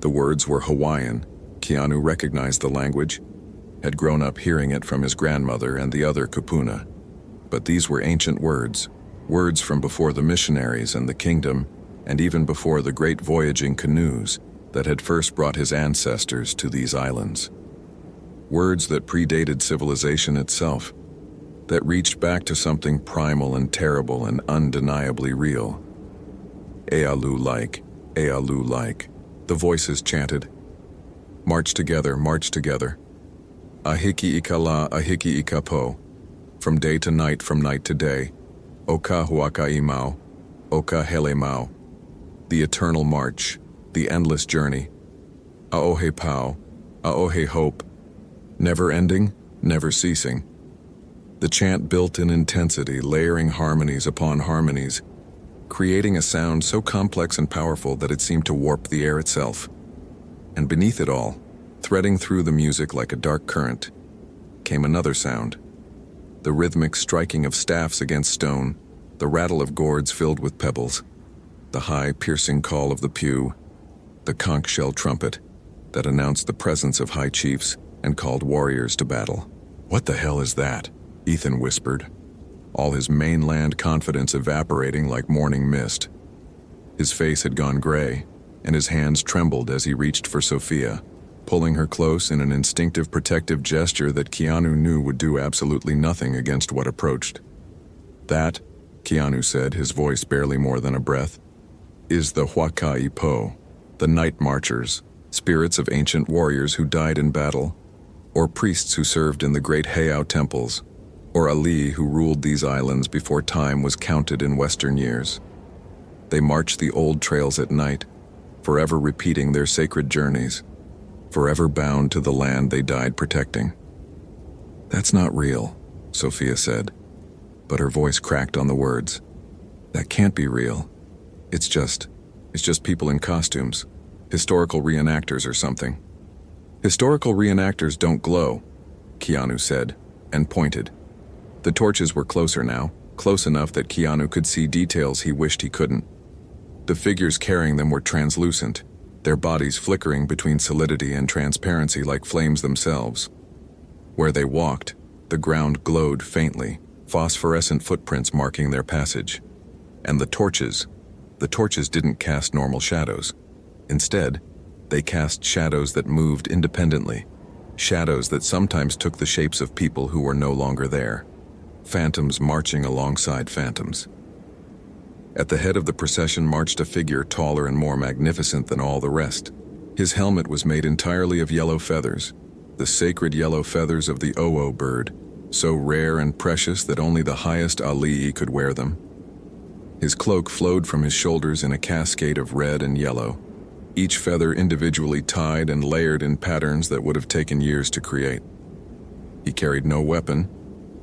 The words were Hawaiian. Keanu recognized the language, had grown up hearing it from his grandmother and the other kupuna. But these were ancient words, words from before the missionaries and the kingdom, and even before the great voyaging canoes that had first brought his ancestors to these islands. Words that predated civilization itself, that reached back to something primal and terrible and undeniably real. Ealu-like, the voices chanted. March together, march together. Ahiki ikala, ahiki ikapo. From day to night, from night to day. Oka huakai mau, oka hele mau. The eternal march, the endless journey. Aohe Pau, Aohe Hope, never ending, never ceasing. The chant built in intensity, layering harmonies upon harmonies, creating a sound so complex and powerful that it seemed to warp the air itself. And beneath it all, threading through the music like a dark current, came another sound. The rhythmic striking of staffs against stone, the rattle of gourds filled with pebbles, the high, piercing call of the pew, the conch shell trumpet that announced the presence of high chiefs and called warriors to battle. "What the hell is that?" Ethan whispered, all his mainland confidence evaporating like morning mist. His face had gone gray, and his hands trembled as he reached for Sophia, pulling her close in an instinctive protective gesture that Keanu knew would do absolutely nothing against what approached. "That," Keanu said, his voice barely more than a breath, "is the Huakai Po, the Night Marchers, spirits of ancient warriors who died in battle, or priests who served in the great Heiau temples, or Ali who ruled these islands before time was counted in Western years. They march the old trails at night, forever repeating their sacred journeys, forever bound to the land they died protecting." "That's not real," Sophia said, but her voice cracked on the words. "That can't be real. It's just people in costumes, historical reenactors or something." "Historical reenactors don't glow," Keanu said, and pointed. The torches were closer now, close enough that Keanu could see details he wished he couldn't. The figures carrying them were translucent, their bodies flickering between solidity and transparency like flames themselves. Where they walked, the ground glowed faintly, phosphorescent footprints marking their passage. And the torches didn't cast normal shadows. Instead, they cast shadows that moved independently, shadows that sometimes took the shapes of people who were no longer there. Phantoms marching alongside phantoms. At the head of the procession marched a figure taller and more magnificent than all the rest. His helmet was made entirely of yellow feathers, the sacred yellow feathers of the Oo bird, so rare and precious that only the highest Ali could wear them. His cloak flowed from his shoulders in a cascade of red and yellow, each feather individually tied and layered in patterns that would have taken years to create. He carried no weapon,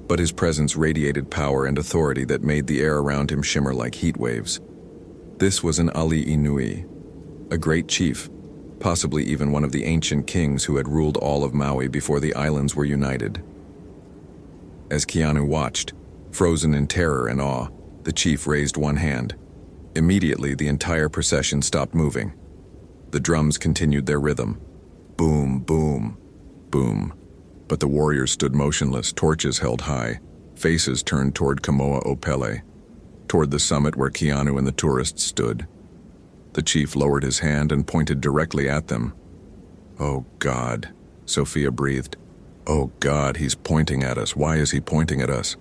but his presence radiated power and authority that made the air around him shimmer like heat waves. This was an Ali Inui, a great chief, possibly even one of the ancient kings who had ruled all of Maui before the islands were united. As Keanu watched, frozen in terror and awe, the chief raised one hand. Immediately, the entire procession stopped moving. The drums continued their rhythm. Boom, boom, boom. But the warriors stood motionless, torches held high, faces turned toward Kamoa Opele, toward the summit where Keanu and the tourists stood. The chief lowered his hand and pointed directly at them. "Oh God," Sophia breathed. "Oh God, he's pointing at us. Why is he pointing at us?"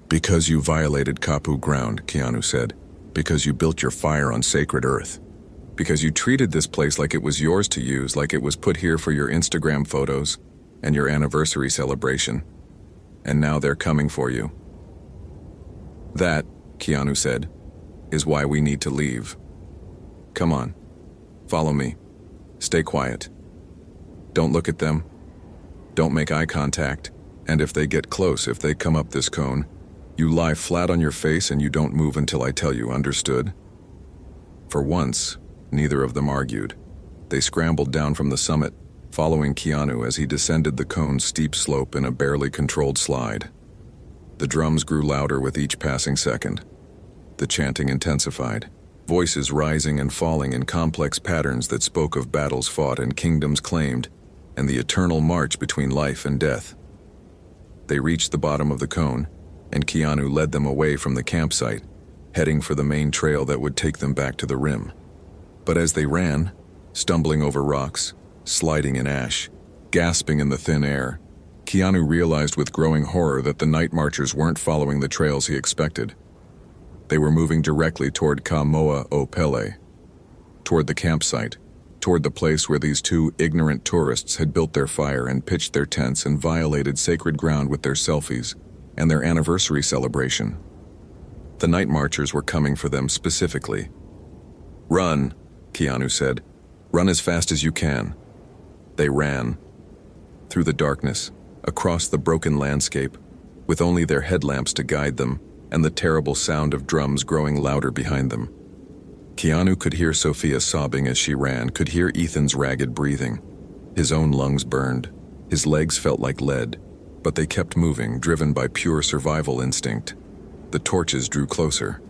"Because you violated Kapu ground," Keanu said. "Because you built your fire on sacred earth. Because you treated this place like it was yours to use, like it was put here for your Instagram photos and your anniversary celebration. And now they're coming for you." "That," Keanu said, "is why we need to leave. Come on, follow me. Stay quiet. Don't look at them. Don't make eye contact. And if they get close, if they come up this cone, you lie flat on your face and you don't move until I tell you, understood?" For once, neither of them argued. They scrambled down from the summit, following Keanu as he descended the cone's steep slope in a barely controlled slide. The drums grew louder with each passing second. The chanting intensified, voices rising and falling in complex patterns that spoke of battles fought and kingdoms claimed, and the eternal march between life and death. They reached the bottom of the cone, and Keanu led them away from the campsite, heading for the main trail that would take them back to the rim. But as they ran, stumbling over rocks, sliding in ash, gasping in the thin air, Keanu realized with growing horror that the night marchers weren't following the trails he expected. They were moving directly toward Kamoa Opele, toward the campsite, toward the place where these two ignorant tourists had built their fire and pitched their tents and violated sacred ground with their selfies and their anniversary celebration. The night marchers were coming for them specifically. "Run," Keanu said. "Run as fast as you can. They ran. Through the darkness, across the broken landscape, with only their headlamps to guide them, and the terrible sound of drums growing louder behind them. Keanu could hear Sophia sobbing as she ran, could hear Ethan's ragged breathing. His own lungs burned. His legs felt like lead, but they kept moving, driven by pure survival instinct. The torches drew closer.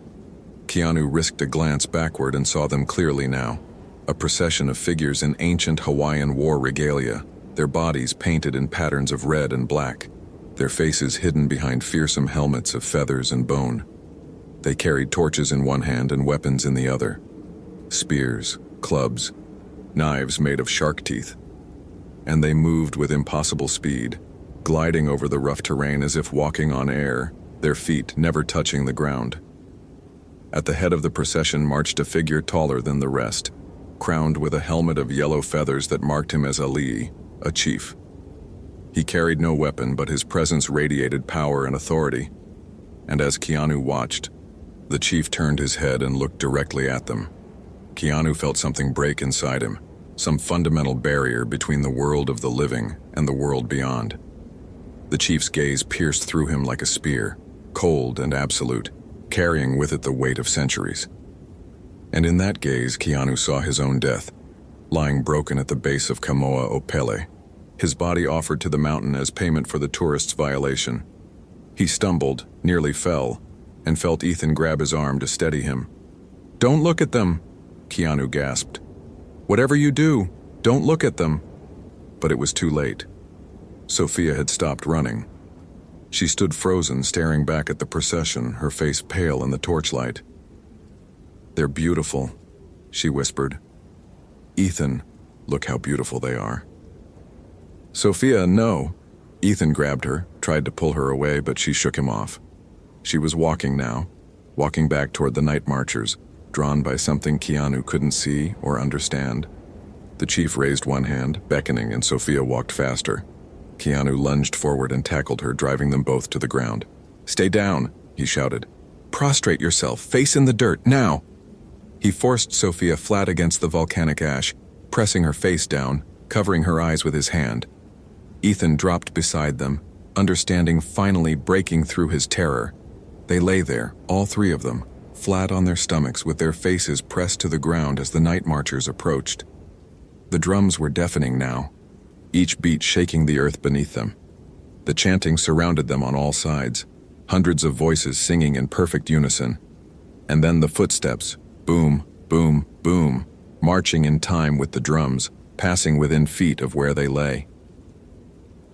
Keanu risked a glance backward and saw them clearly now. A procession of figures in ancient Hawaiian war regalia, their bodies painted in patterns of red and black, their faces hidden behind fearsome helmets of feathers and bone. They carried torches in one hand and weapons in the other. Spears, clubs, knives made of shark teeth. And they moved with impossible speed, gliding over the rough terrain as if walking on air, their feet never touching the ground. At the head of the procession marched a figure taller than the rest, crowned with a helmet of yellow feathers that marked him as Ali, a chief. He carried no weapon, but his presence radiated power and authority. And as Keanu watched, the chief turned his head and looked directly at them. Keanu felt something break inside him, some fundamental barrier between the world of the living and the world beyond. The chief's gaze pierced through him like a spear, cold and absolute, carrying with it the weight of centuries. And in that gaze, Keanu saw his own death, lying broken at the base of Kamoa Opele, his body offered to the mountain as payment for the tourist's violation. He stumbled, nearly fell, and felt Ethan grab his arm to steady him. "Don't look at them," Keanu gasped. "Whatever you do, don't look at them." But it was too late. Sophia had stopped running. She stood frozen, staring back at the procession, her face pale in the torchlight. "They're beautiful," she whispered. "Ethan, look how beautiful they are." "Sophia, no." Ethan grabbed her, tried to pull her away, but she shook him off. She was walking now, walking back toward the night marchers, drawn by something Keanu couldn't see or understand. The chief raised one hand, beckoning, and Sophia walked faster. Keanu lunged forward and tackled her, driving them both to the ground. "Stay down," he shouted. "Prostrate yourself, face in the dirt, now!" He forced Sophia flat against the volcanic ash, pressing her face down, covering her eyes with his hand. Ethan dropped beside them, understanding finally breaking through his terror. They lay there, all three of them, flat on their stomachs with their faces pressed to the ground as the night marchers approached. The drums were deafening now, each beat shaking the earth beneath them. The chanting surrounded them on all sides, hundreds of voices singing in perfect unison. And then the footsteps, boom, boom, boom, marching in time with the drums, passing within feet of where they lay.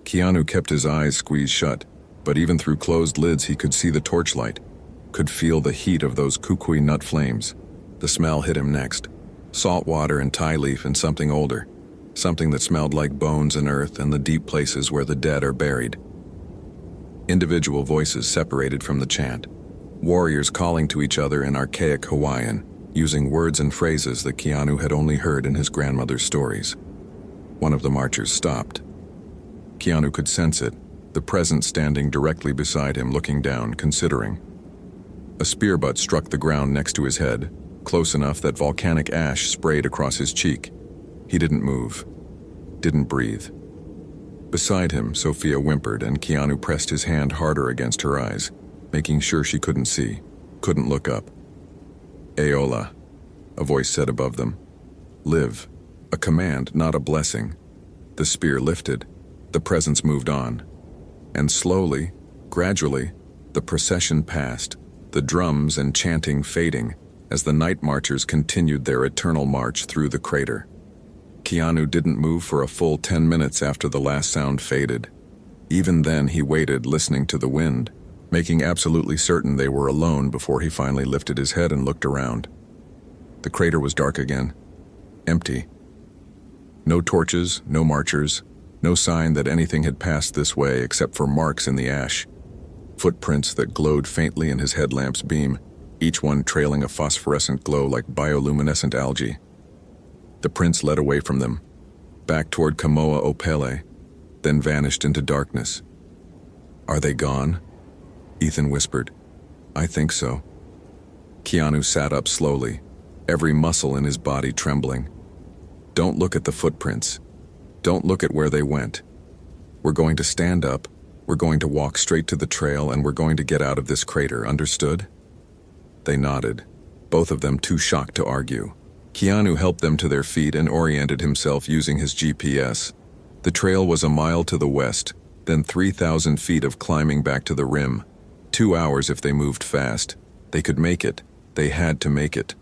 Keanu kept his eyes squeezed shut, but even through closed lids he could see the torchlight, could feel the heat of those kukui nut flames. The smell hit him next. Salt water and tie leaf and something older, something that smelled like bones and earth and the deep places where the dead are buried. Individual voices separated from the chant, warriors calling to each other in archaic Hawaiian, using words and phrases that Keanu had only heard in his grandmother's stories. One of the marchers stopped. Keanu could sense it, the presence standing directly beside him, looking down, considering. A spear butt struck the ground next to his head, close enough that volcanic ash sprayed across his cheek. He didn't move, didn't breathe. Beside him, Sophia whimpered, and Keanu pressed his hand harder against her eyes, making sure she couldn't see, couldn't look up. "Aola," a voice said above them. "Live," a command, not a blessing. The spear lifted, the presence moved on. And slowly, gradually, the procession passed, the drums and chanting fading as the night marchers continued their eternal march through the crater. Keanu didn't move for a full 10 minutes after the last sound faded. Even then he waited, listening to the wind, making absolutely certain they were alone before he finally lifted his head and looked around. The crater was dark again, empty. No torches, no marchers, no sign that anything had passed this way except for marks in the ash. Footprints that glowed faintly in his headlamp's beam, each one trailing a phosphorescent glow like bioluminescent algae. The prince led away from them, back toward Kamoa Opele, then vanished into darkness. "Are they gone?" Ethan whispered. "I think so." Keanu sat up slowly, every muscle in his body trembling. "Don't look at the footprints." Don't look at where they went. We're going to stand up, we're going to walk straight to the trail, and we're going to get out of this crater, understood? They nodded, both of them too shocked to argue. Keanu helped them to their feet and oriented himself using his GPS. The trail was a mile to the west, then 3,000 feet of climbing back to the rim. 2 hours if they moved fast. They could make it. They had to make it.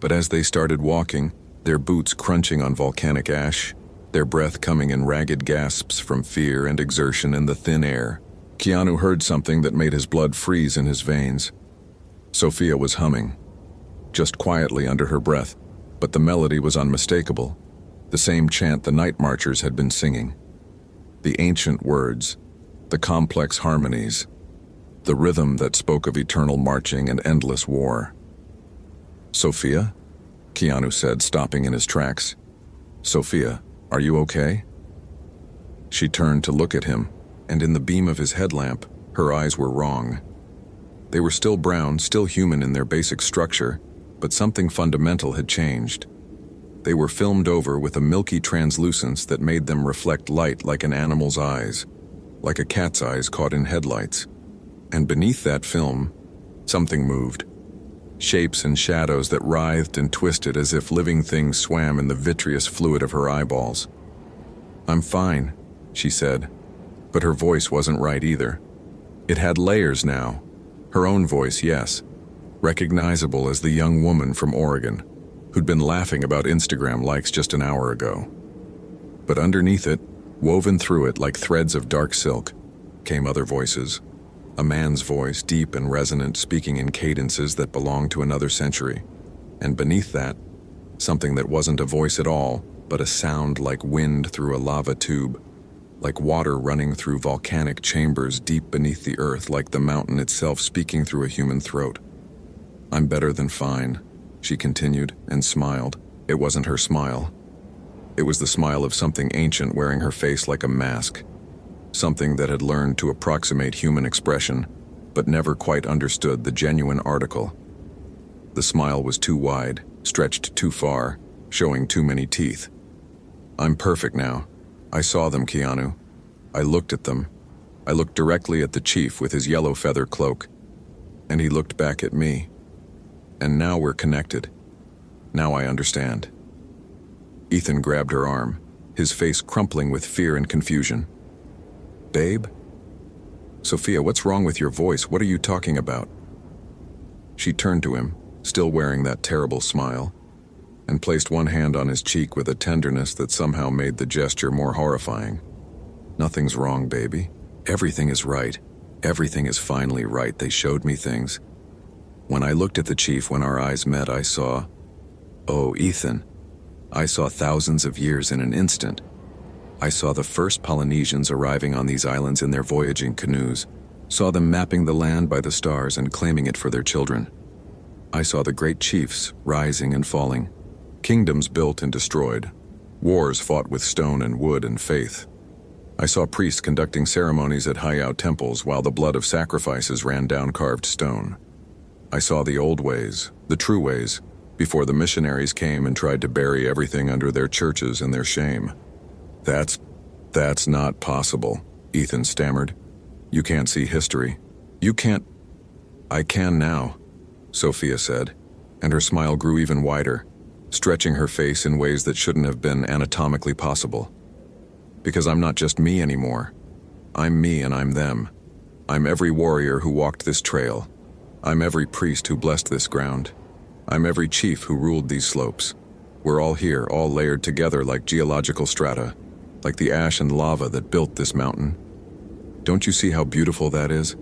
But as they started walking, their boots crunching on volcanic ash, their breath coming in ragged gasps from fear and exertion in the thin air, Keanu heard something that made his blood freeze in his veins. Sophia was humming, just quietly under her breath, but the melody was unmistakable, the same chant the night marchers had been singing. The ancient words, the complex harmonies, the rhythm that spoke of eternal marching and endless war. "Sophia?" Keanu said, stopping in his tracks. "Sophia, are you okay?" She turned to look at him, and in the beam of his headlamp, her eyes were wrong. They were still brown, still human in their basic structure, but something fundamental had changed. They were filmed over with a milky translucence that made them reflect light like an animal's eyes, like a cat's eyes caught in headlights. And beneath that film, something moved. Shapes and shadows that writhed and twisted as if living things swam in the vitreous fluid of her eyeballs. "I'm fine," she said, but her voice wasn't right either. It had layers now. Her own voice, yes, recognizable as the young woman from Oregon, who'd been laughing about Instagram likes just an hour ago. But underneath it, woven through it like threads of dark silk, came other voices. A man's voice, deep and resonant, speaking in cadences that belonged to another century. And beneath that, something that wasn't a voice at all, but a sound like wind through a lava tube, like water running through volcanic chambers deep beneath the earth, like the mountain itself speaking through a human throat. "I'm better than fine," she continued, and smiled. It wasn't her smile. It was the smile of something ancient wearing her face like a mask. Something that had learned to approximate human expression, but never quite understood the genuine article. The smile was too wide, stretched too far, showing too many teeth. "I'm perfect now. I saw them, Keanu. I looked at them. I looked directly at the chief with his yellow feather cloak, and he looked back at me. And now we're connected. Now I understand." Ethan grabbed her arm, his face crumpling with fear and confusion. "Babe? Sophia, what's wrong with your voice? What are you talking about?" She turned to him, still wearing that terrible smile, and placed one hand on his cheek with a tenderness that somehow made the gesture more horrifying. "Nothing's wrong, baby. Everything is right. Everything is finally right. They showed me things. When I looked at the chief, when our eyes met, I saw... Oh, Ethan. I saw thousands of years in an instant. I saw the first Polynesians arriving on these islands in their voyaging canoes, saw them mapping the land by the stars and claiming it for their children. I saw the great chiefs rising and falling, kingdoms built and destroyed, wars fought with stone and wood and faith. I saw priests conducting ceremonies at Heiau temples while the blood of sacrifices ran down carved stone. I saw the old ways, the true ways, before the missionaries came and tried to bury everything under their churches and their shame. That's not possible," Ethan stammered. "You can't see history. You can't—" "I can now," Sophia said, and her smile grew even wider, stretching her face in ways that shouldn't have been anatomically possible. "Because I'm not just me anymore. I'm me and I'm them. I'm every warrior who walked this trail. I'm every priest who blessed this ground. I'm every chief who ruled these slopes. We're all here, all layered together like geological strata, like the ash and lava that built this mountain. Don't you see how beautiful that is?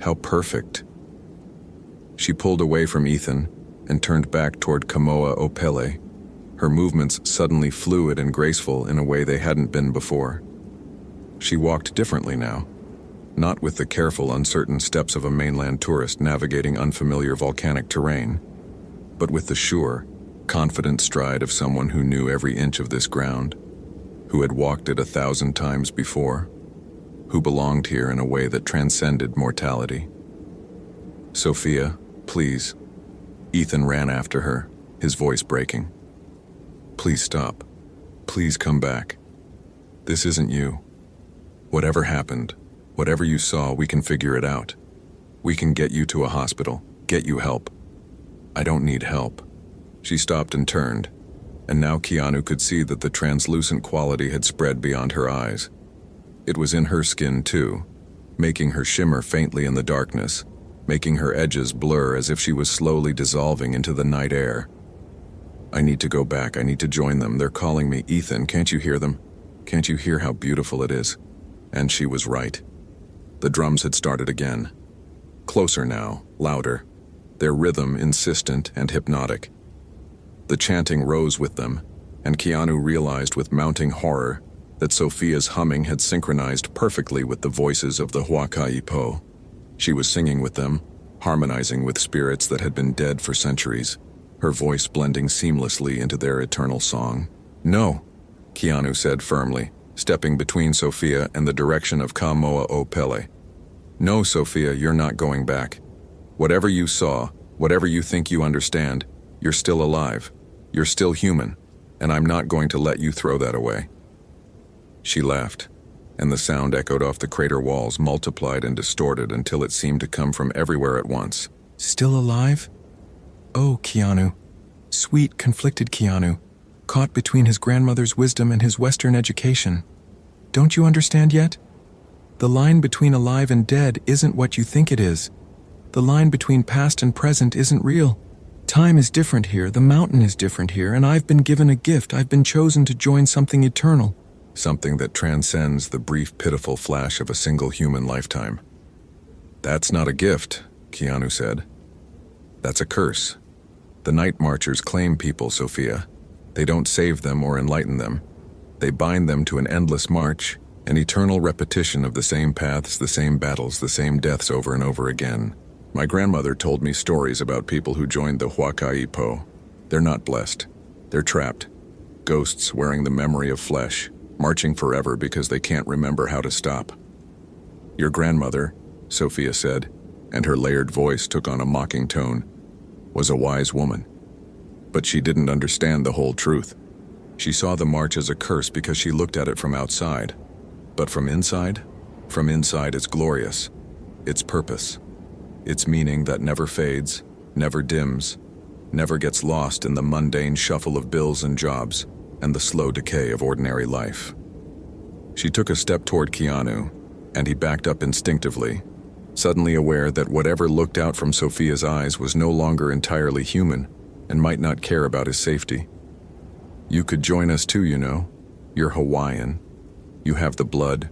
How perfect?" She pulled away from Ethan and turned back toward Kamoa Opele, her movements suddenly fluid and graceful in a way they hadn't been before. She walked differently now, not with the careful, uncertain steps of a mainland tourist navigating unfamiliar volcanic terrain, but with the sure, confident stride of someone who knew every inch of this ground, who had walked it 1,000 times before, who belonged here in a way that transcended mortality. "Sophia, please." Ethan ran after her, his voice breaking. "Please stop. Please come back." This isn't you. Whatever happened, whatever you saw, we can figure it out. We can get you to a hospital, get you help. I don't need help. She stopped and turned, and now Keanu could see that the translucent quality had spread beyond her eyes. It was in her skin too, making her shimmer faintly in the darkness, making her edges blur as if she was slowly dissolving into the night air. I need to go back, I need to join them. They're calling me. Ethan, can't you hear them? Can't you hear how beautiful it is? And she was right. The drums had started again. Closer now, louder, their rhythm insistent and hypnotic. The chanting rose with them, and Keanu realized with mounting horror that Sophia's humming had synchronized perfectly with the voices of the Huacaipo. She was singing with them, harmonizing with spirits that had been dead for centuries, her voice blending seamlessly into their eternal song. No, Keanu said firmly, stepping between Sophia and the direction of Ka Moa o Pele. No, Sophia, you're not going back. Whatever you saw, whatever you think you understand, you're still alive. You're still human, and I'm not going to let you throw that away. She laughed, and the sound echoed off the crater walls, multiplied and distorted until it seemed to come from everywhere at once. Still alive? Oh, Keanu. Sweet, conflicted Keanu, caught between his grandmother's wisdom and his Western education. Don't you understand yet? The line between alive and dead isn't what you think it is. The line between past and present isn't real. Time is different here, the mountain is different here, and I've been given a gift. I've been chosen to join something eternal. Something that transcends the brief, pitiful flash of a single human lifetime. That's not a gift, Keanu said. That's a curse. The Night Marchers claim people, Sophia. They don't save them or enlighten them. They bind them to an endless march, an eternal repetition of the same paths, the same battles, the same deaths over and over again. My grandmother told me stories about people who joined the Huacaipo. They're not blessed. They're trapped. Ghosts wearing the memory of flesh, marching forever because they can't remember how to stop. Your grandmother, Sophia said, and her layered voice took on a mocking tone, was a wise woman. But she didn't understand the whole truth. She saw the march as a curse because she looked at it from outside. But from inside it's glorious. It's purpose. It's meaning that never fades, never dims, never gets lost in the mundane shuffle of bills and jobs and the slow decay of ordinary life. She took a step toward Keanu, and he backed up instinctively, suddenly aware that whatever looked out from Sophia's eyes was no longer entirely human and might not care about his safety. You could join us too, you know. You're Hawaiian. You have the blood.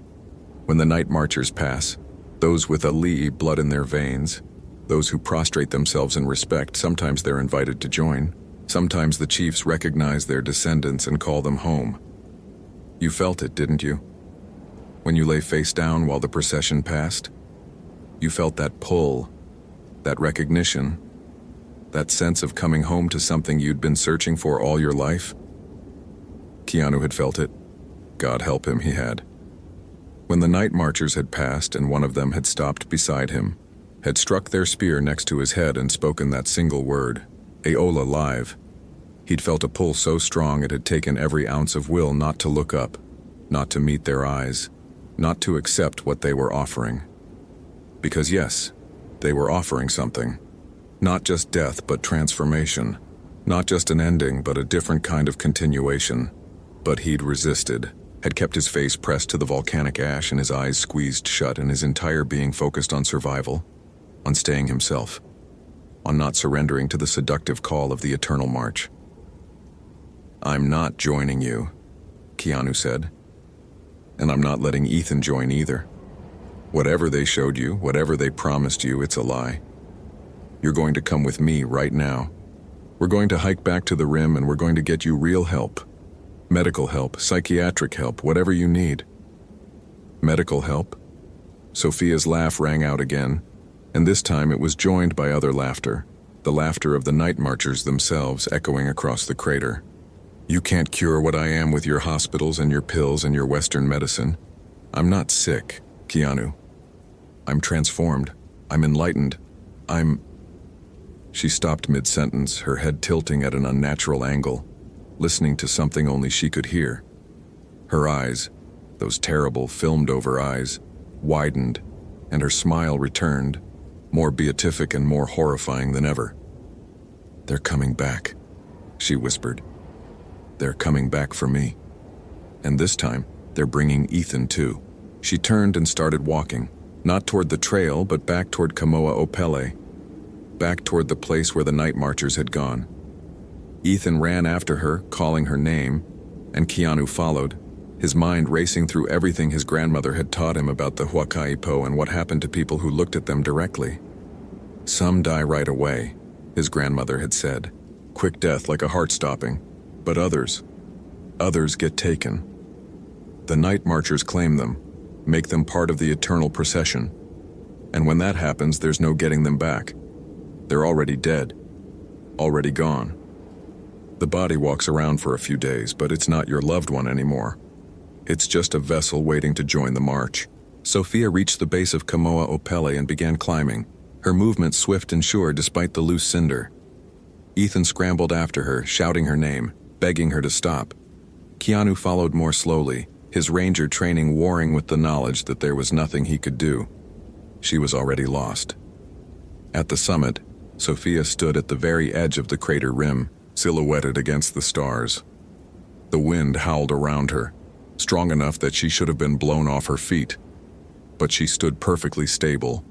When the Night Marchers pass, those with Ali blood in their veins, those who prostrate themselves in respect, sometimes they're invited to join. Sometimes the chiefs recognize their descendants and call them home. You felt it, didn't you? When you lay face down while the procession passed? You felt that pull, that recognition, that sense of coming home to something you'd been searching for all your life? Keanu had felt it. God help him, he had. When the Night Marchers had passed and one of them had stopped beside him, had struck their spear next to his head and spoken that single word, Aola live, he'd felt a pull so strong it had taken every ounce of will not to look up, not to meet their eyes, not to accept what they were offering. Because yes, they were offering something. Not just death, but transformation. Not just an ending, but a different kind of continuation. But he'd resisted, had kept his face pressed to the volcanic ash and his eyes squeezed shut and his entire being focused on survival, on staying himself, on not surrendering to the seductive call of the eternal march. I'm not joining you, Keanu said. And I'm not letting Ethan join either. Whatever they showed you, whatever they promised you, it's a lie. You're going to come with me right now. We're going to hike back to the rim and we're going to get you real help. Medical help, psychiatric help, whatever you need. Medical help? Sophia's laugh rang out again, and this time it was joined by other laughter, the laughter of the Night Marchers themselves echoing across the crater. You can't cure what I am with your hospitals and your pills and your Western medicine. I'm not sick, Keanu. I'm transformed. I'm enlightened. She stopped mid-sentence, her head tilting at an unnatural angle, listening to something only she could hear. Her eyes, Those terrible, filmed-over eyes widened, and her smile returned, more beatific and more horrifying than ever. "They're coming back," she whispered. "They're coming back for me. And this time, they're bringing Ethan too." She turned and started walking, not toward the trail, but back toward Kamoa Opele, back toward the place where the night marchers had gone. Ethan ran after her, calling her name, and Keanu followed, his mind racing through everything his grandmother had taught him about the Huacaipo and what happened to people who looked at them directly. "Some die right away," his grandmother had said. "Quick death like a heart stopping. But others get taken. The night marchers claim them, make them part of the eternal procession. And when that happens, there's no getting them back. They're already dead. Already gone. The body walks around for a few days, but it's not your loved one anymore. It's just a vessel waiting to join the march." Sophia reached the base of Kamoa Opele and began climbing, her movement swift and sure despite the loose cinder. Ethan scrambled after her, shouting her name, begging her to stop. Keanu followed more slowly, his ranger training warring with the knowledge that there was nothing he could do. She was already lost. At the summit, Sophia stood at the very edge of the crater rim, silhouetted against the stars. The wind howled around her, strong enough that she should have been blown off her feet. But she stood perfectly stable,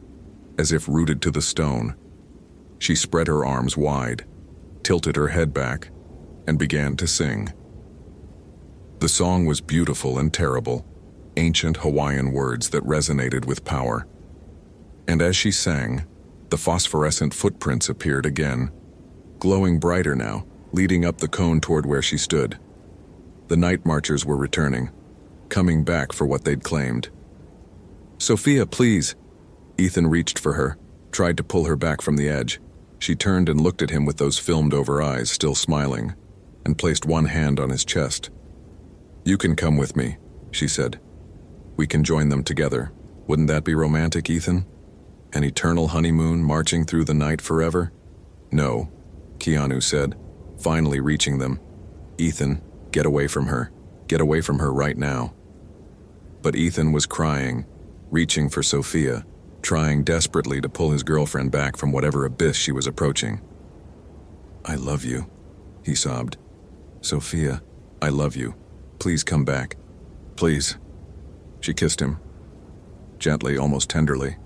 as if rooted to the stone. She spread her arms wide, tilted her head back, and began to sing. The song was beautiful and terrible, ancient Hawaiian words that resonated with power. And as she sang, the phosphorescent footprints appeared again, glowing brighter now, leading up the cone toward where she stood. The night marchers were returning, coming back for what they'd claimed. "Sophia, please!" Ethan reached for her, tried to pull her back from the edge. She turned and looked at him with those filmed-over eyes, still smiling, and placed one hand on his chest. "You can come with me," she said. "We can join them together. Wouldn't that be romantic, Ethan? An eternal honeymoon marching through the night forever?" "No," Keanu said, finally reaching them. "Ethan, get away from her. Get away from her right now." But Ethan was crying, reaching for Sophia, trying desperately to pull his girlfriend back from whatever abyss she was approaching. "I love you," he sobbed. "Sophia, I love you. Please come back. Please." She kissed him, gently, almost tenderly.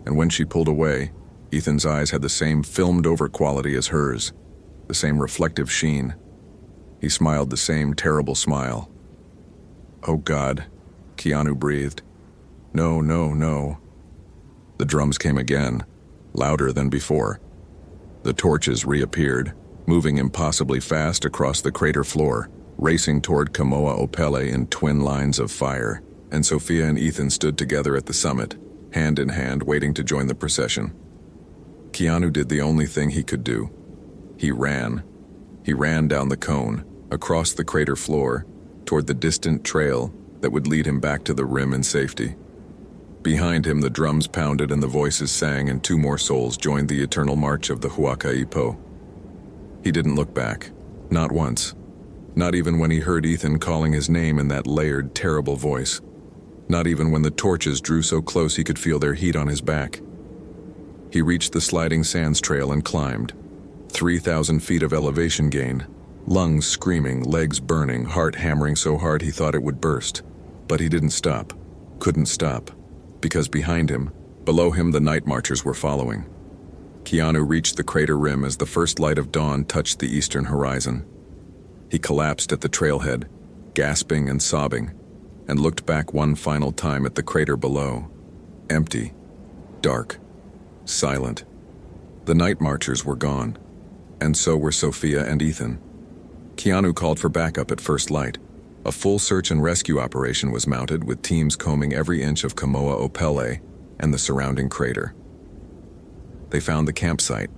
And when she pulled away, Ethan's eyes had the same filmed-over quality as hers, the same reflective sheen. He smiled the same terrible smile. "Oh God," Keanu breathed. "No, no, no." The drums came again, louder than before. The torches reappeared, moving impossibly fast across the crater floor, racing toward Kamoa Opele in twin lines of fire, and Sophia and Ethan stood together at the summit, hand in hand, waiting to join the procession. Keanu did the only thing he could do. He ran. He ran down the cone, across the crater floor, toward the distant trail that would lead him back to the rim in safety. Behind him, the drums pounded and the voices sang, and two more souls joined the eternal march of the Huacaipo. He didn't look back, not once. Not even when he heard Ethan calling his name in that layered, terrible voice. Not even when the torches drew so close he could feel their heat on his back. He reached the sliding sands trail and climbed. 3,000 feet of elevation gain, lungs screaming, legs burning, heart hammering so hard he thought it would burst. But he didn't stop, couldn't stop, because behind him, below him, the night marchers were following. Keanu reached the crater rim as the first light of dawn touched the eastern horizon. He collapsed at the trailhead, gasping and sobbing, and looked back one final time at the crater below. Empty, dark, silent. The night marchers were gone, and so were Sophia and Ethan. Keanu called for backup at first light. A full search and rescue operation was mounted, with teams combing every inch of Kamoa Opele and the surrounding crater. They found the campsite,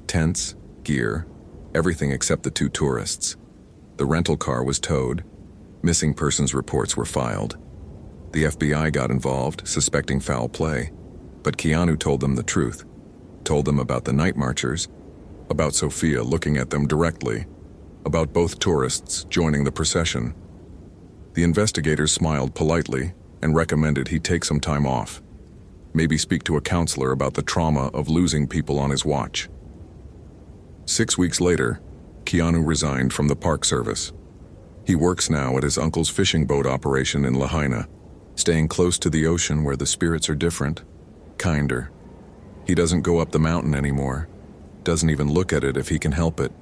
tents, gear, everything except the two tourists. The rental car was towed. Missing persons reports were filed. The FBI got involved, suspecting foul play, but Keanu told them the truth. Told them about the night marchers, about Sophia looking at them directly, about both tourists joining the procession. The investigators smiled politely and recommended he take some time off. Maybe speak to a counselor about the trauma of losing people on his watch. 6 weeks later, Keanu resigned from the Park Service. He works now at his uncle's fishing boat operation in Lahaina, staying close to the ocean where the spirits are different, kinder. He doesn't go up the mountain anymore, doesn't even look at it if he can help it.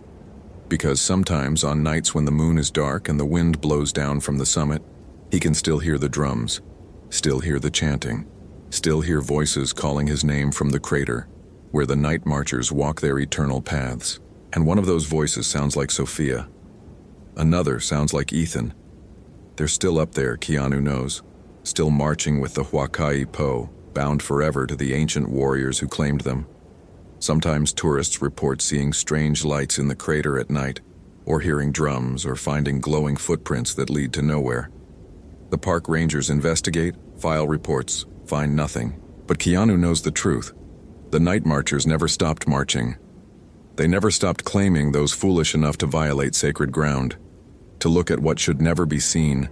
Because sometimes on nights when the moon is dark and the wind blows down from the summit, he can still hear the drums, still hear the chanting, still hear voices calling his name from the crater, where the night marchers walk their eternal paths. And one of those voices sounds like Sophia. Another sounds like Ethan. They're still up there, Keanu knows, still marching with the Huakai Po, bound forever to the ancient warriors who claimed them. Sometimes tourists report seeing strange lights in the crater at night, or hearing drums, or finding glowing footprints that lead to nowhere. The park rangers investigate, file reports, find nothing. But Keanu knows the truth. The night marchers never stopped marching. They never stopped claiming those foolish enough to violate sacred ground, to look at what should never be seen,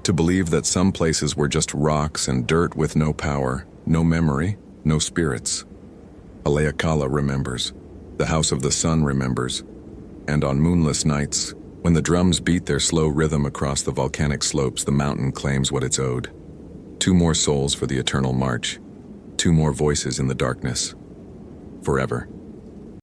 to believe that some places were just rocks and dirt with no power, no memory, no spirits. Haleakala remembers. The House of the Sun remembers. And on moonless nights, when the drums beat their slow rhythm across the volcanic slopes, the mountain claims what it's owed. 2 more souls for the eternal march. 2 more voices in the darkness. Forever.